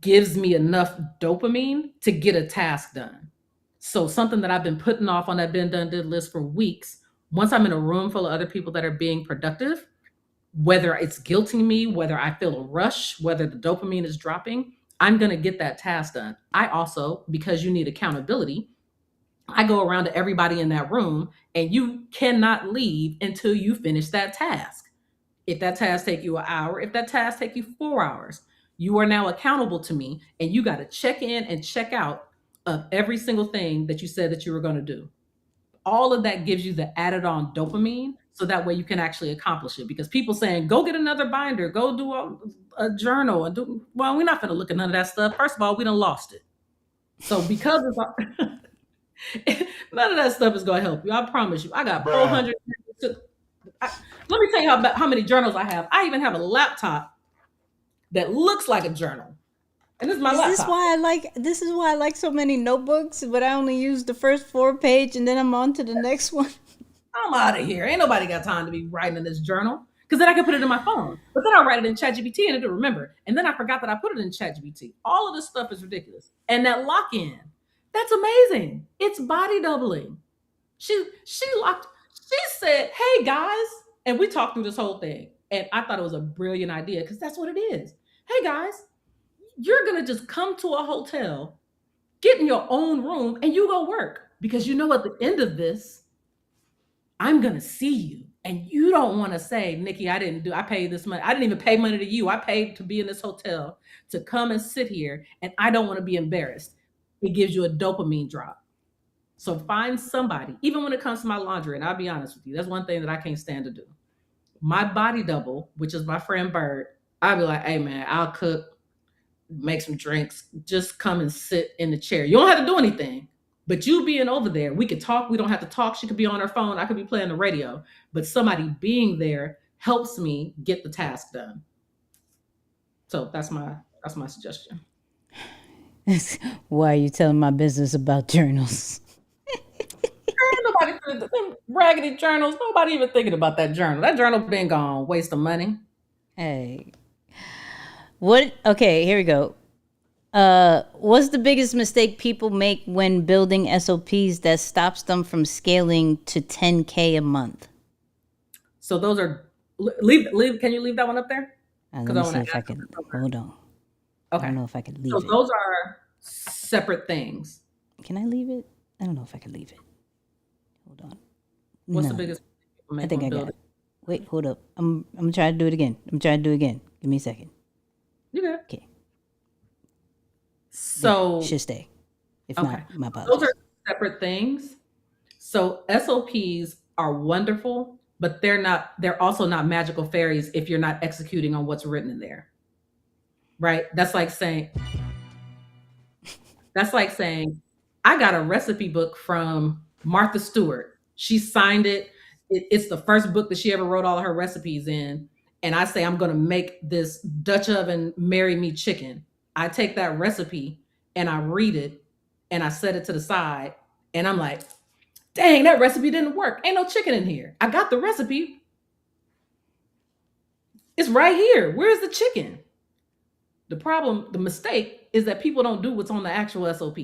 gives me enough dopamine to get a task done. So something that I've been putting off on that been done did list for weeks, once I'm in a room full of other people that are being productive, whether it's guilting me, whether I feel a rush, whether the dopamine is dropping, I'm going to get that task done. I also, because you need accountability, I go around to everybody in that room, and you cannot leave until you finish that task. If that task take you an hour, if that task take you 4 hours, you are now accountable to me, and you got to check in and check out of every single thing that you said that you were going to do. All of that gives you the added on dopamine, so that way you can actually accomplish it. Because people saying, go get another binder, go do a journal, and do, well, we're not going to look at none of that stuff. First of all, we done lost it. So because none of that stuff is going to help you. I promise you. I got 400. Let me tell you how many journals I have. I even have a laptop that looks like a journal. And this is my laptop. This is why I like so many notebooks, but I only use the first 4 pages and then I'm on to the next one. I'm out of here. Ain't nobody got time to be writing in this journal, because then I can put it in my phone. But then I write it in ChatGPT and it'll remember. And then I forgot that I put it in ChatGPT. All of this stuff is ridiculous. And that lock-in, that's amazing. It's body doubling. She said, hey guys, and we talked through this whole thing. And I thought it was a brilliant idea, because that's what it is. Hey guys, you're going to just come to a hotel, get in your own room, and you go work. Because you know at the end of this, I'm going to see you. And you don't want to say, Nikki, I paid this money. I didn't even pay money to you. I paid to be in this hotel, to come and sit here, and I don't want to be embarrassed. It gives you a dopamine drop. So find somebody, even when it comes to my laundry, and I'll be honest with you, that's one thing that I can't stand to do. My body double, which is my friend Bird, I'll be like, hey man, I'll cook, make some drinks, just come and sit in the chair. You don't have to do anything, but you being over there, we could talk. We don't have to talk. She could be on her phone. I could be playing the radio, but somebody being there helps me get the task done. So that's my suggestion. Why are you telling my business about journals? Nobody, them raggedy journals, nobody even thinking about that journal. That journal been gone, waste of money. Hey. Okay, here we go. What's the biggest mistake people make when building SOPs that stops them from scaling to 10K a month? So those are, can you leave that one up there? Let me see if I can, hold on. Okay. I don't know if I can leave it. So those are separate things. Can I leave it? I don't know if I can leave it. Hold on. What's the biggest mistake people make? I think I got it. Wait, hold up. I'm trying to do it again. Give me a second. You good? Okay. So should stay. If okay. not, my apologies. Those are separate things. So SOPs are wonderful, but they're also not magical fairies if you're not executing on what's written in there. Right? That's like saying I got a recipe book from Martha Stewart. She signed it. It's the first book that she ever wrote all of her recipes in. And I say, I'm going to make this Dutch oven marry me chicken. I take that recipe and I read it and I set it to the side. And I'm like, dang, that recipe didn't work. Ain't no chicken in here. I got the recipe. It's right here. Where's the chicken? The mistake is that people don't do what's on the actual SOP.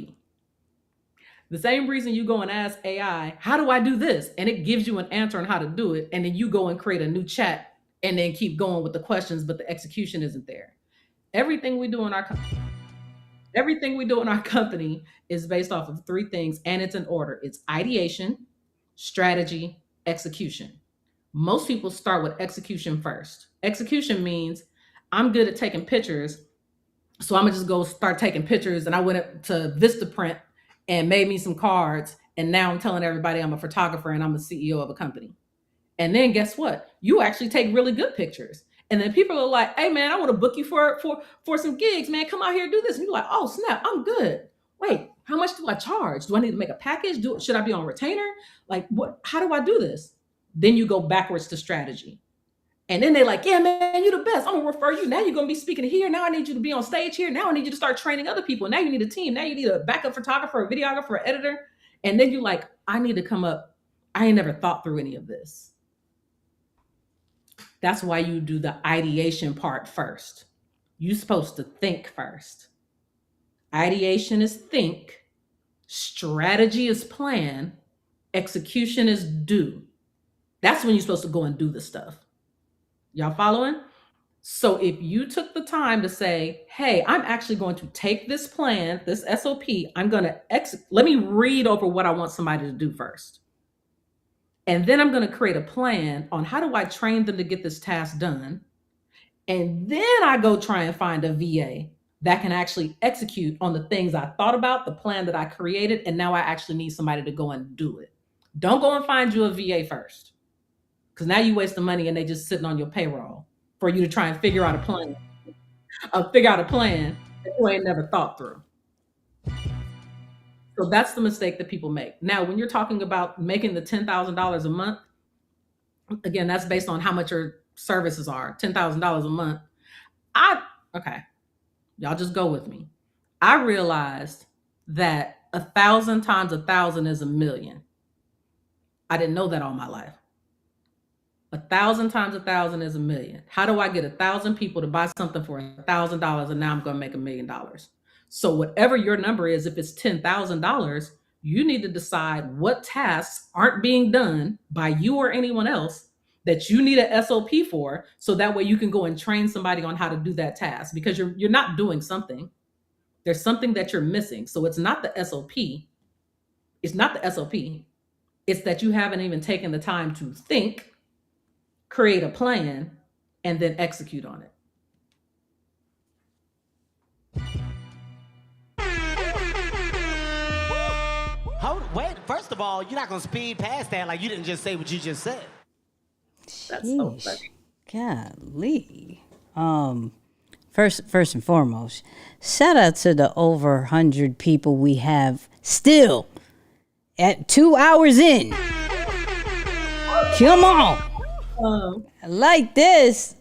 The same reason you go and ask AI, how do I do this? And it gives you an answer on how to do it. And then you go and create a new chat and then keep going with the questions, but the execution isn't there. Everything we do in our company is based off of 3 things, and it's in order. It's ideation, strategy, execution. Most people start with execution first. Execution means I'm good at taking pictures, so I'm gonna just go start taking pictures. And I went up to Vistaprint and made me some cards, and now I'm telling everybody I'm a photographer and I'm the CEO of a company. And then guess what? You actually take really good pictures. And then people are like, hey man, I want to book you for some gigs, man. Come out here and do this. And you're like, oh snap, I'm good. Wait, how much do I charge? Do I need to make a package? Should I be on retainer? Like, how do I do this? Then you go backwards to strategy. And then they're like, yeah, man, you're the best. I'm gonna refer you. Now you're gonna be speaking here. Now I need you to be on stage here. Now I need you to start training other people. Now you need a team. Now you need a backup photographer, a videographer, an editor. And then you're like, I need to come up. I ain't never thought through any of this. That's why you do the ideation part first. You're supposed to think first. Ideation is think, strategy is plan, execution is do. That's when you're supposed to go and do the stuff. Y'all following? So if you took the time to say, hey, I'm actually going to take this plan, this SOP, I'm going to let me read over what I want somebody to do first. And then I'm going to create a plan on how do I train them to get this task done. And then I go try and find a VA that can actually execute on the things I thought about, the plan that I created, and now I actually need somebody to go and do it. Don't go and find you a VA first, because now you waste the money and they just sitting on your payroll for you to try and figure out a plan. That you ain't never thought through. So that's the mistake that people make. Now, when you're talking about making the $10,000 a month, again, that's based on how much your services are, $10,000 a month. Okay, y'all just go with me. I realized that 1,000 times 1,000 is 1,000,000. I didn't know that all my life. 1,000 times 1,000 is 1,000,000. How do I get 1,000 people to buy something for $1,000 and now I'm going to make $1 million? So whatever your number is, if it's $10,000, you need to decide what tasks aren't being done by you or anyone else that you need a SOP for, so that way you can go and train somebody on how to do that task, because you're not doing something. There's something that you're missing. So it's not the SOP. It's not the SOP. It's that you haven't even taken the time to think, create a plan, and then execute on it. Wait, first of all, you're not going to speed past that like you didn't just say what you just said. That's so funny. Golly. First and foremost, shout out to the over 100 people we have still at 2 hours in. Come on. I like this.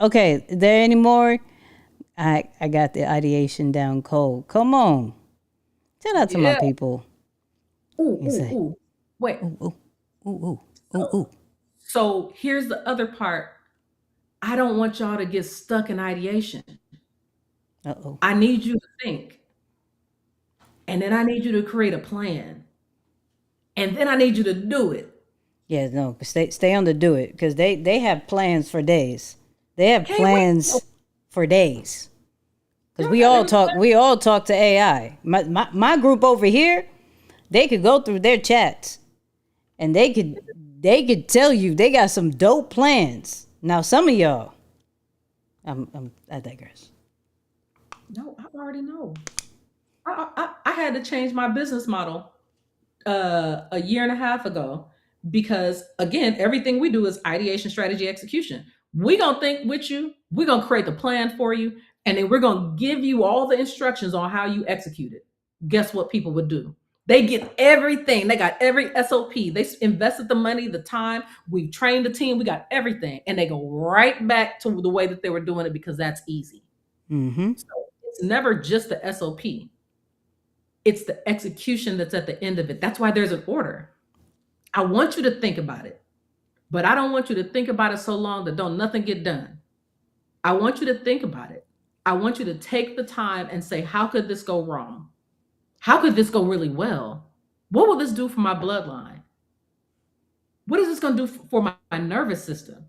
Okay, there any more? I got the ideation down cold. Come on. Shout out to my people. Ooh. Wait. Ooh. So here's the other part. I don't want y'all to get stuck in ideation. Uh-oh. I need you to think. And then I need you to create a plan. And then I need you to do it. Yeah, no, stay on the do it, because they have plans for days. They have plans for days. Because we all talk to AI. My group over here, they could go through their chats and they could tell you they got some dope plans. Now some of y'all, I digress. No, I already know. I had to change my business model a 1.5 years ago, because again, everything we do is ideation, strategy, execution. We're going to think with you. We're going to create the plan for you. And then we're going to give you all the instructions on how you execute it. Guess what people would do? They get everything. They got every SOP. They invested the money, the time. We've trained the team. We got everything. And they go right back to the way that they were doing it, because that's easy. Mm-hmm. So it's never just the SOP. It's the execution that's at the end of it. That's why there's an order. I want you to think about it, but I don't want you to think about it so long that don't nothing get done. I want you to think about it. I want you to take the time and say, how could this go wrong? How could this go really well? What will this do for my bloodline? What is this going to do for my nervous system?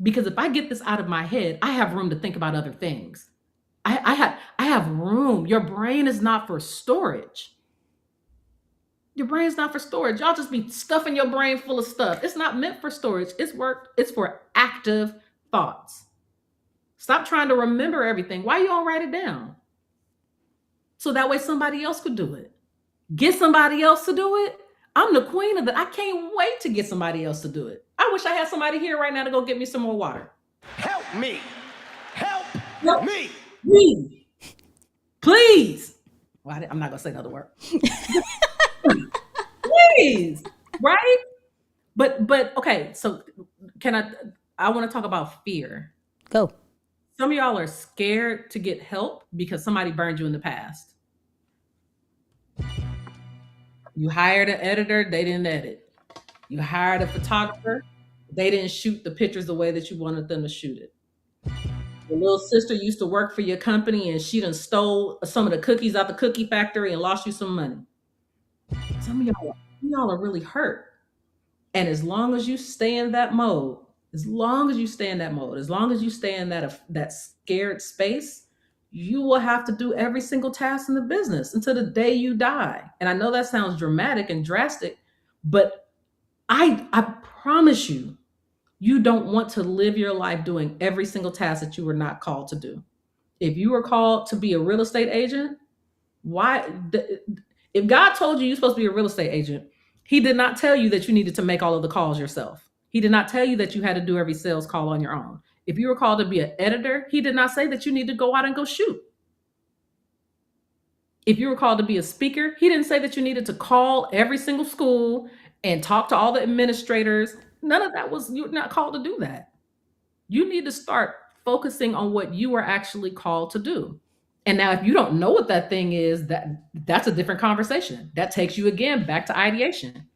Because if I get this out of my head, I have room to think about other things. I have room. Your brain is not for storage. Your brain's not for storage. Y'all just be stuffing your brain full of stuff. It's not meant for storage. It's for active thoughts. Stop trying to remember everything. Why you don't write it down? So that way somebody else could do it. Get somebody else to do it. I'm the queen of that. I can't wait to get somebody else to do it. I wish I had somebody here right now to go get me some more water. Help me. Help me. Please. Well, I'm not going to say another word. Please. Right? But okay, so I want to talk about fear. Go. Some of y'all are scared to get help because somebody burned you in the past. You hired an editor, they didn't edit. You hired a photographer, they didn't shoot the pictures the way that you wanted them to shoot it. Your little sister used to work for your company and she done stole some of the cookies out the cookie factory and lost you some money. Some of y'all are really hurt. And as long as you stay in that mode, as long as you stay in that scared space, you will have to do every single task in the business until the day you die. And I know that sounds dramatic and drastic, but I promise you, you don't want to live your life doing every single task that you were not called to do. If you were called to be a real estate agent, if God told you you're supposed to be a real estate agent, he did not tell you that you needed to make all of the calls yourself. He did not tell you that you had to do every sales call on your own. If you were called to be an editor, he did not say that you need to go out and go shoot. If you were called to be a speaker, he didn't say that you needed to call every single school and talk to all the administrators. None of that you're not called to do that. You need to start focusing on what you are actually called to do. And now if you don't know what that thing is, that's a different conversation. That takes you again back to ideation.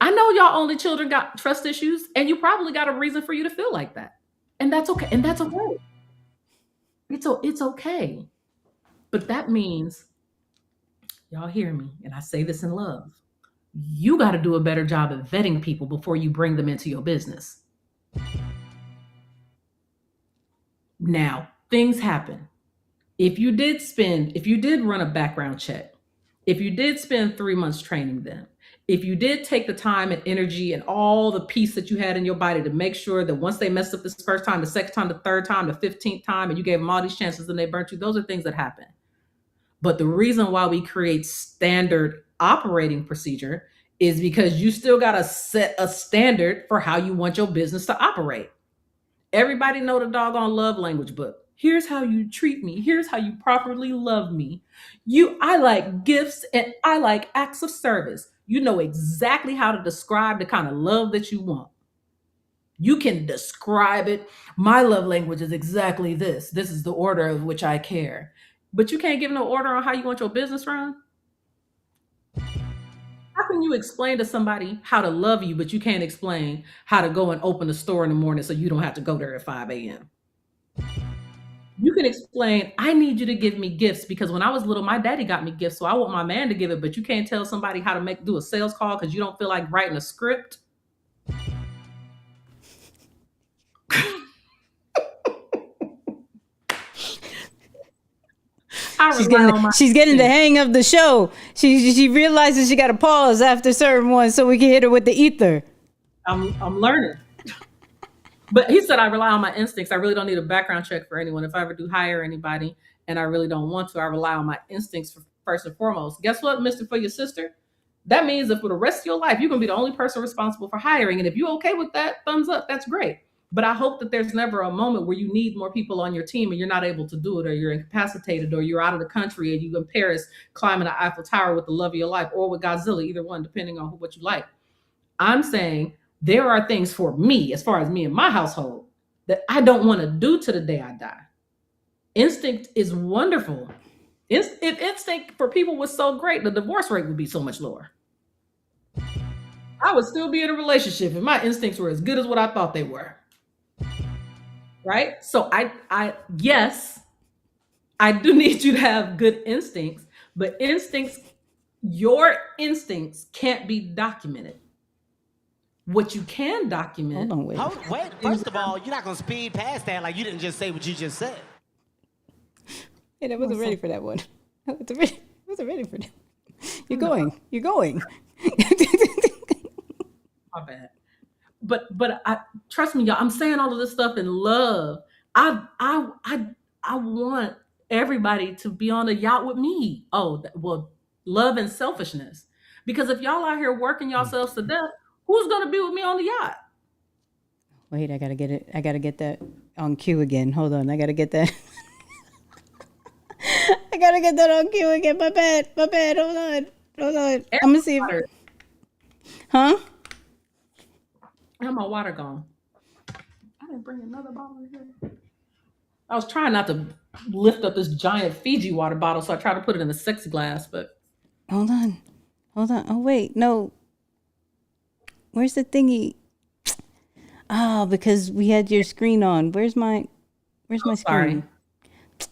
I know y'all only children got trust issues, and you probably got a reason for you to feel like that. And that's okay. And that's okay. It's okay. But that means, y'all hear me, and I say this in love, you got to do a better job of vetting people before you bring them into your business. Now, things happen. If you did run a background check, if you did spend 3 months training them, if you did take the time and energy and all the peace that you had in your body to make sure that once they messed up this first time, the second time, the third time, the 15th time, and you gave them all these chances and they burnt you, those are things that happen. But the reason why we create standard operating procedure is because you still got to set a standard for how you want your business to operate. Everybody know the doggone love language book. Here's how you treat me. Here's how you properly love me. I like gifts and I like acts of service. You know exactly how to describe the kind of love that you want. You can describe it. My love language is exactly this. This is the order of which I care. But you can't give no order on how you want your business run. How can you explain to somebody how to love you, but you can't explain how to go and open a store in the morning so you don't have to go there at 5 a.m.? You can explain, I need you to give me gifts because when I was little, my daddy got me gifts, so I want my man to give it, but you can't tell somebody how to do a sales call because you don't feel like writing a script. She's getting the hang of the show. She realizes she got to pause after certain ones so we can hit her with the ether. I'm learning. But he said I rely on my instincts. I really don't need a background check for anyone. If I ever do hire anybody and I really don't want to, I rely on my instincts first and foremost. Guess what, Mr. For your sister? That means that for the rest of your life, you're going to be the only person responsible for hiring. And if you're okay with that, thumbs up, that's great. But I hope that there's never a moment where you need more people on your team and you're not able to do it, or you're incapacitated, or you're out of the country and you're in Paris climbing the Eiffel Tower with the love of your life, or with Godzilla, either one, depending on what you like. I'm saying there are things for me, as far as me and my household, that I don't want to do to the day I die. Instinct is wonderful. If instinct for people was so great, the divorce rate would be so much lower. I would still be in a relationship if my instincts were as good as what I thought they were. Right? So yes, I do need you to have good instincts, but your instincts can't be documented. What you can document. Wait. First of all, you're not going to speed past that like you didn't just say what you just said. Hey, I wasn't ready for that one. I wasn't ready for that. You're going. My bad. But I trust me, y'all. I'm saying all of this stuff in love. I want everybody to be on the yacht with me. Love and selfishness. Because if y'all out here working yourselves to death, who's gonna be with me on the yacht? Wait, I gotta get it. I gotta get that on cue again. Hold on, I gotta get that. I gotta get that on cue again. My bad. Hold on. I'm gonna see if. Huh? I have my water gone. I didn't bring another bottle in here. I was trying not to lift up this giant Fiji water bottle, so I tried to put it in a sexy glass, but Hold on. Oh wait, no. Where's the thingy? Oh, because we had your screen on. Where's my screen? sorry.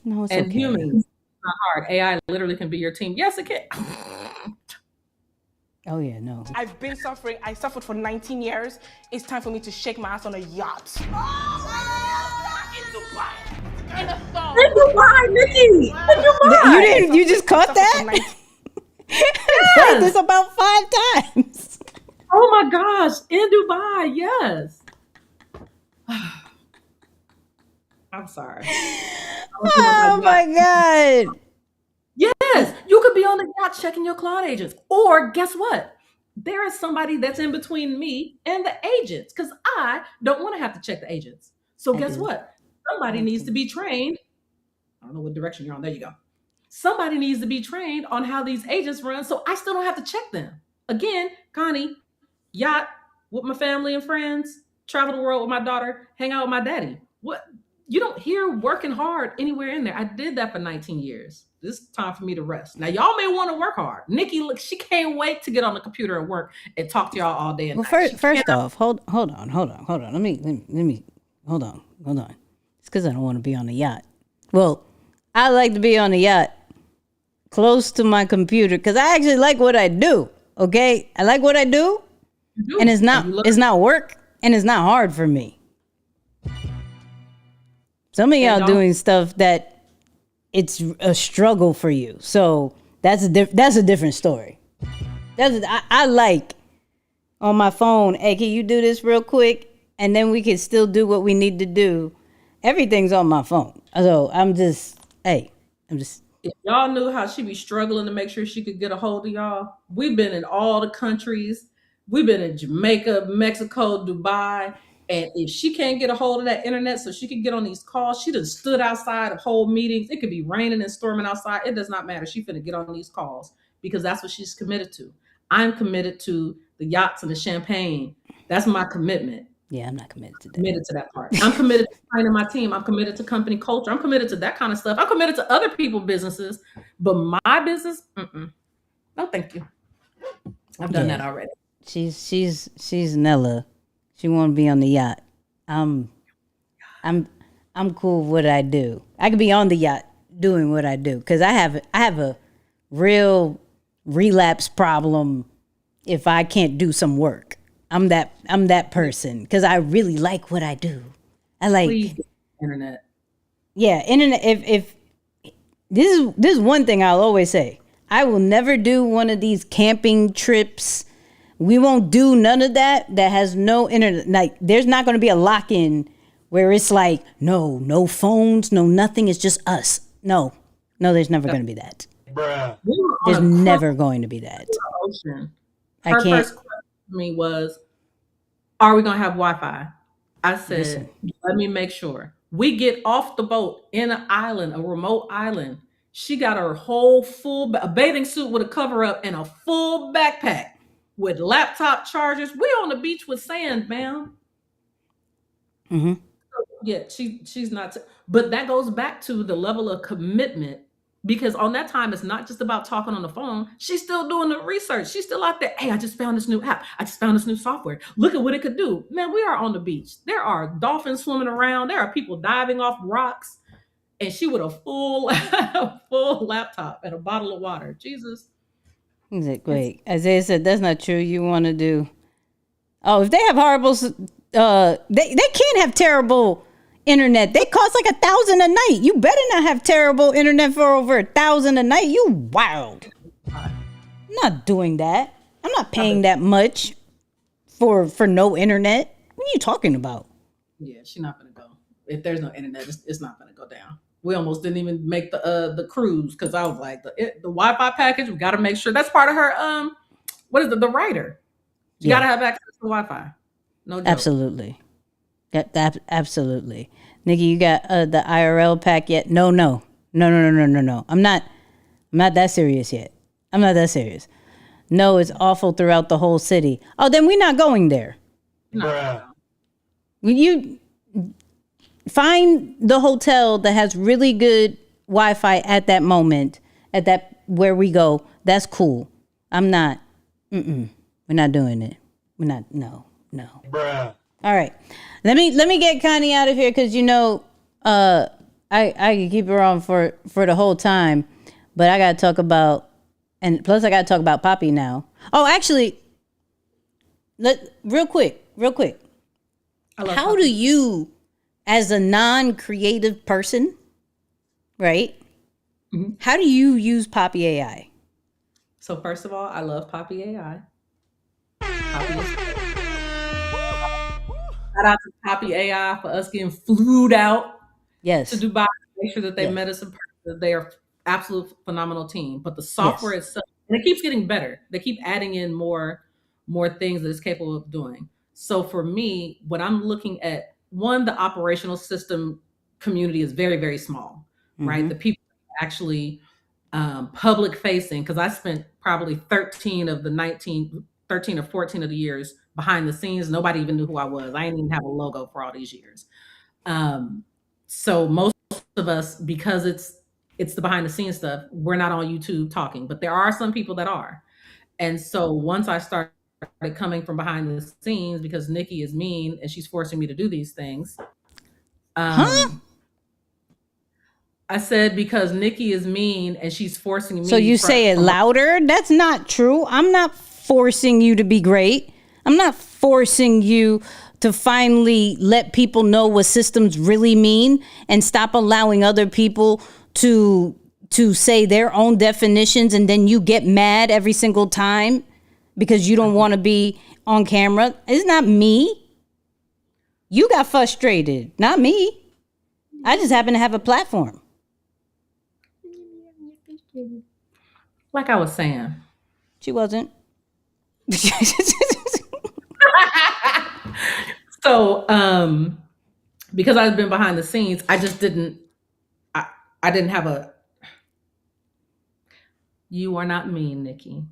No, it's And okay. humans, it's not hard. AI literally can be your team. Yes, it can. Oh yeah, no. I've been suffering. I suffered for 19 years. It's time for me to shake my ass on a yacht. In Dubai. In a thong. In Dubai, Nicky. In Dubai. You didn't. You just caught that? Played this about 5 times. Oh my gosh, in Dubai, yes. I'm sorry. Oh my god. Yes, you could be on the yacht checking your Claude agents. Or guess what? There is somebody that's in between me and the agents because I don't want to have to check the agents. So guess what? Somebody needs to be trained. I don't know what direction you're on. There you go. Somebody needs to be trained on how these agents run so I still don't have to check them. Again, Connie, yacht with my family and friends, travel the world with my daughter, hang out with my daddy. What? You don't hear working hard anywhere in there. I did that for 19 years. This is time for me to rest. Now, y'all may want to work hard. Nikki, look, she can't wait to get on the computer and work and talk to y'all all day and Well, night. first off, hold on. Let me hold on. It's because I don't want to be on the yacht. Well, I like to be on the yacht close to my computer because I actually like what I do. Okay, I like what I do, and it's not work and it's not hard for me. Some of y'all doing stuff that it's a struggle for you. So that's a different story. I like on my phone, hey, can you do this real quick? And then we can still do what we need to do. Everything's on my phone. So If y'all knew how she be struggling to make sure she could get a hold of y'all, we've been in all the countries. We've been in Jamaica, Mexico, Dubai. And if she can't get a hold of that internet so she can get on these calls, she done stood outside of whole meetings. It could be raining and storming outside. It does not matter. She's finna get on these calls because that's what she's committed to. I'm committed to the yachts and the champagne. That's my commitment. Yeah, I'm not committed to that. Committed to that part. I'm committed to training my team. I'm committed to company culture. I'm committed to that kind of stuff. I'm committed to other people's businesses, but my business, no, thank you. I've done that already. She's Nella. She want to be on the yacht. I'm cool with what I do. I could be on the yacht doing what I do because I have a real relapse problem if I can't do some work. I'm that person because I really like what I do. I like Please, internet. Yeah, internet. If this is one thing I'll always say, I will never do one of these camping trips. We won't do none of that has no internet. Like, there's not going to be a lock-in where it's like, no phones, no nothing. It's just us. No, there's never going to be that. Bruh. There's never going to be that. Ocean. I Her can't. first question to me was, are we going to have Wi-Fi? I said, Listen. let me make sure. We get off the boat in an island, a remote island. She got her whole a bathing suit with a cover up and a full backpack with laptop chargers. We on the beach with sand, ma'am. Mm-hmm. Yeah, she's not. But that goes back to the level of commitment, because on that time, it's not just about talking on the phone. She's still doing the research. She's still out there. Hey, I just found this new app. I just found this new software. Look at what it could do. Man, we are on the beach. There are dolphins swimming around. There are people diving off rocks. And she with a full laptop and a bottle of water. Jesus. He's like, wait, Isaiah said, that's not true. You want to do. Oh, if they have horrible, they can't have terrible internet. They cost like $1,000 a night. You better not have terrible internet for over $1,000 a night. You wild. I'm not doing that. I'm not paying that much for no internet. What are you talking about? Yeah, she's not gonna go. If there's no internet, it's not gonna go down. We almost didn't even make the cruise because I was like, the Wi-Fi package, we got to make sure that's part of her. What is it? The writer. You got to have access to Wi-Fi. No joke. Absolutely. Absolutely. Nikki, you got the IRL pack yet? No. I'm not that serious yet. No, it's awful throughout the whole city. Oh, then we're not going there. When you find the hotel that has really good Wi-Fi at that moment, at that where we go, that's cool. I'm not. We're not doing it. We're not. No. All right. Let me get Connie out of here because I can keep her on for the whole time, but I gotta talk about, and plus I gotta talk about Poppy now. Oh, actually, real quick. How do you, as a non-creative person, right? Mm-hmm. How do you use Poppy AI? So first of all, I love Poppy AI. Poppy is shout out to Poppy AI for us getting flued out to Dubai to make sure that they met us in person. They are absolute phenomenal team. But the software itself, and it keeps getting better. They keep adding in more things that it's capable of doing. So for me, when I'm looking at the operational system community is very, very small, right? The people actually public facing, because I spent probably 13 or 14 of the years behind the scenes. Nobody even knew who I was. I didn't even have a logo for all these years. So most of us, because it's the behind the scenes stuff, we're not on YouTube talking, but there are some people that are. And so once I started coming from behind the scenes, because Nicky is mean and she's forcing me to do these things. I said, because Nicky is mean and she's forcing me. So you say it louder? That's not true. I'm not forcing you to be great. I'm not forcing you to finally let people know what systems really mean and stop allowing other people to say their own definitions, and then you get mad every single time because you don't want to be on camera. It's not me. You got frustrated, not me. I just happen to have a platform. Like I was saying. She wasn't. So, because I've been behind the scenes, I just didn't have a, you are not mean, Nicky.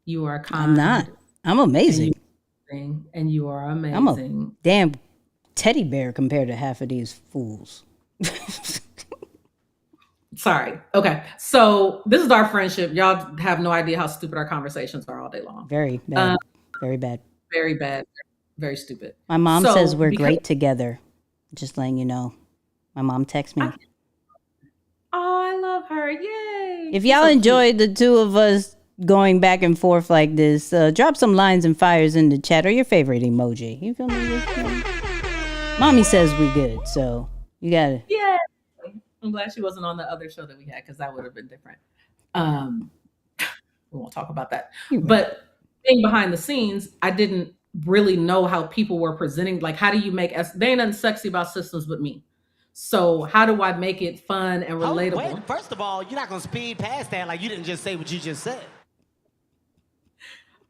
You are kind. I'm not. I'm amazing. And you are amazing. I'm a damn teddy bear compared to half of these fools. Sorry. Okay. So this is our friendship. Y'all have no idea how stupid our conversations are all day long. Very bad. Very bad. Very bad. Very stupid. My mom says we're great together. Just letting you know. My mom texts me. I love her. Yay. If y'all enjoyed the two of us going back and forth like this, drop some lines and fires in the chat or your favorite emoji. You feel me? Mommy says we good, so you gotta. Yeah. I'm glad she wasn't on the other show that we had, because that would have been different. We won't talk about that. But being behind the scenes, I didn't really know how people were presenting. Like, how do you make there ain't nothing sexy about systems but me. So how do I make it fun and relatable? Wait, first of all, you're not gonna speed past that like you didn't just say what you just said.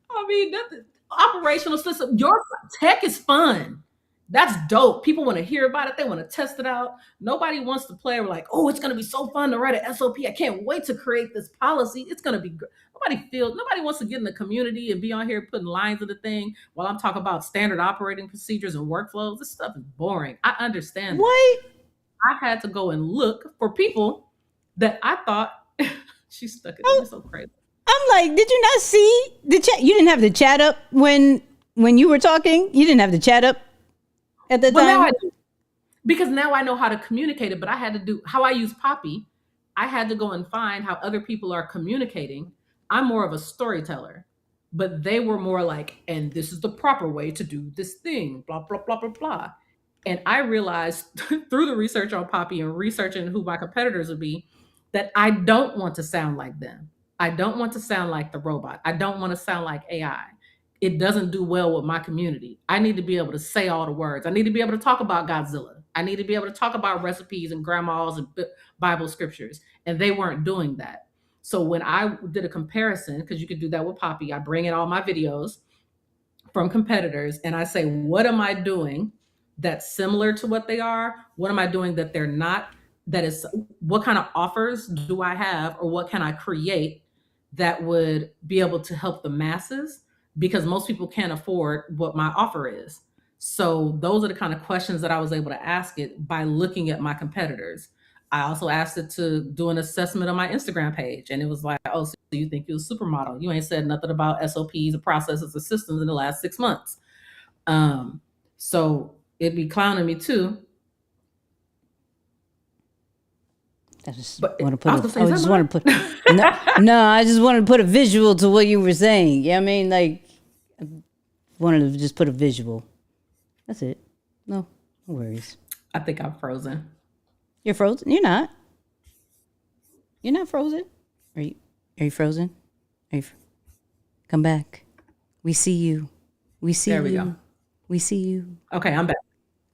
I mean, nothing. Operational system. Your tech is fun. That's dope. People want to hear about it. They want to test it out. Nobody wants to play. We're like, oh, it's going to be so fun to write an SOP. I can't wait to create this policy. It's going to be good. Nobody wants to get in the community and be on here putting lines of the thing while I'm talking about standard operating procedures and workflows. This stuff is boring. I understand. What? I had to go and look for people that I thought she's stuck in. It's so crazy. I'm like, did you not see the chat? You didn't have the chat up when you were talking? You didn't have the chat up at the time? Now I do. Because now I know how to communicate it, but I had to do how I use Poppy. I had to go and find how other people are communicating. I'm more of a storyteller, but they were more like, and this is the proper way to do this thing, blah, blah, blah, blah, blah. And I realized through the research on Poppy and researching who my competitors would be, that I don't want to sound like them. I don't want to sound like the robot. I don't want to sound like AI. It doesn't do well with my community. I need to be able to say all the words. I need to be able to talk about Godzilla. I need to be able to talk about recipes and grandmas and Bible scriptures. And they weren't doing that. So when I did a comparison, because you could do that with Poppy, I bring in all my videos from competitors and I say, what am I doing that's similar to what they are? What am I doing that they're not? That is, what kind of offers do I have, or what can I create that would be able to help the masses? Because most people can't afford what my offer is. So those are the kind of questions that I was able to ask it by looking at my competitors. I also asked it to do an assessment on my Instagram page. And it was like, oh, so you think you're a supermodel? You ain't said nothing about SOPs or processes or systems in the last 6 months. So it'd be clowning me too. I just But want to I was put. gonna say, I is just that want to put. No, I just wanted to put a visual to what you were saying. Yeah, I mean, like, I wanted to just put a visual. That's it. No worries. I think I'm frozen. You're frozen. You're not. You're not frozen. Are you? Are you frozen? Are you? Come back. We see you. We see There we you. go. We see you. Okay, I'm back.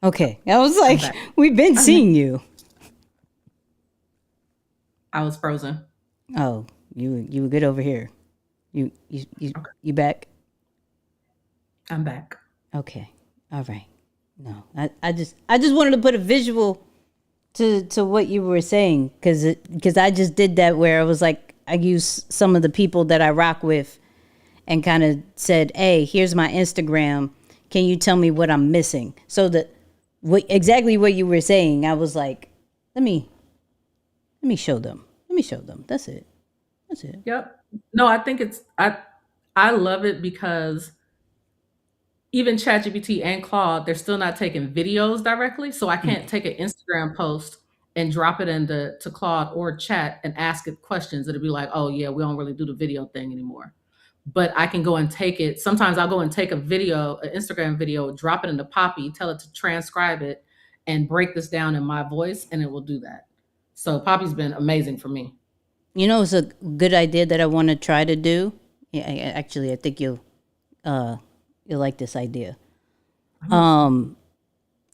Okay. I was like, back. we've been seeing you. I was frozen. Oh, you were good over here. You back? I'm back. Okay. All right. No, I just wanted to put a visual to what you were saying because I just did that where I was like, I used some of the people that I rock with and kind of said, hey, here's my Instagram. Can you tell me what I'm missing? So exactly what you were saying, I was like, let me show them. Let me show them. That's it. That's it. Yep. No, I think I love it because even ChatGPT and Claude, they're still not taking videos directly. So I can't take an Instagram post and drop it into Claude or Chat and ask it questions. It'll be like, oh yeah, we don't really do the video thing anymore. But I can go and take it. Sometimes I'll go and take an Instagram video, drop it into Poppy, tell it to transcribe it and break this down in my voice, and it will do that. So Poppy's been amazing for me. You know, it's a good idea that I want to try to do. Yeah, I think you'll like this idea.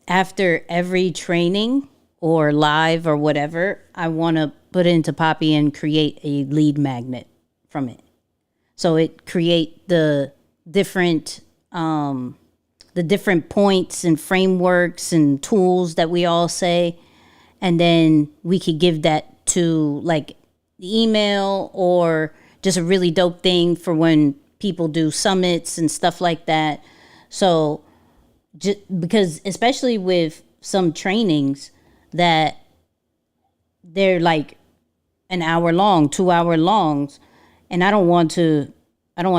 After every training or live or whatever, I want to put it into Poppy and create a lead magnet from it. So it create the different points and frameworks and tools that we all say, and then we could give that to like the email or just a really dope thing for when people do summits and stuff like that. So because especially with some trainings that they're like an hour long, 2 hour longs, and I don't want to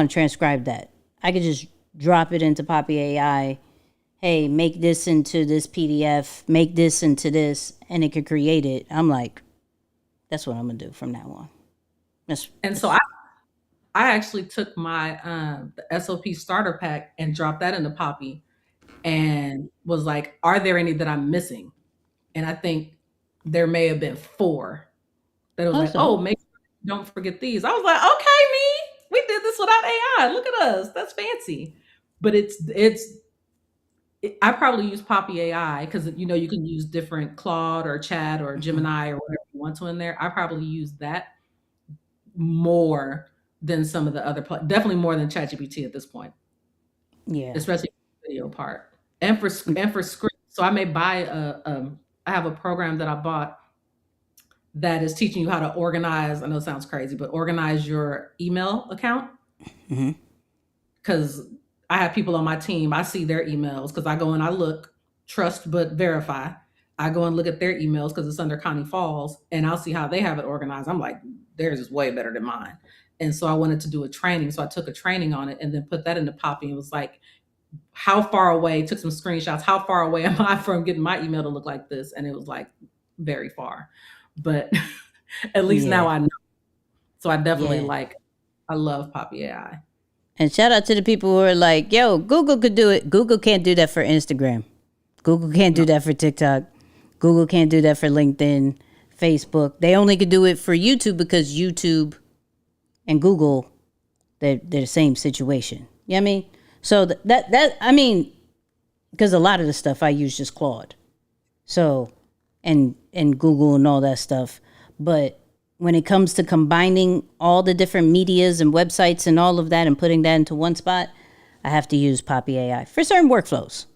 transcribe that. I could just drop it into Poppy AI. Hey, make this into this PDF, make this into this, and it could create it. I'm like, that's what I'm gonna do from now on. So I actually took my the SOP starter pack and dropped that into Poppy and was like, are there any that I'm missing? And I think there may have been 4 that was like, oh, make sure you don't forget these. I was like, okay, me, we did this without AI. Look at us. That's fancy. But I probably use Poppy AI because, you know, you can use different Claude or Chat or Gemini or whatever you want to in there. I probably use that more than some of the other, definitely more than ChatGPT at this point. Yeah. Especially the video part. And for script. So I may buy I have a program that I bought that is teaching you how to organize, I know it sounds crazy, but organize your email account. Because I have people on my team, I see their emails because I go and I look, trust but verify. I go and look at their emails because it's under Connie Falls, and I'll see how they have it organized. I'm like, theirs is way better than mine. And so I wanted to do a training. So I took a training on it and then put that into Poppy and was like, how far away, took some screenshots, how far away am I from getting my email to look like this? And it was like very far. But at least now I know. So I definitely I love Poppy AI. And shout out to the people who are like, yo, Google could do it. Google can't do that for Instagram. Google can't do that for TikTok. Google can't do that for LinkedIn, Facebook. They only could do it for YouTube because YouTube and Google, they're the same situation. You know what I mean? So because a lot of the stuff I use just Claude. So, and Google and all that stuff. But when it comes to combining all the different medias and websites and all of that and putting that into one spot, I have to use Poppy AI for certain workflows.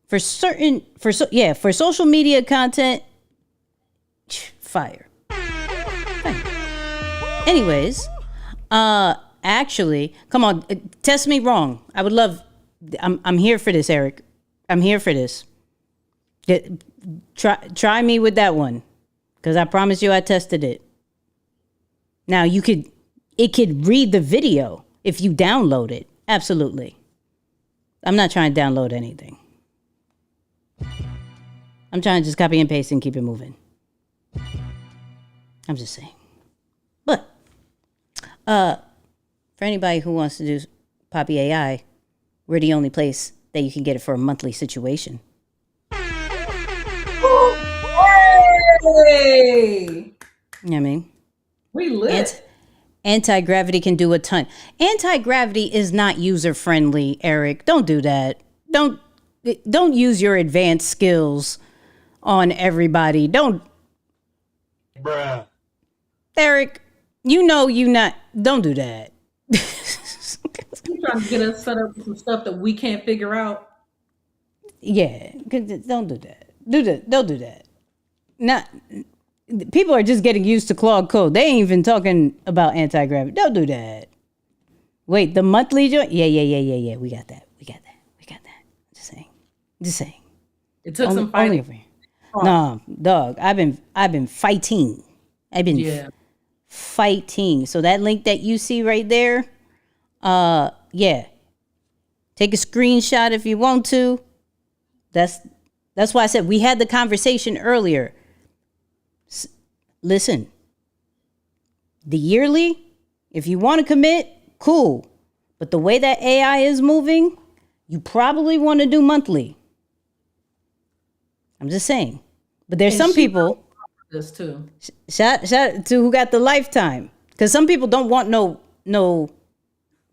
For social media content, fire. Anyways, actually, come on, test me wrong. I would love, I'm here for this, Eric. I'm here for this. Try me with that one, because I promise you I tested it. Now it could read the video if you download it. Absolutely. I'm not trying to download anything. I'm trying to just copy and paste and keep it moving. I'm just saying. But for anybody who wants to do Poppy AI, we're the only place that you can get it for a monthly situation. Hey! You know what I mean? We lit. Anti-gravity can do a ton. Anti-gravity is not user-friendly, Eric. Don't do that. Don't use your advanced skills on everybody. Don't. Bruh. Eric, you know you not. Don't do that. You trying to get us set up with some stuff that we can't figure out. Yeah, don't do that. Don't do that. Not. People are just getting used to Claude code. They ain't even talking about anti-gravity. Don't do that. Wait, the monthly joint? Yeah. We got that. Just saying. It took some fighting. No, dog. I've been fighting. Fighting. So that link that you see right there, yeah. Take a screenshot if you want to. That's why I said we had the conversation earlier. Listen, the yearly, if you want to commit, cool. But the way that AI is moving, you probably want to do monthly. I'm just saying. But there's some people. This too. Shout to who got the lifetime. Because some people don't want no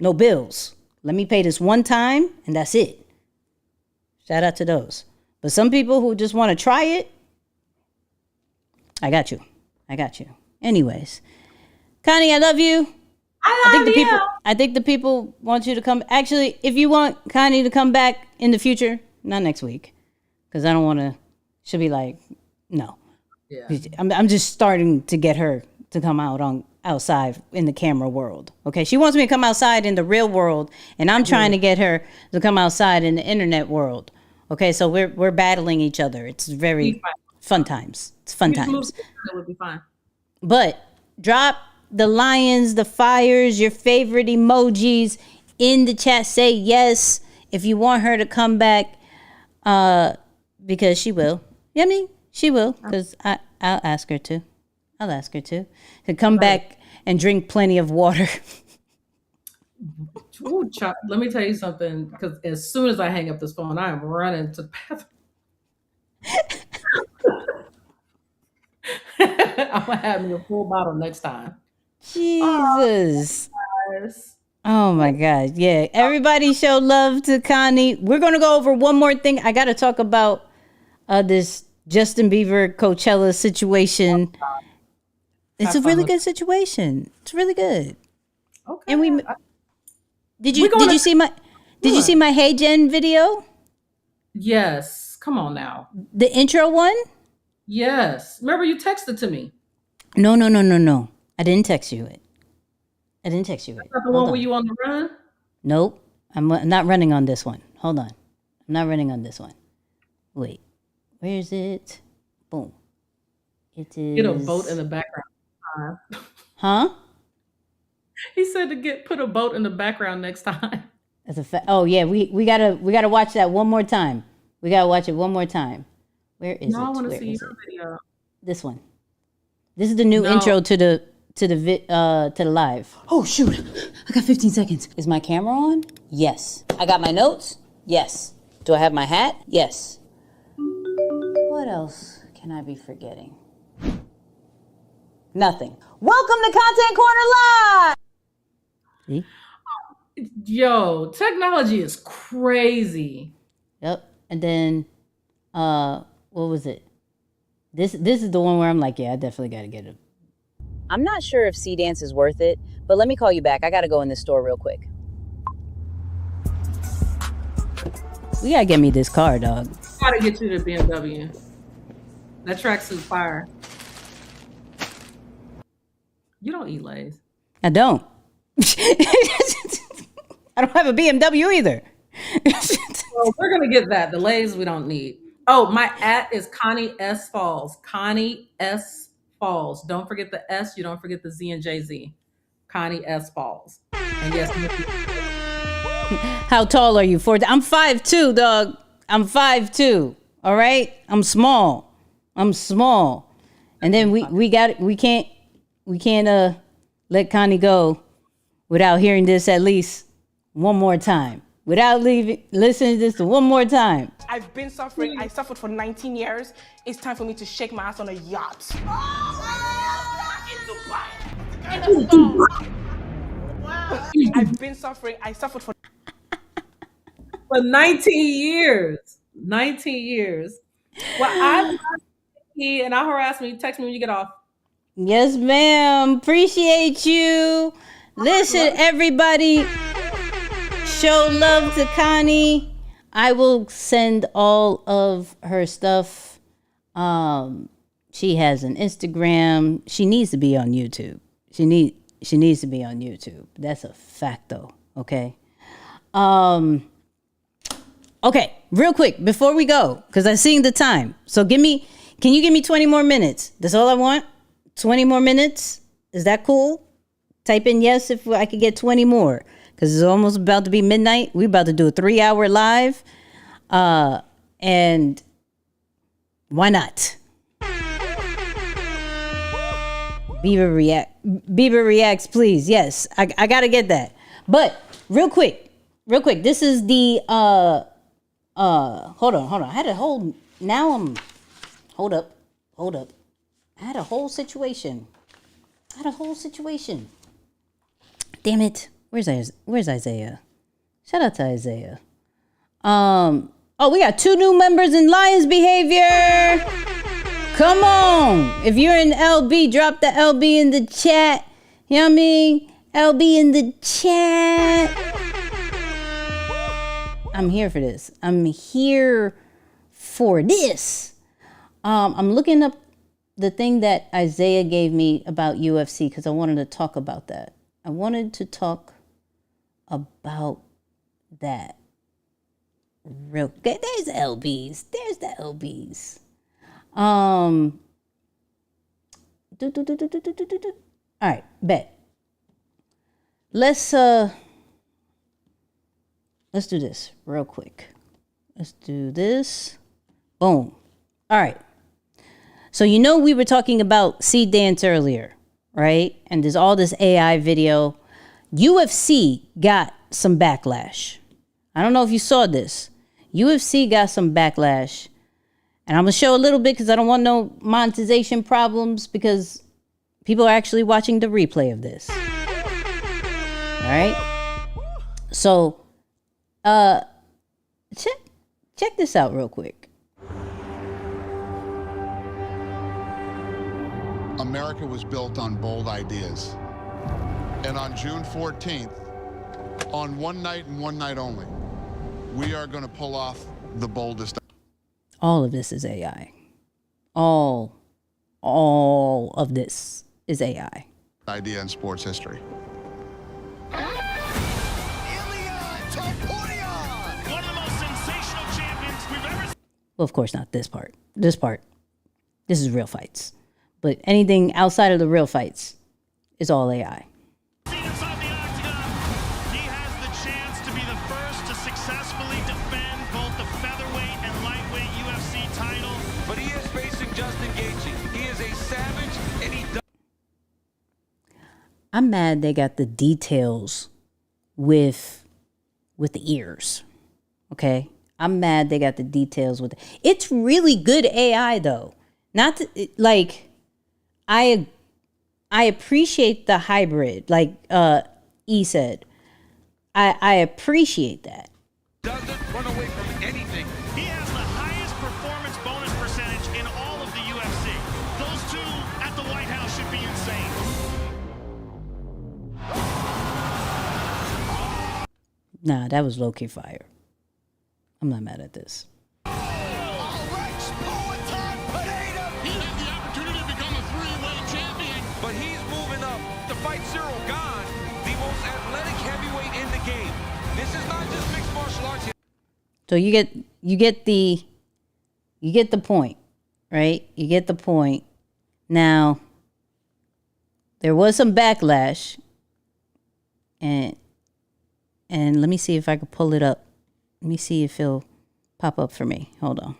bills. Let me pay this one time and that's it. Shout out to those. But some people who just want to try it, I got you. Anyways, Connie, I love you. I think the people want you to come. Actually, if you want Connie to come back in the future, not next week, because I don't want to. She'll be like, no. Yeah. I'm just starting to get her to come outside in the camera world. Okay, she wants me to come outside in the real world, and I'm trying to get her to come outside in the internet world. Okay, so we're battling each other. It's very fun times. It's fun times. It would be fine. But drop the lions, the fires, your favorite emojis in the chat. Say yes if you want her to come back, because she will. You know what I mean? She will, because I'll ask her to. To come back and drink plenty of water. Ooh, let me tell you something, because as soon as I hang up this phone, I am running to the bathroom. I'm gonna have me a full bottle next time. Jesus. Oh my God. Yeah. Everybody show love to Connie. We're gonna go over one more thing. I gotta talk about this Justin Bieber Coachella situation. It's a really good situation. It's really good. Okay. And did you see my HeyGen video? Yes. Come on now. The intro one? Yes. Remember you texted to me. No. I didn't text you it. That's not the one where you on the run? Nope. I'm not running on this one. Hold on. I'm not running on this one. Wait. Where is it? Boom. It is. Get a boat in the background. Huh? He said to put a boat in the background next time. That's a oh yeah, we gotta watch that one more time. We gotta watch it one more time. Where is it? I want to see your video. This one. This is the new intro to the live. Oh shoot! I got 15 seconds. Is my camera on? Yes. I got my notes? Yes. Do I have my hat? Yes. What else can I be forgetting? Nothing. Welcome to Content Corner Live! See? Yo, technology is crazy. Yep. And then, what was it? This is the one where I'm like, yeah, I definitely got to get it. I'm not sure if Seedance is worth it, but let me call you back. I got to go in this store real quick. We got to get me this car, dog. Gotta get you to BMW. That tracksuit fire. You don't eat Lay's. I don't. I don't have a BMW either. Well, we're gonna get that. The Lays we don't need. Oh, my @ is Connie S Falls. Connie S Falls. Don't forget the S. You don't forget the Z and JZ. Connie S Falls. And yes, How tall are you? I'm 5'2", dog. I'm 5'2". All right. I'm small. And then we can't let Connie go without hearing this at least one more time. Without listening to this one more time. I've been suffering. I suffered for 19 years. It's time for me to shake my ass on a yacht. In Dubai. I've been suffering. I suffered for 19 years. 19 years. Well, I and I'll harass me. Text me when you get off. Yes, ma'am. Appreciate you. Listen, everybody. Show love to Connie. I will send all of her stuff. She has an Instagram. She needs to be on YouTube. She needs to be on YouTube. That's a fact, though. Okay. Okay. Real quick before we go, because I'm seeing the time. So can you give me 20 more minutes? That's all I want. 20 more minutes. Is that cool? Type in yes if I could get 20 more. Because it's almost about to be midnight. We're about to do a 3-hour live. And why not? Bieber reacts, please. Yes, I got to get that. But real quick. This is the, hold on. I had a whole, hold up. I had a whole situation. Damn it. Where's Isaiah? Shout out to Isaiah. We got 2 new members in Lions Behavior. Come on. If you're in LB, drop the LB in the chat. You know what I mean? LB in the chat. I'm here for this. I'm looking up the thing that Isaiah gave me about UFC because I wanted to talk about that. I wanted to talk about that. Real good. There's the LBs. All right, bet. Let's do this real quick. Let's do this. Boom. All right. So we were talking about Seedance earlier, right? And there's all this AI video. UFC got some backlash. I don't know if you saw this. UFC got some backlash. And I'm going to show a little bit because I don't want no monetization problems because people are actually watching the replay of this. All right? So, check this out real quick. America was built on bold ideas. And on June 14th, on one night and one night only, we are going to pull off the boldest. All of this is AI. All of this is AI. Idea in sports history. One of the most sensational champions we've ever seen. Well, of course not this part. This is real fights. But anything outside of the real fights is all AI. Inside the octagon, he has the chance to be the first to successfully defend both the featherweight and lightweight UFC title. But he is facing Justin Gaethje. He is a savage, and he does. I'm mad they got the details with the ears. Okay? I'm mad they got the details with it. It's really good AI though. Not to, like I appreciate the hybrid, like E said. I appreciate that. Doesn't run away from anything. He has the highest performance bonus percentage in all of the UFC. Those two at the White House should be insane. Nah, that was low-key fire. I'm not mad at this. But he's moving up to fight Cyril Gane, the most athletic heavyweight in the game. This is not just mixed martial arts. So you get the point, right? You get the point. Now, there was some backlash, and let me see if I can pull it up. Let me see if it'll pop up for me. Hold on.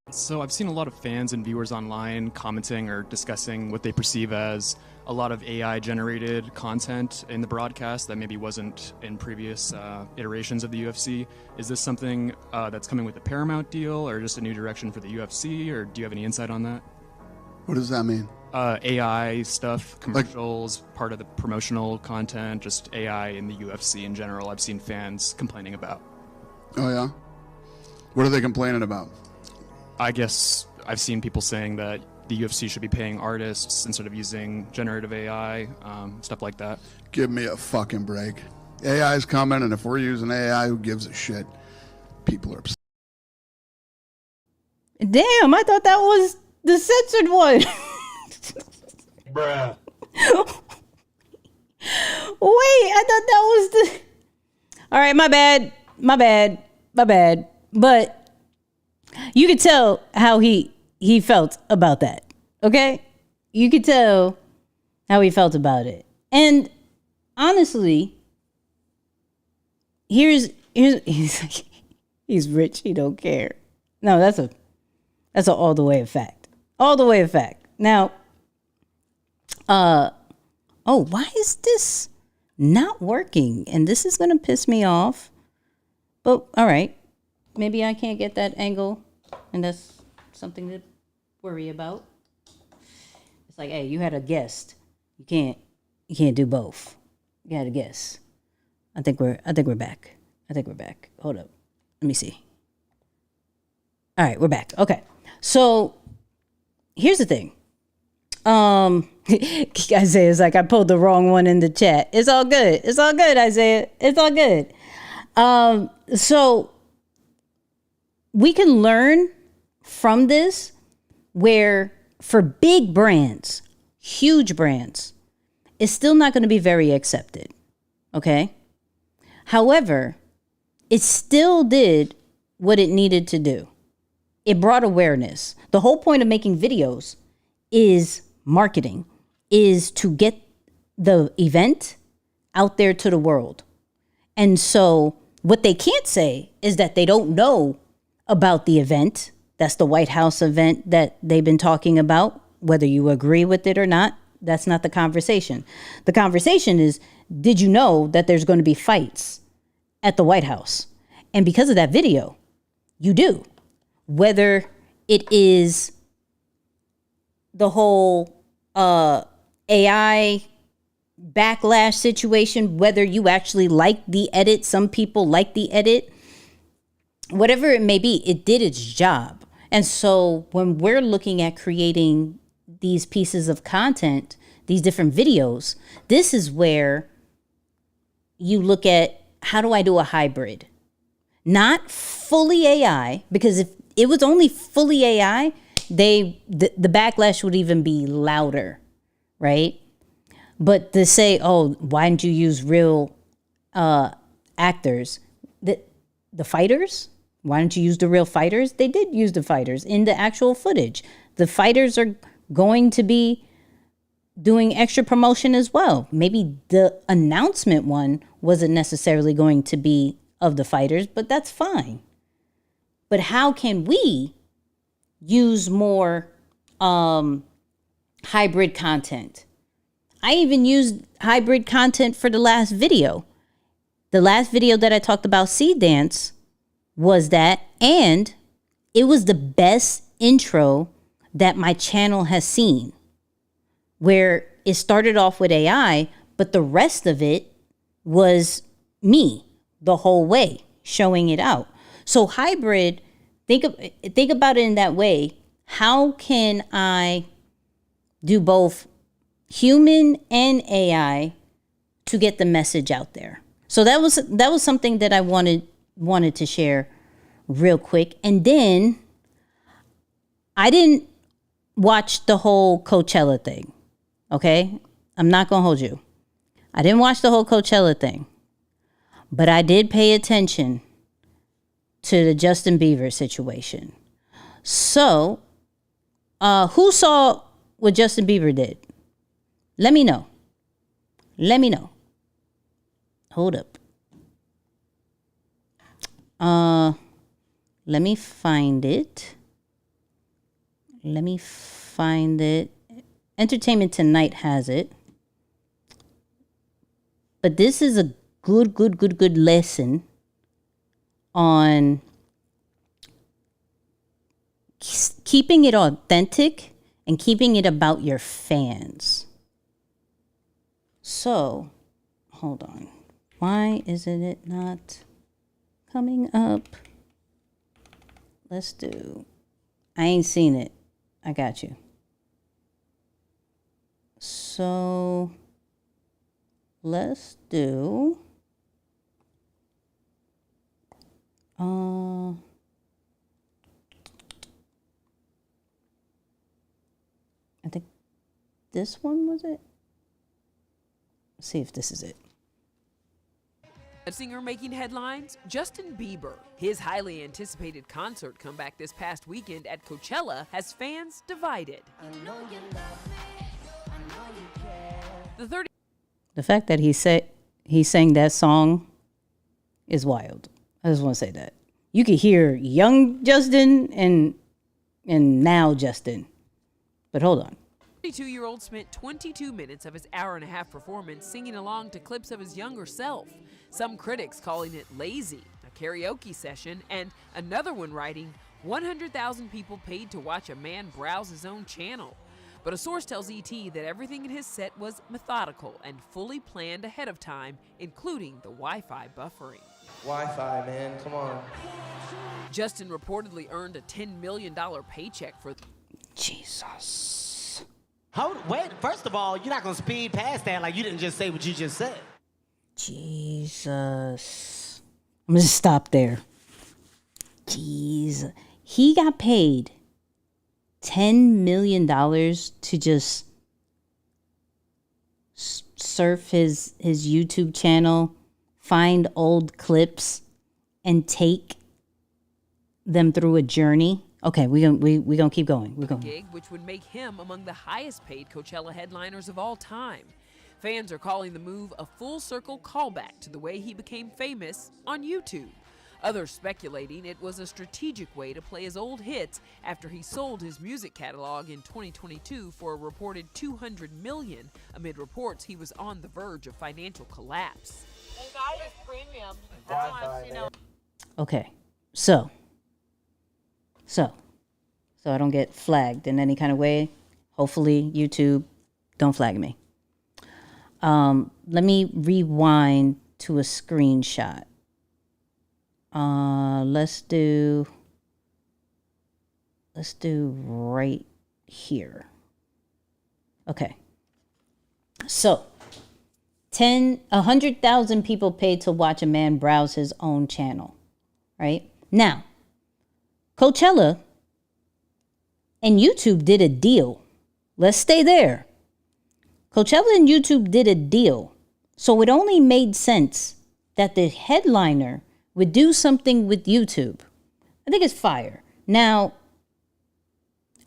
So I've seen a lot of fans and viewers online commenting or discussing what they perceive as a lot of AI-generated content in the broadcast that maybe wasn't in previous iterations of the UFC. Is this something that's coming with the Paramount deal, or just a new direction for the UFC, or do you have any insight on that? What does that mean? AI stuff, commercials, part of the promotional content, just AI in the UFC in general. I've seen fans complaining about. Oh, yeah? What are they complaining about? I guess I've seen people saying that the UFC should be paying artists instead of using generative AI, stuff like that. Give me a fucking break. AI is coming, and if we're using AI, who gives a shit? People are upset. Damn, I thought that was the censored one. Bruh. Wait, I thought that was the... All right, my bad. But you could tell how he felt about that, okay? You could tell how he felt about it. And honestly, he's rich, he don't care. No, that's a all the way of fact. All the way of fact. Now, why is this not working? And this is going to piss me off. But, all right. Maybe I can't get that angle. And that's something to worry about. It's like, hey, you had a guest. You can't do both. You had a guest. I think we're back. Hold up. Let me see. All right, we're back. Okay. So, here's the thing. Isaiah's like, I pulled the wrong one in the chat. It's all good, Isaiah. It's all good. So we can learn from this where for big brands, huge brands, it's still not going to be very accepted. Okay. However, it still did what it needed to do. It brought awareness. The whole point of making videos is marketing, is to get the event out there to the world. And so what they can't say is that they don't know about the event. That's the White House event that they've been talking about, whether you agree with it or not. That's not the conversation. The conversation is, did you know that there's going to be fights at the White House? And because of that video, you do. Whether it is the whole AI backlash situation, whether you actually like the edit, some people like the edit, whatever it may be, it did its job. And so when we're looking at creating these pieces of content, these different videos, this is where you look at, how do I do a hybrid? Not fully AI, because if it was only fully AI, the backlash would even be louder, right? But to say, oh, why didn't you use real actors? The fighters? Why didn't you use the real fighters? They did use the fighters in the actual footage. The fighters are going to be doing extra promotion as well. Maybe the announcement one wasn't necessarily going to be of the fighters, but that's fine. But how can we use more hybrid content? I even used hybrid content for the last video. The last video that I talked about Seedance was that, and it was the best intro that my channel has seen, where it started off with AI, but the rest of it was me the whole way, showing it out. So hybrid, think about it in that way. How can I do both human and AI to get the message out there? So that was something that I wanted to share real quick. And then I didn't watch the whole Coachella thing. Okay? I'm not going to hold you. I didn't watch the whole Coachella thing. But I did pay attention to the Justin Bieber situation. So, who saw what Justin Bieber did? Let me know. Hold up. Let me find it. Entertainment Tonight has it. But this is a good lesson on keeping it authentic and keeping it about your fans. So, hold on. Why isn't it not coming up? Let's do. I ain't seen it. I got you. So, let's do. I think this one was it. Let's see if this is it. A singer making headlines, Justin Bieber. His highly anticipated concert comeback this past weekend at Coachella has fans divided. The fact that he sang that song is wild. I just want to say that. You could hear young Justin and now Justin. But hold on. 32-year-old spent 22 minutes of his hour-and-a-half performance singing along to clips of his younger self. Some critics calling it lazy, a karaoke session, and another one writing, 100,000 people paid to watch a man browse his own channel. But a source tells ET that everything in his set was methodical and fully planned ahead of time, including the Wi-Fi buffering. Wi-Fi, man, come on. Justin reportedly earned a $10 million paycheck for... Jesus. Wait, first of all, you're not going to speed past that like you didn't just say what you just said. Jesus. I'm going to stop there. Jesus. He got paid $10 million to just surf his YouTube channel, find old clips, and take them through a journey. Okay, we gonna keep going. We're going. Gig, which would make him among the highest paid Coachella headliners of all time. Fans are calling the move a full circle callback to the way he became famous on YouTube. Others speculating it was a strategic way to play his old hits after he sold his music catalog in 2022 for a reported $200 million, amid reports he was on the verge of financial collapse. Premium. Okay, so I don't get flagged in any kind of way. Hopefully, YouTube, don't flag me. Let me rewind to a screenshot. Let's do right here. Okay. So, 100,000 people paid to watch a man browse his own channel, right? Now, Coachella and YouTube did a deal. Let's stay there. Coachella and YouTube did a deal. So it only made sense that the headliner would do something with YouTube. I think it's fire. Now,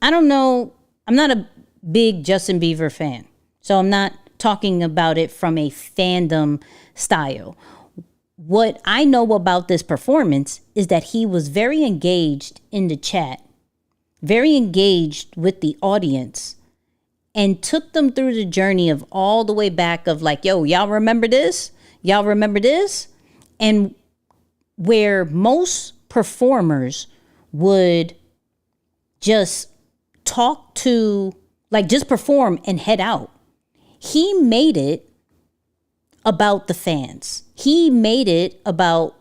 I don't know. I'm not a big Justin Bieber fan. So I'm not talking about it from a fandom style. What I know about this performance is that he was very engaged in the chat, very engaged with the audience, and took them through the journey of all the way back of like, yo, y'all remember this? Y'all remember this? And where most performers would just talk to, like just perform and head out. He made it about the fans. He made it about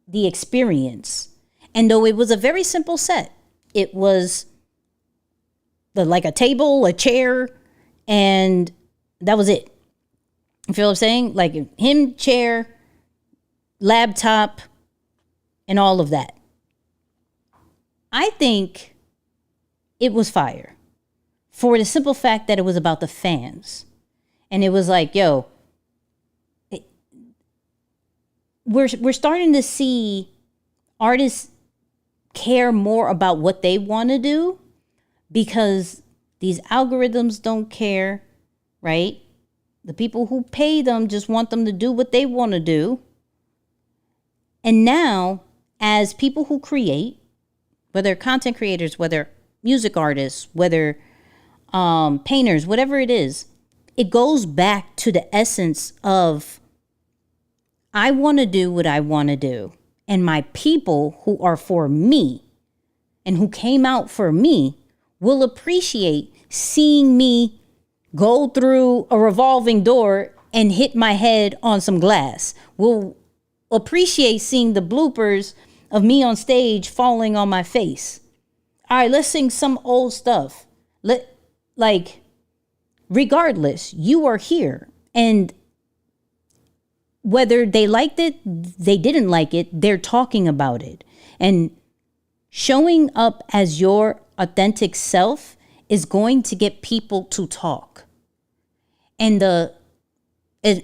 the experience. And though it was a very simple set, it was like a table, a chair, and that was it. You feel what I'm saying? Like him, chair, laptop, and all of that. I think it was fire for the simple fact that it was about the fans. And it was like, yo, we're starting to see artists care more about what they want to do because these algorithms don't care, right? The people who pay them just want them to do what they want to do. And now, as people who create, whether content creators, whether music artists, whether painters, whatever it is, it goes back to the essence of I want to do what I want to do. And my people who are for me and who came out for me will appreciate seeing me go through a revolving door and hit my head on some glass. Will appreciate seeing the bloopers of me on stage falling on my face. All right, let's sing some old stuff. Regardless, you are here. And whether they liked it, they didn't like it, they're talking about it. And showing up as your authentic self is going to get people to talk. And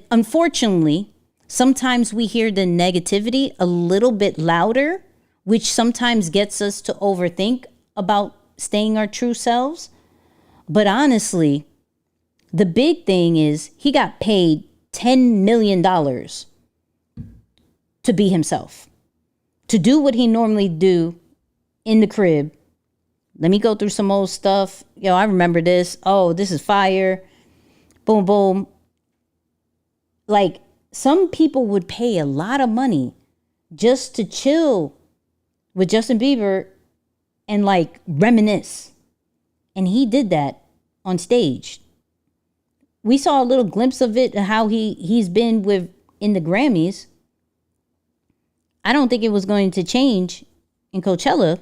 unfortunately, sometimes we hear the negativity a little bit louder, which sometimes gets us to overthink about staying our true selves. But honestly, the big thing is he got paid $10 million to be himself, to do what he normally do in the crib. Let me go through some old stuff. Yo, I remember this. Oh, this is fire. Boom, boom. Like, some people would pay a lot of money just to chill with Justin Bieber and like reminisce. And he did that on stage. We saw a little glimpse of it, how he's been in the Grammys. I don't think it was going to change in Coachella.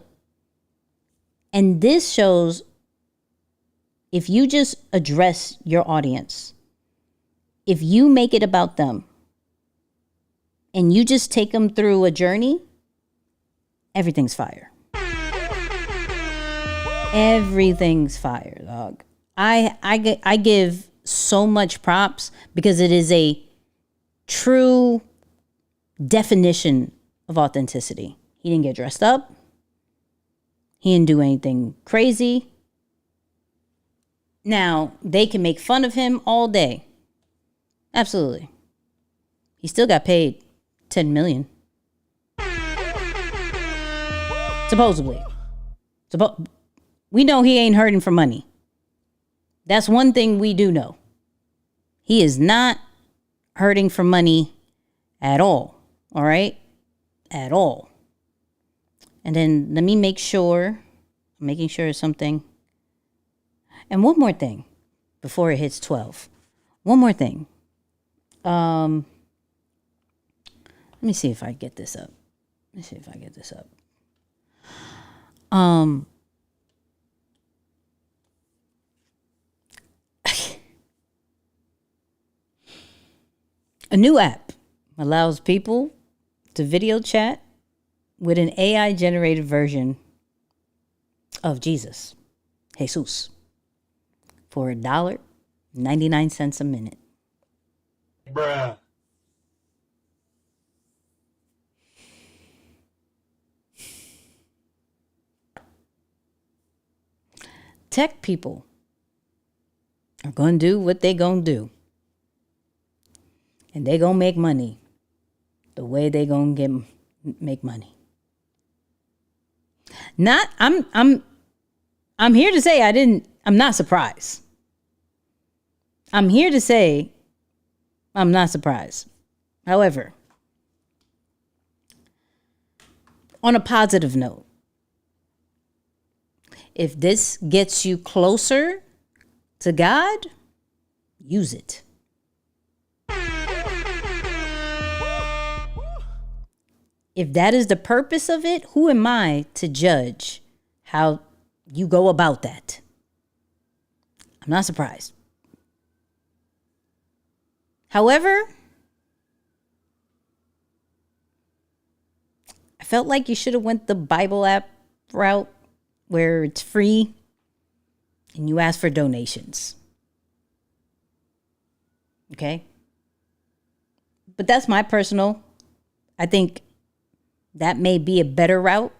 And this shows if you just address your audience, if you make it about them, and you just take them through a journey, everything's fire. Everything's fire, dog. I give so much props because it is a true definition of authenticity. He didn't get dressed up. He didn't do anything crazy. Now, they can make fun of him all day. Absolutely. He still got paid $10 million. Supposedly. We know he ain't hurting for money. That's one thing we do know. He is not hurting for money at all. All right? At all. And then let me make sure, I'm making sure of something. And one more thing before it hits 12. One more thing. Let me see if I get this up. A new app allows people to video chat with an AI generated version of Jesus for $1.99 a minute. Bruh. Tech people are going to do what they going to do. And they going to make money the way they going to make money. I'm here to say I'm not surprised. I'm here to say I'm not surprised. However, on a positive note, if this gets you closer to God, use it. If that is the purpose of it, who am I to judge how you go about that? I'm not surprised. However, I felt like you should have went the Bible app route where it's free and you ask for donations. Okay? But that's my personal I think that may be a better route.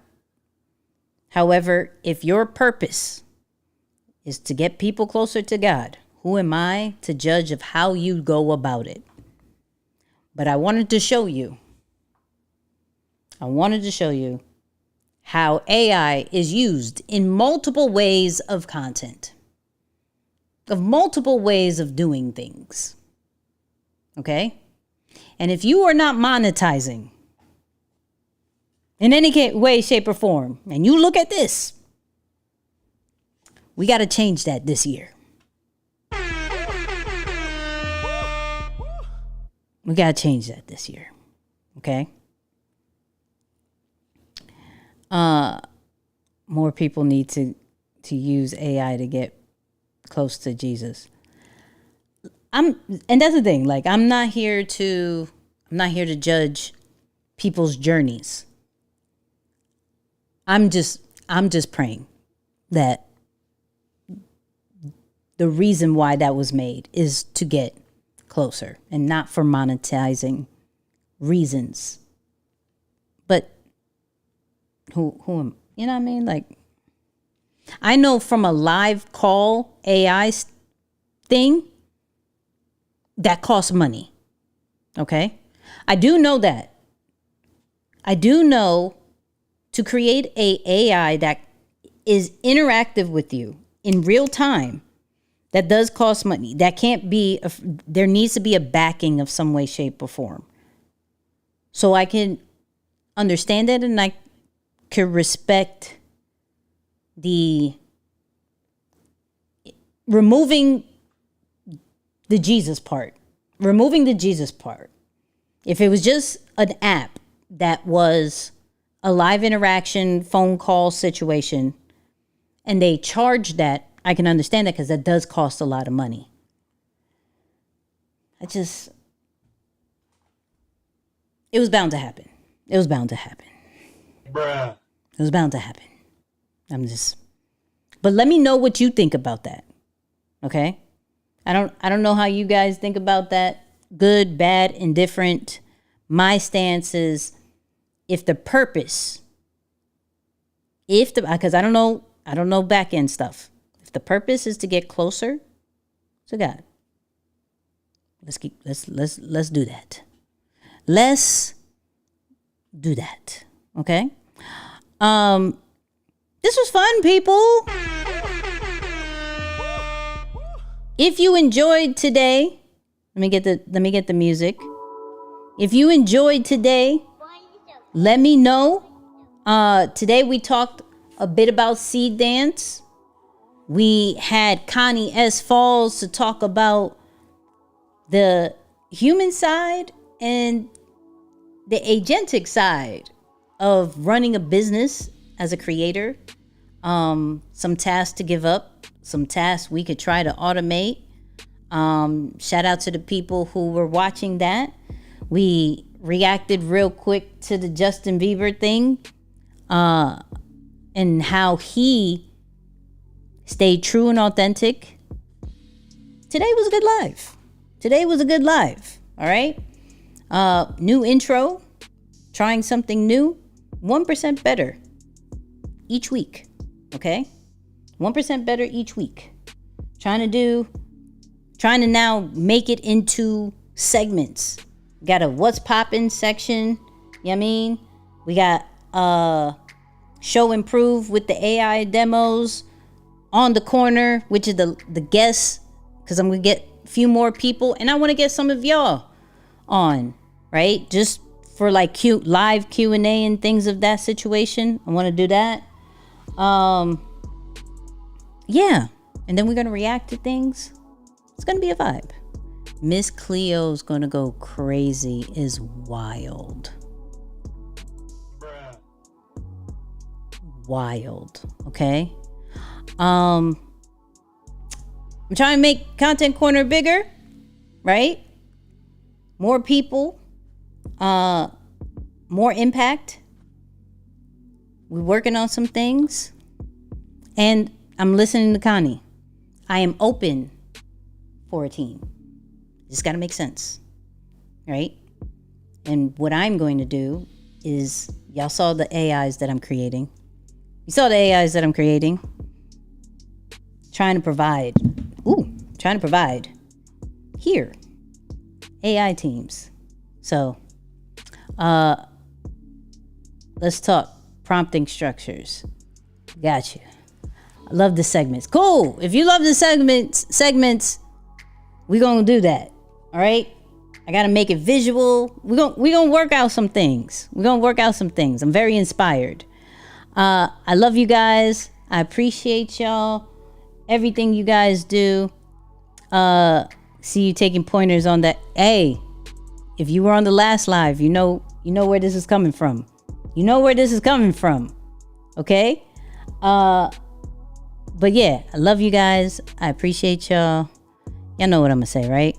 However, if your purpose is to get people closer to God, who am I to judge of how you go about it? But I wanted to show you how AI is used in multiple ways of content, of multiple ways of doing things. Okay? And if you are not monetizing in any way, shape, or form, and you look at this, we got to change that this year. We got to change that this year. Okay? More people need to use AI to get close to Jesus. And that's the thing. Like, I'm not here to judge people's journeys. I'm just praying that the reason why that was made is to get closer and not for monetizing reasons. But who am, you know what I mean? Like, I know from a live call AI thing that costs money. Okay? I do know that. I do know to create a AI that is interactive with you in real time, that does cost money. That can't be, there needs to be a backing of some way, shape, or form. So I can understand it and I can respect the removing the Jesus part. Removing the Jesus part. If it was just an app that was a live interaction phone call situation and they charge that, I can understand that because that does cost a lot of money. It was bound to happen. It was bound to happen. Bruh. It was bound to happen. But let me know what you think about that. Okay? I don't know how you guys think about that. Good, bad, indifferent. My stance is if the purpose, because I don't know back end stuff. If the purpose is to get closer to God, let's do that. Let's do that. Okay? This was fun, people. If you enjoyed today, let me get the music. If you enjoyed today, let me know. Today we talked a bit about Seedance. We had Connie S. Falls to talk about the human side and the agentic side of running a business as a creator. Some tasks to give up, some tasks we could try to automate. Shout out to the people who were watching that. We reacted real quick to the Justin Bieber thing, and how he stayed true and authentic. Today was a good live. All right. New intro, trying something new, 1% better each week. Okay. 1% better each week. Trying to now make it into segments. Got a what's poppin' section. You know what I mean? We got show improve with the AI demos. On the corner, which is the guests, because I'm gonna get a few more people, and I want to get some of y'all on, right? Just for like live Q&A and things of that situation. I want to do that. Yeah, and then we're gonna react to things. It's gonna be a vibe. Miss Cleo's gonna go crazy is wild. Bruh. Wild, okay? I'm trying to make Content Corner bigger, right? More people, more impact. We're working on some things. And I'm listening to Connie. I am open for a team. Just got to make sense, right? And what I'm going to do is, y'all saw the AIs that I'm creating. You saw the AIs that I'm creating. Trying to provide here AI teams. So let's talk prompting structures. Got you. I love the segments. Cool. If you love the segments, we're gonna do that. All right. I gotta make it visual. We're gonna work out some things. I'm very inspired. I love you guys. I appreciate y'all. Everything you guys do. See you taking pointers on that. Hey, if you were on the last live, you know where this is coming from. Okay? But yeah, I love you guys. I appreciate y'all. Y'all know what I'm gonna say, right?